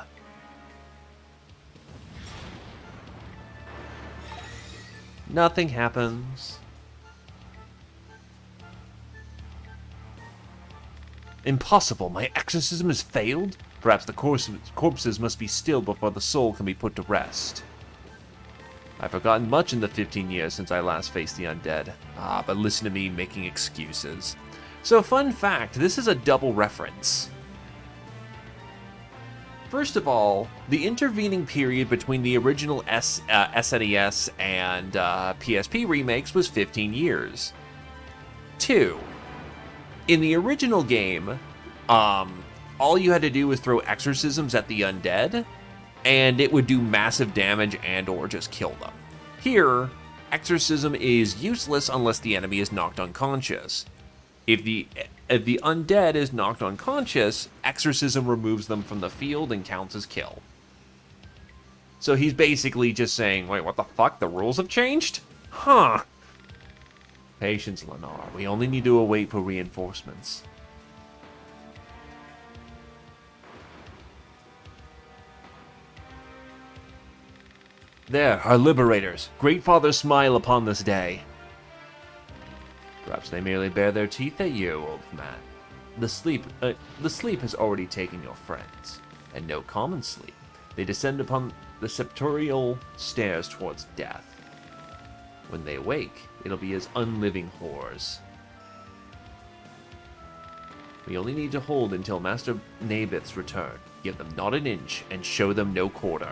Nothing happens. Impossible, my exorcism has failed? Perhaps the corpses must be still before the soul can be put to rest. I've forgotten much in the 15 years since I last faced the undead. But listen to me making excuses. So, fun fact, this is a double reference. First of all, the intervening period between the original SNES and PSP remakes was 15 years. 2. In the original game, all you had to do was throw exorcisms at the undead, and it would do massive damage and or just kill them. Here, exorcism is useless unless the enemy is knocked unconscious. If the undead is knocked unconscious, exorcism removes them from the field and counts as kill. So he's basically just saying, wait, what the fuck? The rules have changed? Huh. Patience, Lennar. We only need to await for reinforcements. There, our liberators. Great Father, smile upon this day. Perhaps they merely bare their teeth at you, old man. The sleep has already taken your friends, and no common sleep. They descend upon the sepulchral stairs towards death. When they awake, it'll be as unliving horrors. We only need to hold until Master Nabith's return. Give them not an inch, and show them no quarter.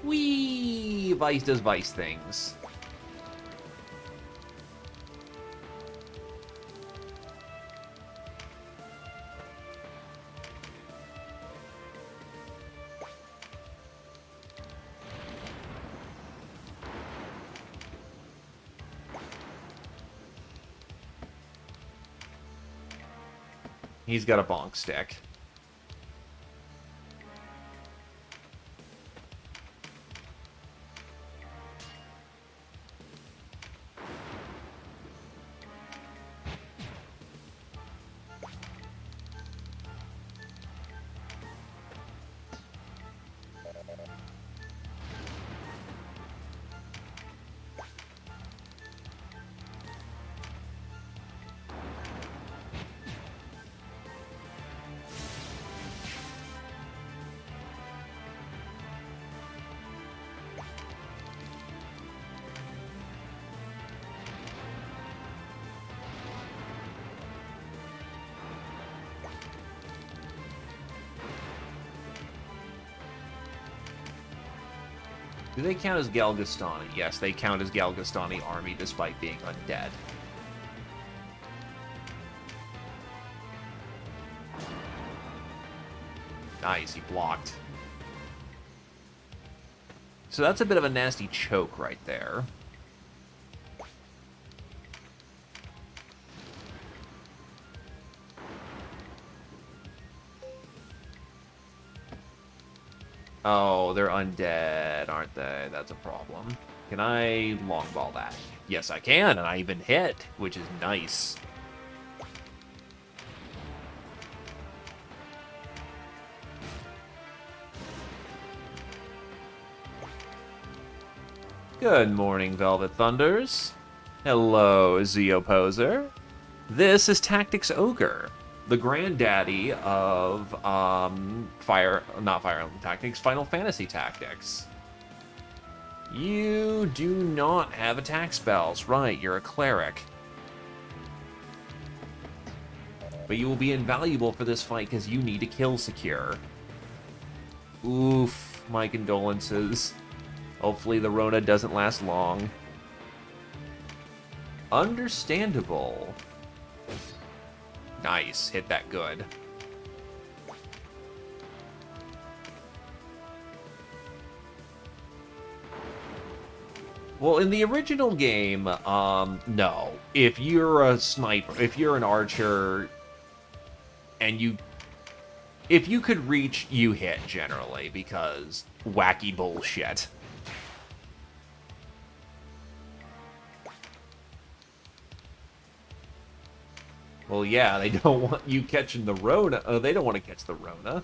Whee! Vice does Vice things. He's got a bonk stick. Do they count as Galgastani? Yes, they count as Galgastani army despite being undead. Nice, he blocked. So that's a bit of a nasty choke right there. Oh, they're undead, aren't they? That's a problem. Can I longball that? Yes, I can, and I even hit, which is nice. Good morning, Velvet Thunders. Hello, Zeoposer. This is Tactics Ogre, the granddaddy of Fire Emblem Tactics, Final Fantasy Tactics. You do not have attack spells, right? You're a cleric. But you will be invaluable for this fight because you need to kill secure. Oof, my condolences. Hopefully the Rona doesn't last long. Understandable. Nice, hit that good. Well, in the original game, no. If you're a sniper, if you're an archer, and if you could reach, you hit, generally, because wacky bullshit. Well, yeah, they don't want you catching the Rona. They don't want to catch the Rona.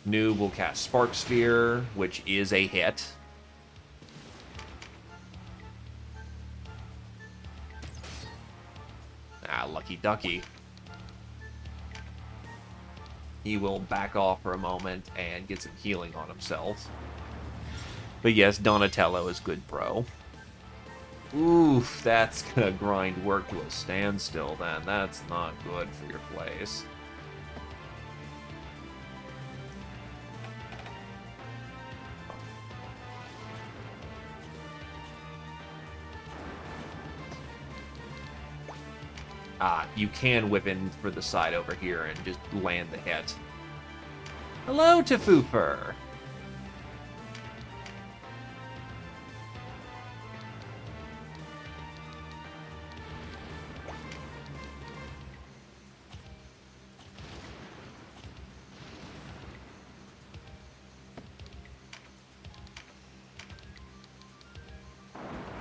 Noob will cast Spark Sphere, which is a hit. Ah, lucky ducky. He will back off for a moment and get some healing on himself. But yes, Donatello is good, bro. Oof, that's gonna grind work to a standstill then. That's not good for your place. Ah, you can whip in for the side over here and just land the hit. Hello, Tafoofer!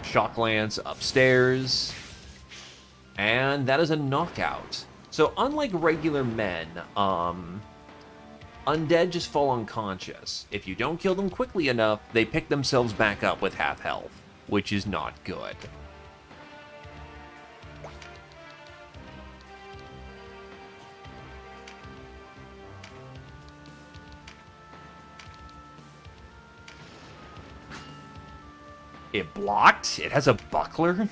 Shock Lance upstairs. And that is a knockout. So unlike regular men, undead just fall unconscious. If you don't kill them quickly enough, they pick themselves back up with half health, which is not good. It blocked? It has a buckler?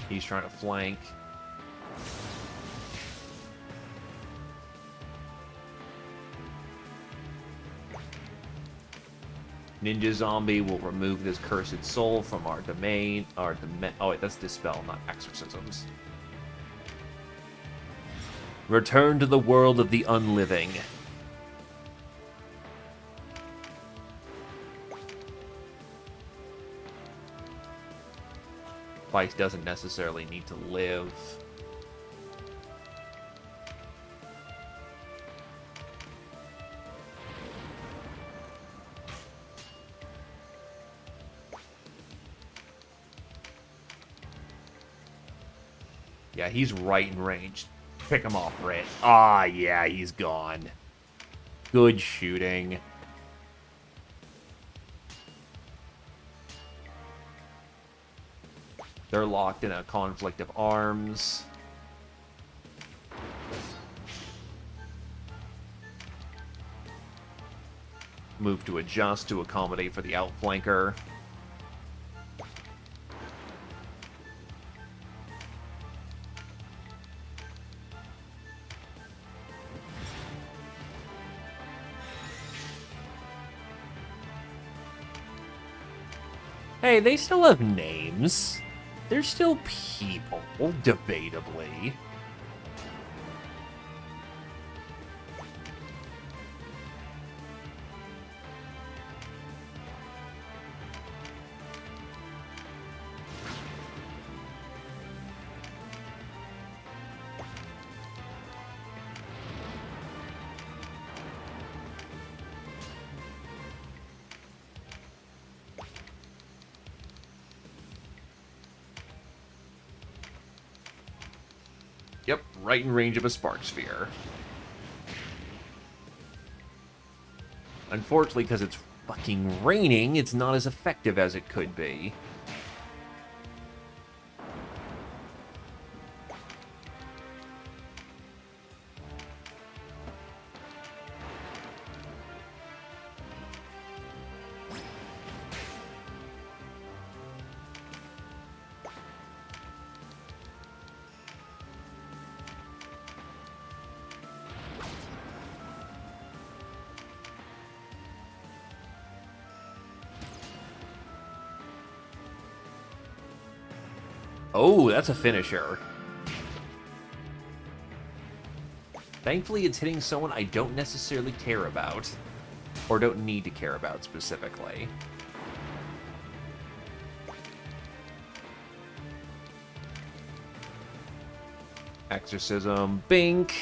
He's trying to flank. Ninja Zombie will remove this cursed soul from our domain. Oh wait, that's Dispel, not Exorcisms. Return to the world of the unliving. Fight doesn't necessarily need to live. Yeah, he's right in range. Pick him off, Brit. Ah, yeah, he's gone. Good shooting. They're locked in a conflict of arms. Move to adjust to accommodate for the outflanker. Hey, they still have names. They're still people, debatably. right in range of a Spark Sphere. Unfortunately, because it's fucking raining, it's not as effective as it could be. Oh, that's a finisher. Thankfully, it's hitting someone I don't necessarily care about. Or don't need to care about specifically. Exorcism, bink.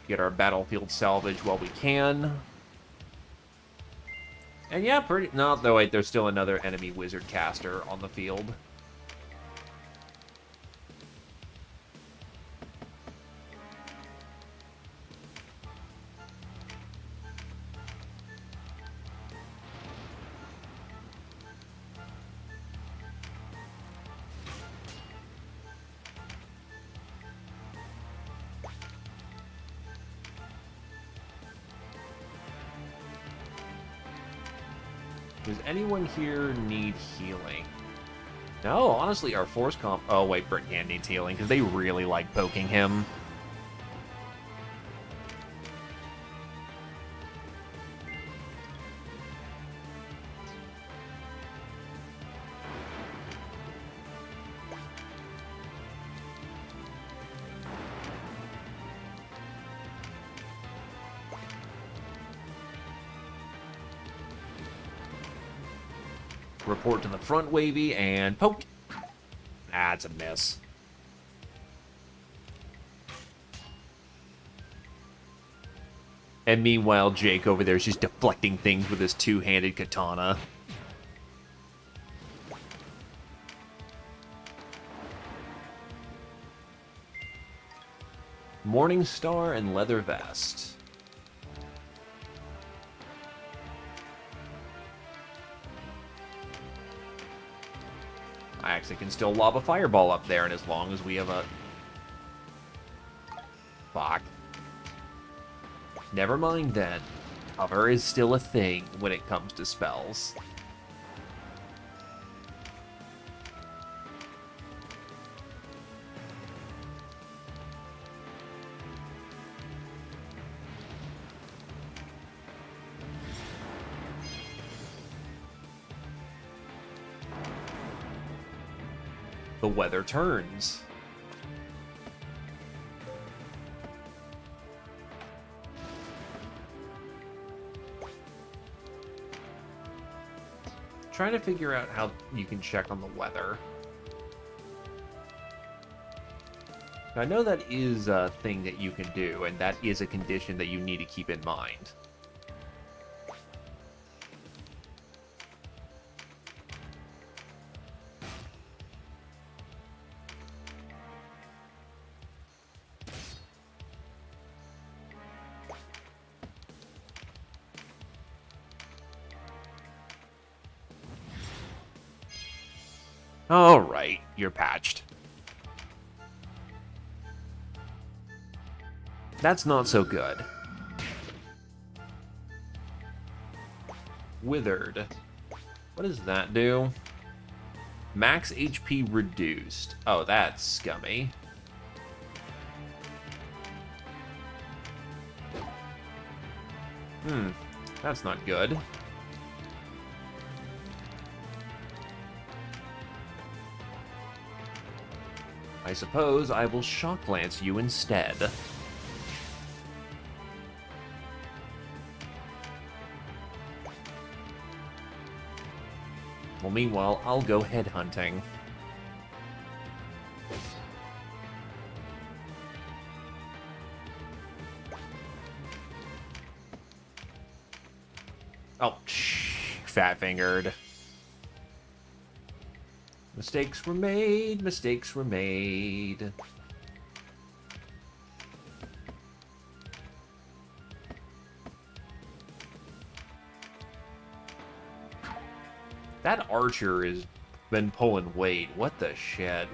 Get our battlefield salvage while we can. And yeah, pretty... No, though, wait, there's still another enemy wizard caster on the field. Does anyone here need healing? No, honestly, our force comp... Oh, wait, Brickhan needs healing, because they really like poking him. Report to the front, Wavy, and poke. Ah, it's a miss. And meanwhile, Jake over there is just deflecting things with his two-handed katana. Morning Star and Leather Vest. I actually can still lob a fireball up there, and as long as we have a... Fuck. Never mind then. Cover is still a thing when it comes to spells. The weather turns. Trying to figure out how you can check on the weather. I know that is a thing that you can do, and that is a condition that you need to keep in mind. Alright, you're patched. That's not so good. Withered. What does that do? Max HP reduced. Oh, that's scummy. That's not good. I suppose I will Shock Lance you instead. Well, meanwhile, I'll go headhunting. Oh, fat-fingered. Mistakes were made, mistakes were made. That archer has been pulling weight. What the shit?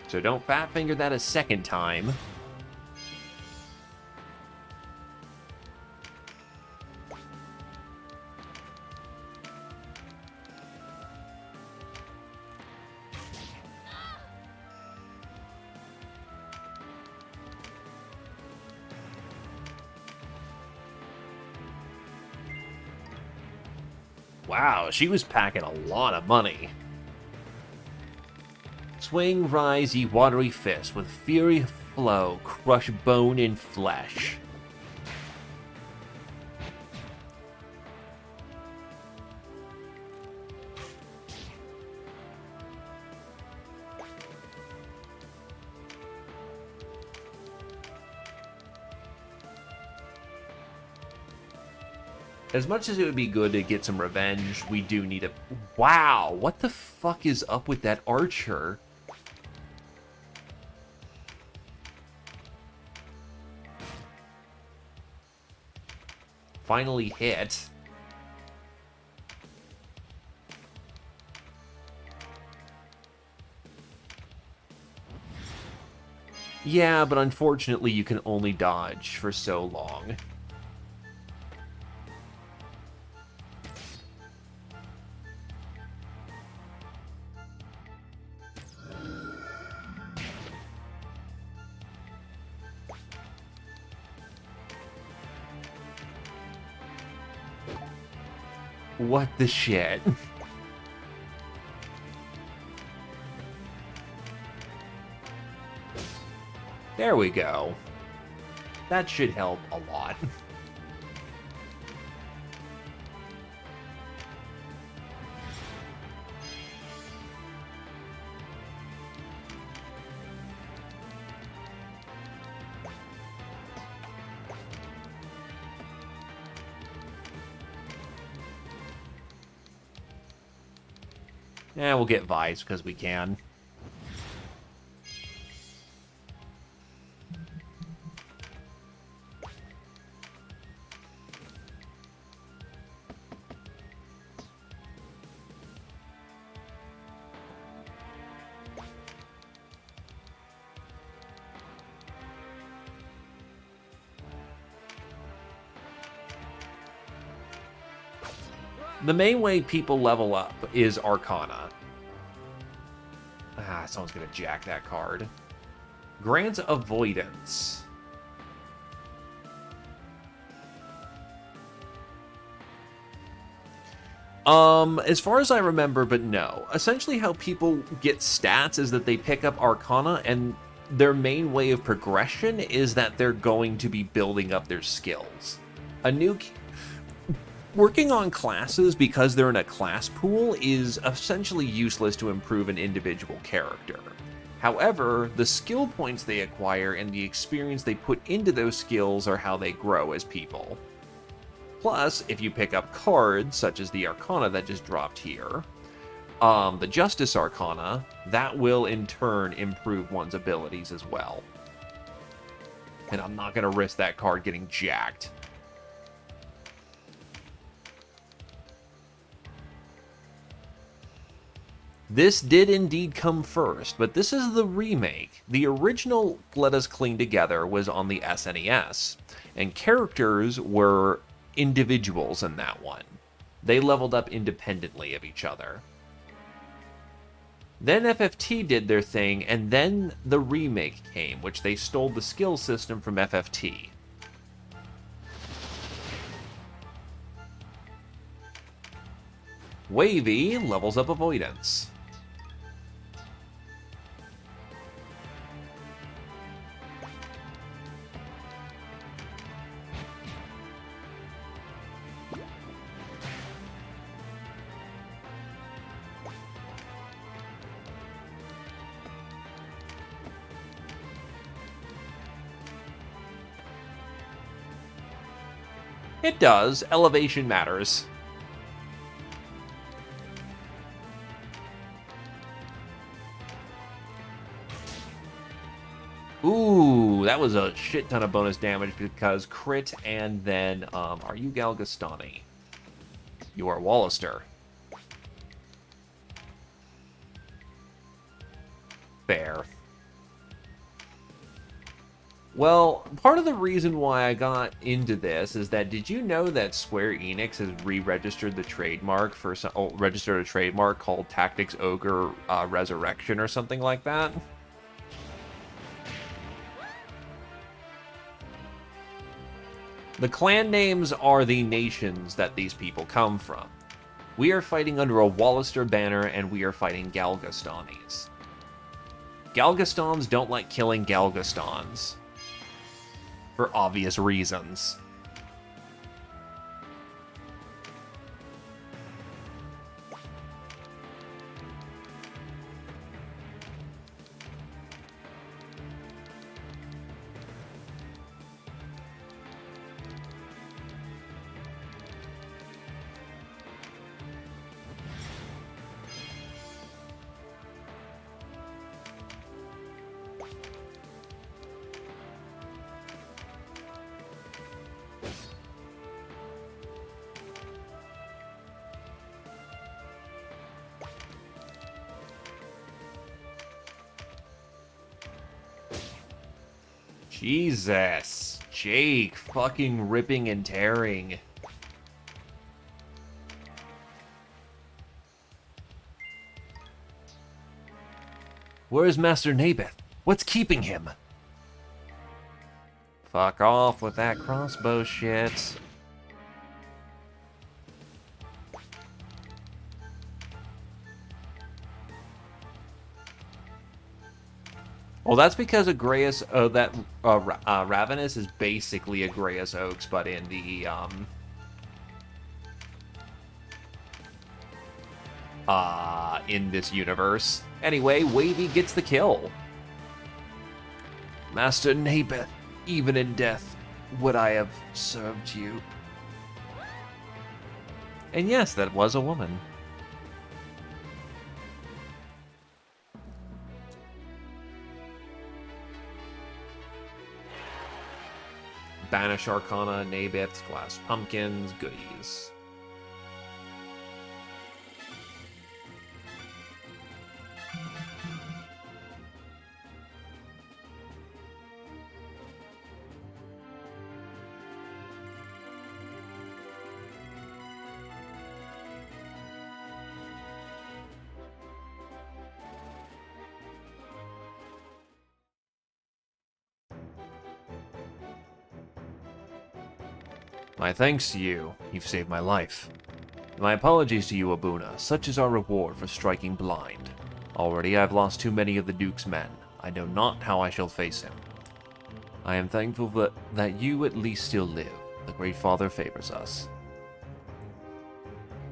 So don't fat finger that a second time. Wow, she was packing a lot of money. Swing, rise, ye watery fist, with fury flow, crush bone and flesh. As much as it would be good to get some revenge, we do need a... Wow, what the fuck is up with that archer? Finally hit. Yeah, but unfortunately you can only dodge for so long. What the shit? There we go. That should help a lot. Yeah, we'll get Vice because we can. The main way people level up is Arcana. Ah, someone's gonna jack that card. Grant Avoidance. As far as I remember, but no. Essentially how people get stats is that they pick up Arcana, and their main way of progression is that they're going to be building up their skills. Working on classes because they're in a class pool is essentially useless to improve an individual character. However, the skill points they acquire and the experience they put into those skills are how they grow as people. Plus, if you pick up cards, such as the Arcana that just dropped here, the Justice Arcana, that will in turn improve one's abilities as well. And I'm not going to risk that card getting jacked. This did indeed come first, but this is the remake. The original Let Us Cling Together was on the SNES, and characters were individuals in that one. They leveled up independently of each other. Then FFT did their thing, and then the remake came, which they stole the skill system from FFT. Wavy levels up Avoidance. It does. Elevation matters. Ooh, that was a shit ton of bonus damage because crit, and then, are you Galgastani? You are Wallister. Fair. Well, part of the reason why I got into this is that, did you know that Square Enix has re-registered the trademark for registered a trademark called Tactics Ogre Resurrection or something like that? The clan names are the nations that these people come from. We are fighting under a Wallister banner, and we are fighting Galgastanis. Galgastans don't like killing Galgastans. For obvious reasons. Jesus. Jake, fucking ripping and tearing. Where is Master Nabeth? What's keeping him? Fuck off with that crossbow shit. Well, that's because Agreus, Ravenous is basically Agreus Oaks, but in the, in this universe. Anyway, Wavy gets the kill. Master Nabeth, even in death, would I have served you? And yes, that was a woman. Banish Arcana, Nabeth's Glass Pumpkins, goodies. My thanks to you. You've saved my life. My apologies to you, Abuna. Such is our reward for striking blind. Already I've lost too many of the Duke's men. I know not how I shall face him. I am thankful that you at least still live. The Great Father favors us.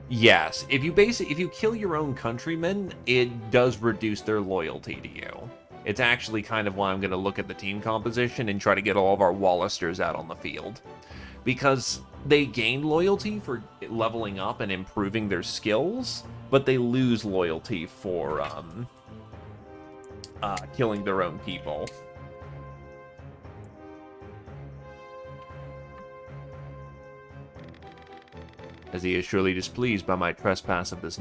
Yes, if you kill your own countrymen, it does reduce their loyalty to you. It's actually kind of why I'm going to look at the team composition and try to get all of our Wallisters out on the field. Because they gain loyalty for leveling up and improving their skills, but they lose loyalty for killing their own people. As he is surely displeased by my trespass of this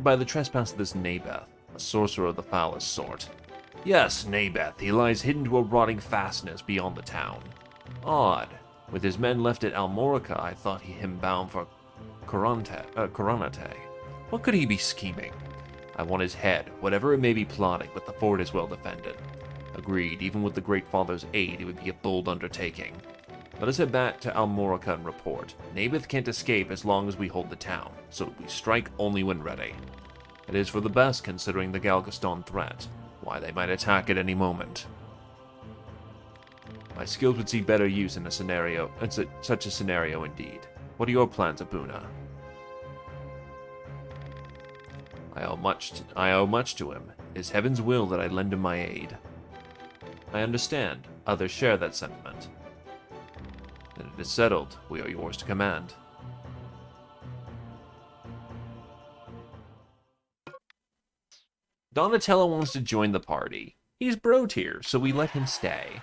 by the trespass of this Nabeth, a sorcerer of the foulest sort. Yes, Nabeth, he lies hidden to a rotting fastness beyond the town. Odd. With his men left at Almorica, I thought him bound for Coronate. What could he be scheming? I want his head, whatever it may be plotting, but the fort is well defended. Agreed, even with the Great Father's aid, it would be a bold undertaking. Let us head back to Almorica and report. Nabeth can't escape as long as we hold the town, so we strike only when ready. It is for the best considering the Galgaston threat, why they might attack at any moment. My skills would see better use in such a scenario indeed. What are your plans, Abuna? I owe much to him. It is heaven's will that I lend him my aid. I understand. Others share that sentiment. Then it is settled. We are yours to command. Donatello wants to join the party. He's bro tier, so we let him stay.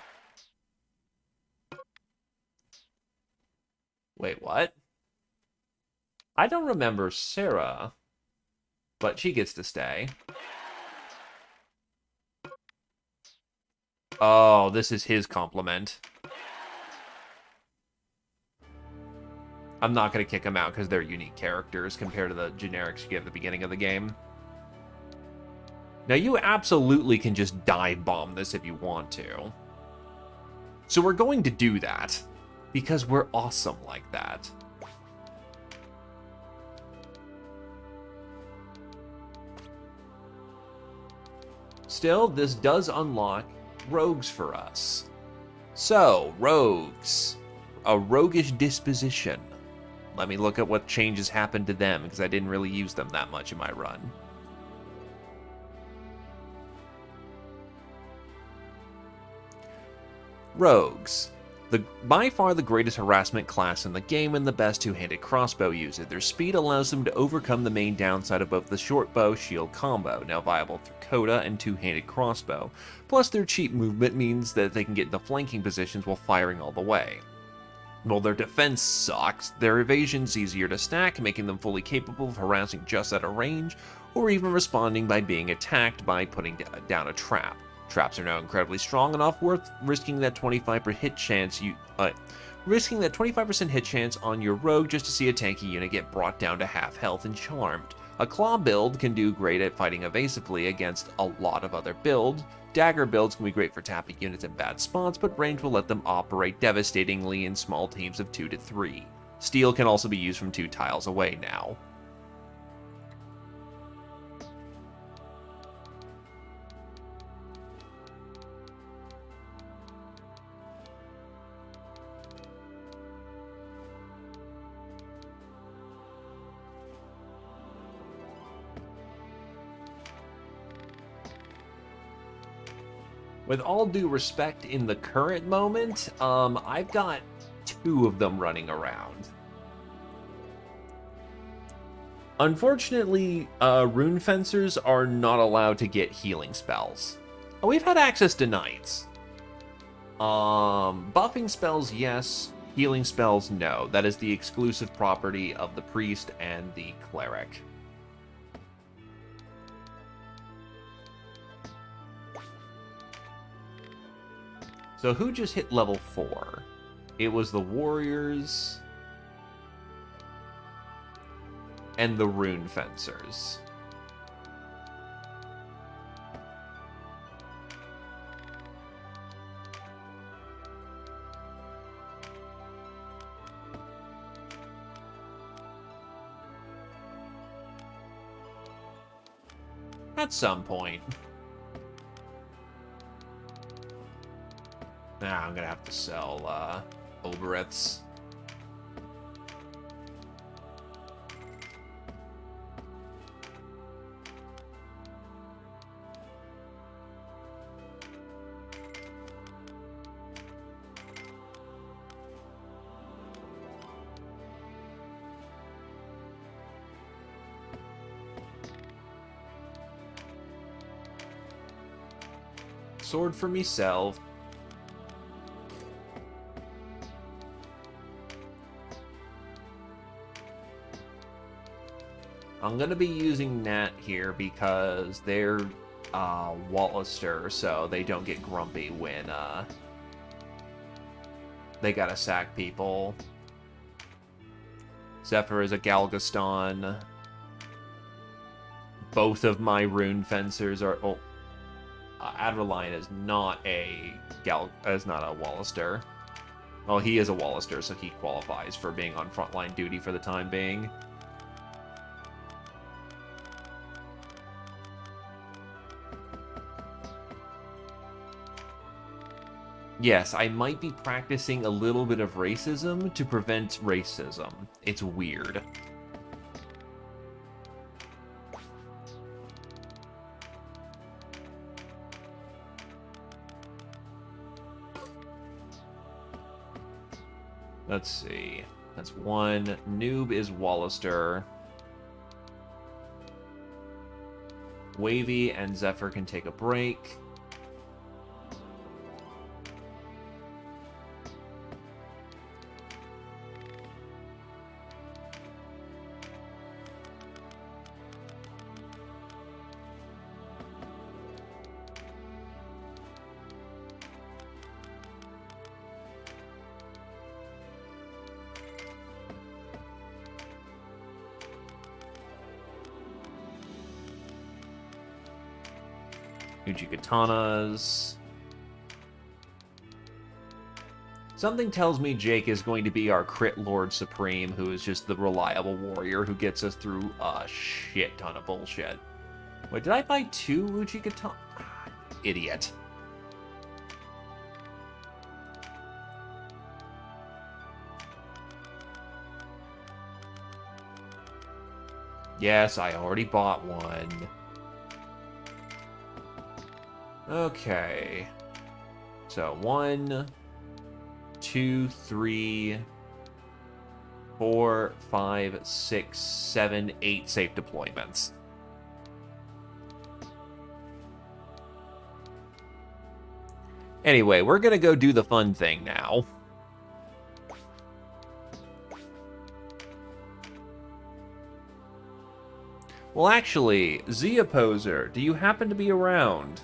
Wait, what? I don't remember Sarah, but she gets to stay. Oh, this is his compliment. I'm not going to kick them out because they're unique characters compared to the generics you get at the beginning of the game. Now, you absolutely can just dive bomb this if you want to. So we're going to do that because we're awesome like that. Still, this does unlock rogues for us. So, rogues. A roguish disposition. Let me look at what changes happened to them, because I didn't really use them that much in my run. Rogues. By far the greatest harassment class in the game and the best two-handed crossbow user. Their speed allows them to overcome the main downside of both the short bow shield combo, now viable through Coda and two-handed crossbow. Plus their cheap movement means that they can get into flanking positions while firing all the way. While their defense sucks, their evasion's easier to stack, making them fully capable of harassing just at a range, or even responding by being attacked by putting down a trap. Traps are now incredibly strong enough, worth risking that 25% hit chance risking that 25% hit chance on your rogue just to see a tanky unit get brought down to half health and charmed. A claw build can do great at fighting evasively against a lot of other builds. Dagger builds can be great for tapping units in bad spots, but range will let them operate devastatingly in small teams of 2 to 3. Steel can also be used from 2 tiles away now. With all due respect, in the current moment, I've got 2 of them running around. Unfortunately, rune fencers are not allowed to get healing spells. We've had access to knights. Buffing spells, yes. Healing spells, no. That is the exclusive property of the priest and the cleric. So who just hit level 4? It was the warriors and the rune fencers. At some point. Nah, I'm gonna have to sell, Obereths. Sword for myself. I'm going to be using Nat here because they're Wallister, so they don't get grumpy when they gotta sack people. Zephyr is a Galgaston. Both of my rune fencers are... Oh, Adreline is not a Wallister. Well, he is a Wallister, so he qualifies for being on frontline duty for the time being. Yes, I might be practicing a little bit of racism to prevent racism. It's weird. Let's see. That's one. Noob is Wallister. Wavy and Zephyr can take a break. Katanas. Something tells me Jake is going to be our crit Lord Supreme, who is just the reliable warrior who gets us through a shit ton of bullshit. Wait, did I buy 2 Uchi Katana? Idiot. Yes, I already bought one. Okay. So 1, 2, 3, 4, 5, 6, 7, 8 safe deployments. Anyway, we're gonna go do the fun thing now. Well, actually, Zia Poser, do you happen to be around?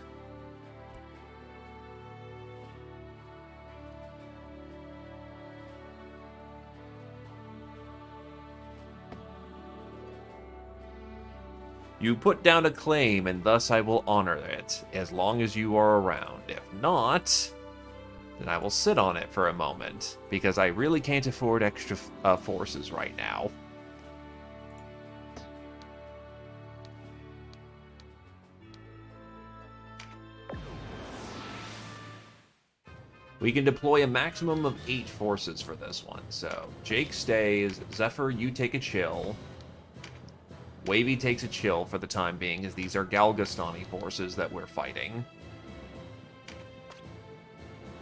You put down a claim, and thus I will honor it, as long as you are around. If not, then I will sit on it for a moment, because I really can't afford extra forces right now. We can deploy a maximum of 8 forces for this one, so Jake stays, Zephyr, you take a chill. Wavy takes a chill for the time being, as these are Galgastani forces that we're fighting.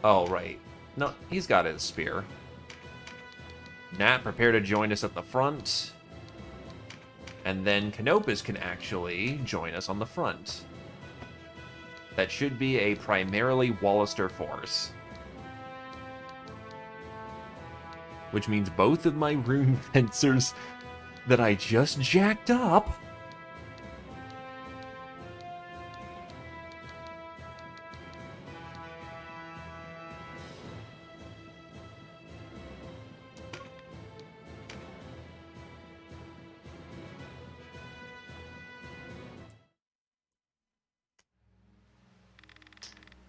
Oh, right. No, he's got his spear. Nat, prepare to join us at the front. And then Canopus can actually join us on the front. That should be a primarily Wallister force. Which means both of my rune fencers that I just jacked up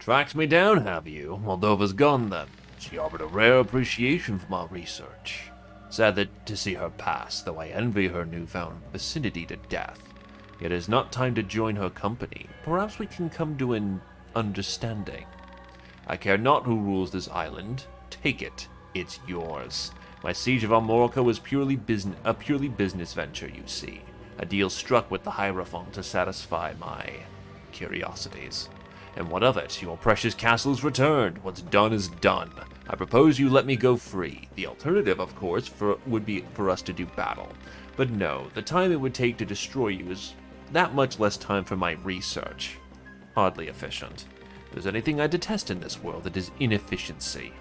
tracked me down, have you? Moldova's gone then. She offered a rare appreciation for my research. Sad to see her pass, though I envy her newfound vicinity to death. Yet it is not time to join her company. Perhaps we can come to an understanding. I care not who rules this island. Take it. It's yours. My siege of Amorica was a purely business venture, you see. A deal struck with the Hierophant to satisfy my curiosities. And what of it? Your precious castle's returned. What's done is done. I propose you let me go free. The alternative, of course, would be for us to do battle. But no, the time it would take to destroy you is that much less time for my research. Hardly efficient. If there's anything I detest in this world, it is inefficiency.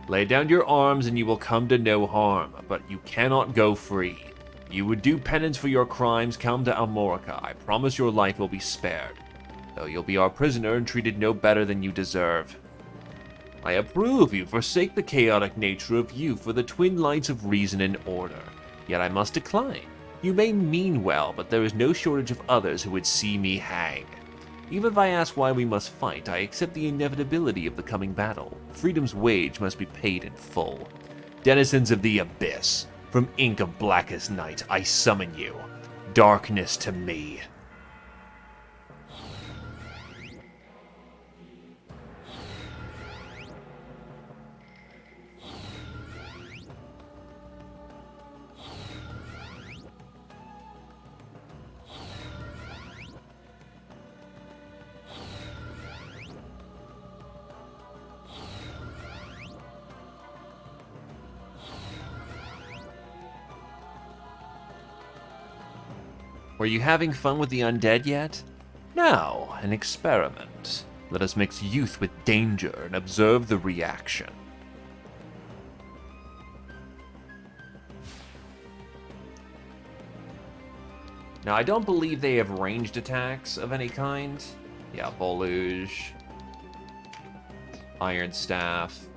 Lay down your arms and you will come to no harm, but you cannot go free. You would do penance for your crimes, come to Amorica. I promise your life will be spared, though you'll be our prisoner and treated no better than you deserve. I approve you forsake the chaotic nature of you for the twin lights of reason and order. Yet I must decline. You may mean well, but there is no shortage of others who would see me hang. Even if I ask why we must fight, I accept the inevitability of the coming battle. Freedom's wage must be paid in full. Denizens of the Abyss, from ink of blackest night, I summon you. Darkness to me. Were you having fun with the undead yet? Now, an experiment. Let us mix youth with danger and observe the reaction. Now, I don't believe they have ranged attacks of any kind. Yeah, Voluge, Iron Staff,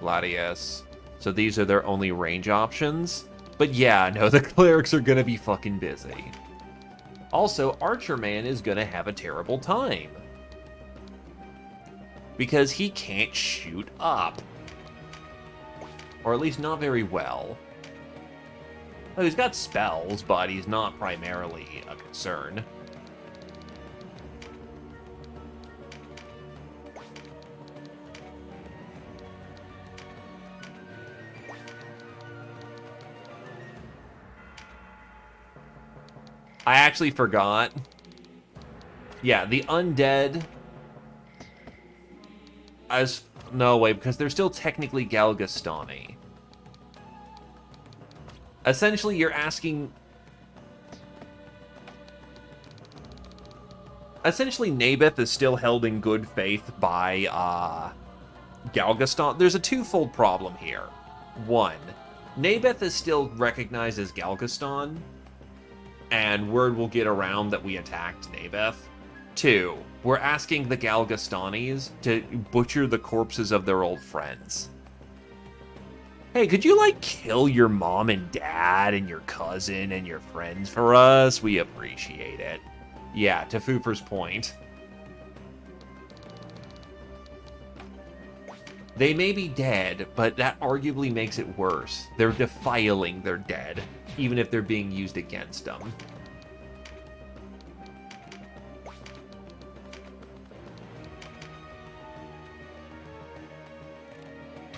Gladius. So these are their only range options. But yeah, no, the clerics are gonna be fucking busy. Also, Archer Man is gonna have a terrible time. Because he can't shoot up. Or at least not very well. Well, he's got spells, but he's not primarily a concern. I actually forgot. Yeah, the undead... No, wait, because they're still technically Galgastani. Essentially, you're asking... Essentially, Nabeth is still held in good faith by, Galgaston. There's a twofold problem here. One, Nabeth is still recognized as Galgaston, and word will get around that we attacked Nabeth. Two, we're asking the Galgastanis to butcher the corpses of their old friends. Hey, could you, like, kill your mom and dad and your cousin and your friends for us? We appreciate it. Yeah, to Foofer's point. They may be dead, but that arguably makes it worse. They're defiling their dead, even if they're being used against them.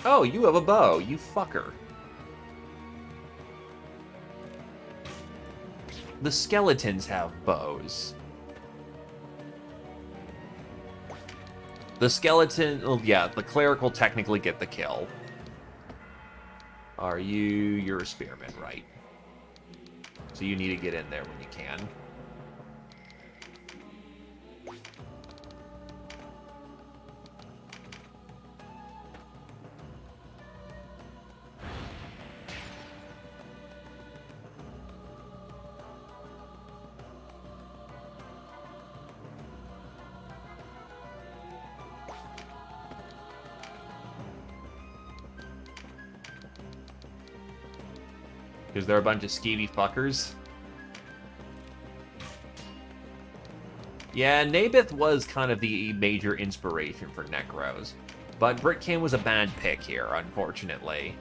Oh, you have a bow, you fucker. The skeletons have bows. The skeleton... Oh, yeah, the cleric will technically get the kill. Are you... You're a spearman, right? So you need to get in there when you can. Because they're a bunch of skeevy fuckers. Yeah, Nabeth was kind of the major inspiration for Necros. But Britkin was a bad pick here, unfortunately.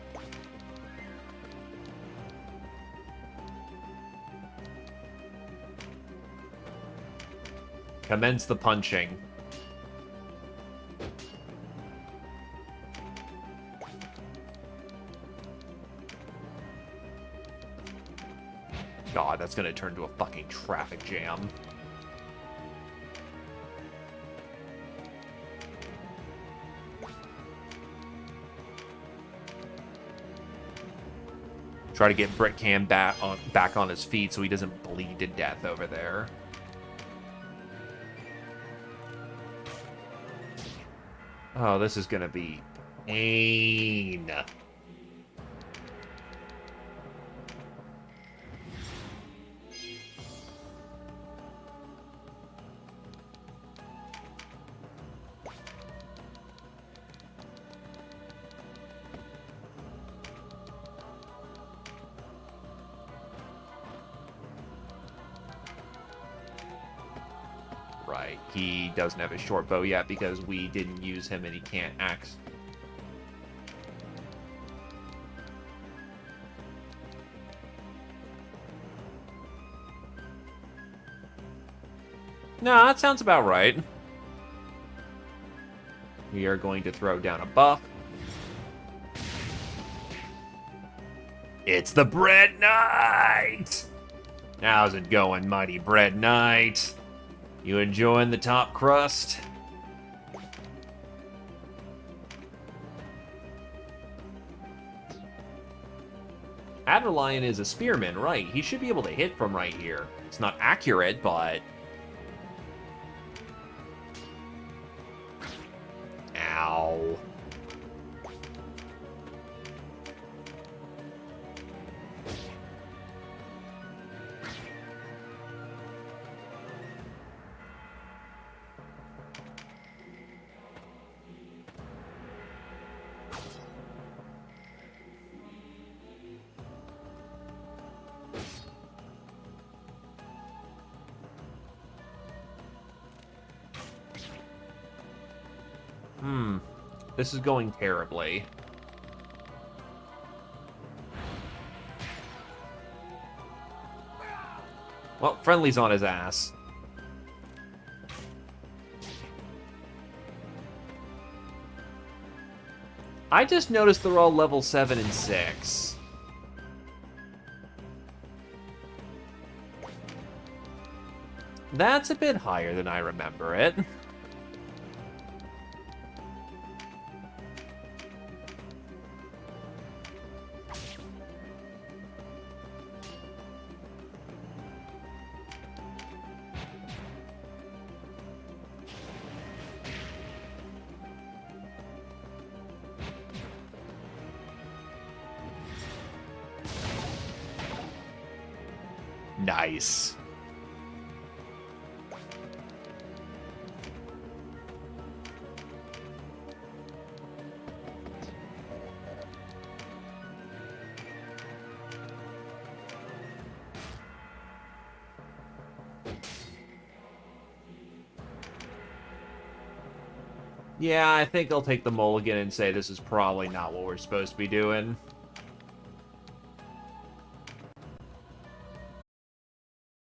Commence the punching. God, that's gonna turn into a fucking traffic jam. Try to get Britcam back on his feet so he doesn't bleed to death over there. Oh, this is gonna be pain. Right, he doesn't have his short bow yet because we didn't use him and he can't axe. No, that sounds about right. We are going to throw down a buff. It's the Bread Knight! How's it going, mighty Bread Knight? You enjoying the top crust? Adderlion is a spearman, right? He should be able to hit from right here. It's not accurate, but... Ow. This is going terribly. Well, Friendly's on his ass. I just noticed they're all level 7 and 6. That's a bit higher than I remember it. Nice. Yeah, I think I'll take the mulligan and say this is probably not what we're supposed to be doing.